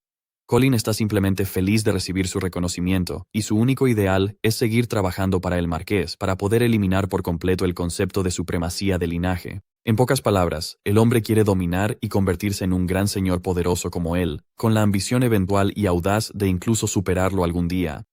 Colin está simplemente feliz de recibir su reconocimiento, y su único ideal es seguir trabajando para el marqués para poder eliminar por completo el concepto de supremacía de linaje. En pocas palabras, el hombre quiere dominar y convertirse en un gran señor poderoso como él, con la ambición eventual y audaz de incluso superarlo algún día.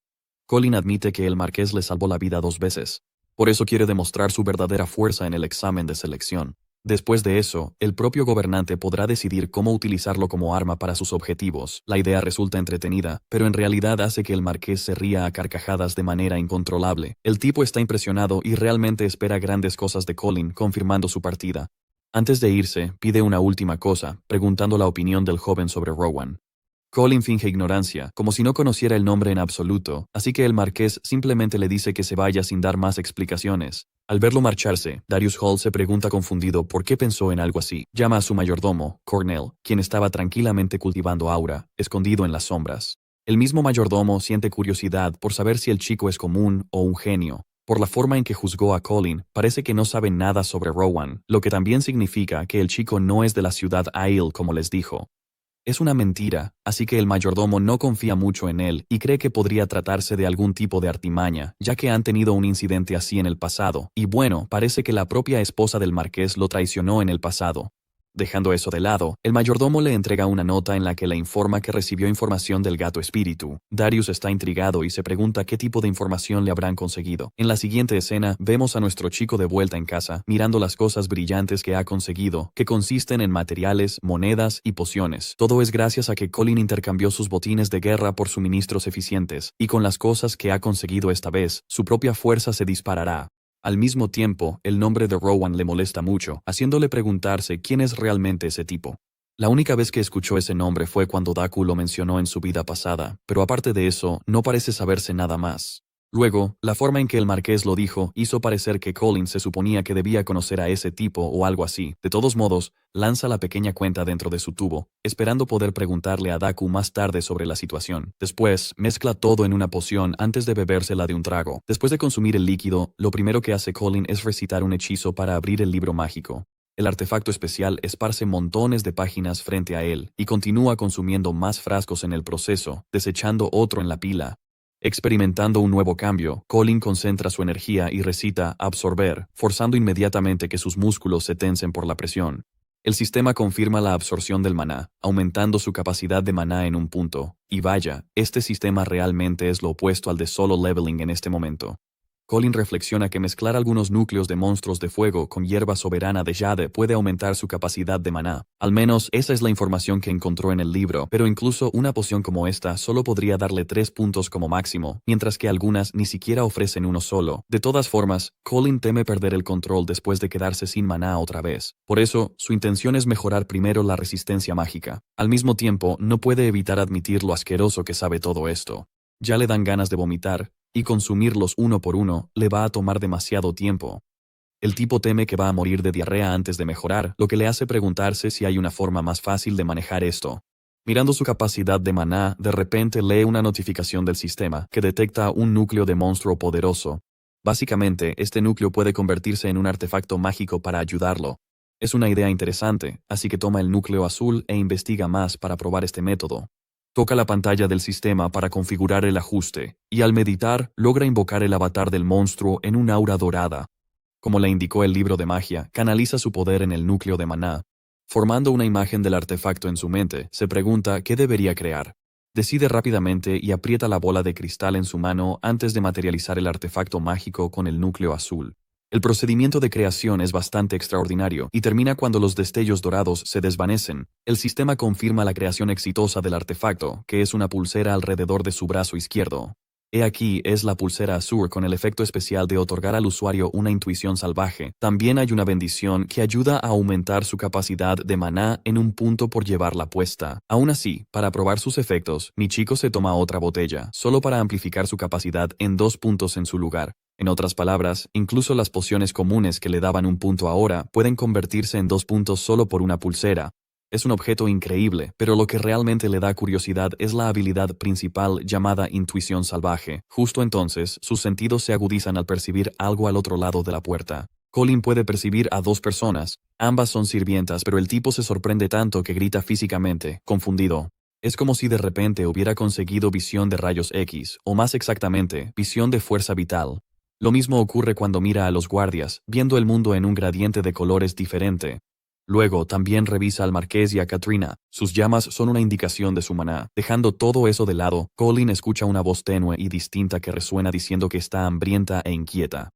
Colin admite que el marqués le salvó la vida 2 veces. Por eso quiere demostrar su verdadera fuerza en el examen de selección. Después de eso, el propio gobernante podrá decidir cómo utilizarlo como arma para sus objetivos. La idea resulta entretenida, pero en realidad hace que el marqués se ría a carcajadas de manera incontrolable. El tipo está impresionado y realmente espera grandes cosas de Colin, confirmando su partida. Antes de irse, pide una última cosa, preguntando la opinión del joven sobre Rowan. Colin finge ignorancia, como si no conociera el nombre en absoluto, así que el marqués simplemente le dice que se vaya sin dar más explicaciones. Al verlo marcharse, Darius Hall se pregunta confundido por qué pensó en algo así. Llama a su mayordomo, Cornell, quien estaba tranquilamente cultivando aura, escondido en las sombras. El mismo mayordomo siente curiosidad por saber si el chico es común o un genio. Por la forma en que juzgó a Colin, parece que no sabe nada sobre Rowan, lo que también significa que el chico no es de la ciudad Aiel como les dijo. Es una mentira, así que el mayordomo no confía mucho en él y cree que podría tratarse de algún tipo de artimaña, ya que han tenido un incidente así en el pasado, y bueno, parece que la propia esposa del marqués lo traicionó en el pasado. Dejando eso de lado, el mayordomo le entrega una nota en la que le informa que recibió información del gato espíritu. Darius está intrigado y se pregunta qué tipo de información le habrán conseguido. En la siguiente escena, vemos a nuestro chico de vuelta en casa, mirando las cosas brillantes que ha conseguido, que consisten en materiales, monedas y pociones. Todo es gracias a que Colin intercambió sus botines de guerra por suministros eficientes, y con las cosas que ha conseguido esta vez, su propia fuerza se disparará. Al mismo tiempo, el nombre de Rowan le molesta mucho, haciéndole preguntarse quién es realmente ese tipo. La única vez que escuchó ese nombre fue cuando Daku lo mencionó en su vida pasada, pero aparte de eso, no parece saberse nada más. Luego, la forma en que el marqués lo dijo hizo parecer que Colin se suponía que debía conocer a ese tipo o algo así. De todos modos, lanza la pequeña cuenta dentro de su tubo, esperando poder preguntarle a Daku más tarde sobre la situación. Después, mezcla todo en una poción antes de bebérsela de un trago. Después de consumir el líquido, lo primero que hace Colin es recitar un hechizo para abrir el libro mágico. El artefacto especial esparce montones de páginas frente a él, y continúa consumiendo más frascos en el proceso, desechando otro en la pila. Experimentando un nuevo cambio, Colin concentra su energía y recita absorber, forzando inmediatamente que sus músculos se tensen por la presión. El sistema confirma la absorción del maná, aumentando su capacidad de maná en un punto. Y vaya, este sistema realmente es lo opuesto al de solo leveling en este momento. Colin reflexiona que mezclar algunos núcleos de monstruos de fuego con hierba soberana de Jade puede aumentar su capacidad de maná. Al menos esa es la información que encontró en el libro, pero incluso una poción como esta solo podría darle 3 puntos como máximo, mientras que algunas ni siquiera ofrecen uno solo. De todas formas, Colin teme perder el control después de quedarse sin maná otra vez. Por eso, su intención es mejorar primero la resistencia mágica. Al mismo tiempo, no puede evitar admitir lo asqueroso que sabe todo esto. Ya le dan ganas de vomitar, y consumirlos uno por uno le va a tomar demasiado tiempo. El tipo teme que va a morir de diarrea antes de mejorar, lo que le hace preguntarse si hay una forma más fácil de manejar esto. Mirando su capacidad de maná, de repente lee una notificación del sistema que detecta un núcleo de monstruo poderoso. Básicamente, este núcleo puede convertirse en un artefacto mágico para ayudarlo. Es una idea interesante, así que toma el núcleo azul e investiga más para probar este método. Toca la pantalla del sistema para configurar el ajuste, y al meditar, logra invocar el avatar del monstruo en un aura dorada. Como le indicó el libro de magia, canaliza su poder en el núcleo de maná. Formando una imagen del artefacto en su mente, se pregunta qué debería crear. Decide rápidamente y aprieta la bola de cristal en su mano antes de materializar el artefacto mágico con el núcleo azul. El procedimiento de creación es bastante extraordinario y termina cuando los destellos dorados se desvanecen. El sistema confirma la creación exitosa del artefacto, que es una pulsera alrededor de su brazo izquierdo. He aquí es la pulsera azul con el efecto especial de otorgar al usuario una intuición salvaje. También hay una bendición que ayuda a aumentar su capacidad de maná en un punto por llevarla puesta. Aún así, para probar sus efectos, Michiko se toma otra botella, solo para amplificar su capacidad en 2 puntos en su lugar. En otras palabras, incluso las pociones comunes que le daban un punto ahora pueden convertirse en 2 puntos solo por una pulsera. Es un objeto increíble, pero lo que realmente le da curiosidad es la habilidad principal llamada intuición salvaje. Justo entonces, sus sentidos se agudizan al percibir algo al otro lado de la puerta. Colin puede percibir a 2 personas. Ambas son sirvientas, pero el tipo se sorprende tanto que grita físicamente, confundido. Es como si de repente hubiera conseguido visión de rayos X, o más exactamente, visión de fuerza vital. Lo mismo ocurre cuando mira a los guardias, viendo el mundo en un gradiente de colores diferente. Luego también revisa al Marqués y a Katrina. Sus llamas son una indicación de su maná. Dejando todo eso de lado, Colin escucha una voz tenue y distinta que resuena diciendo que está hambrienta e inquieta.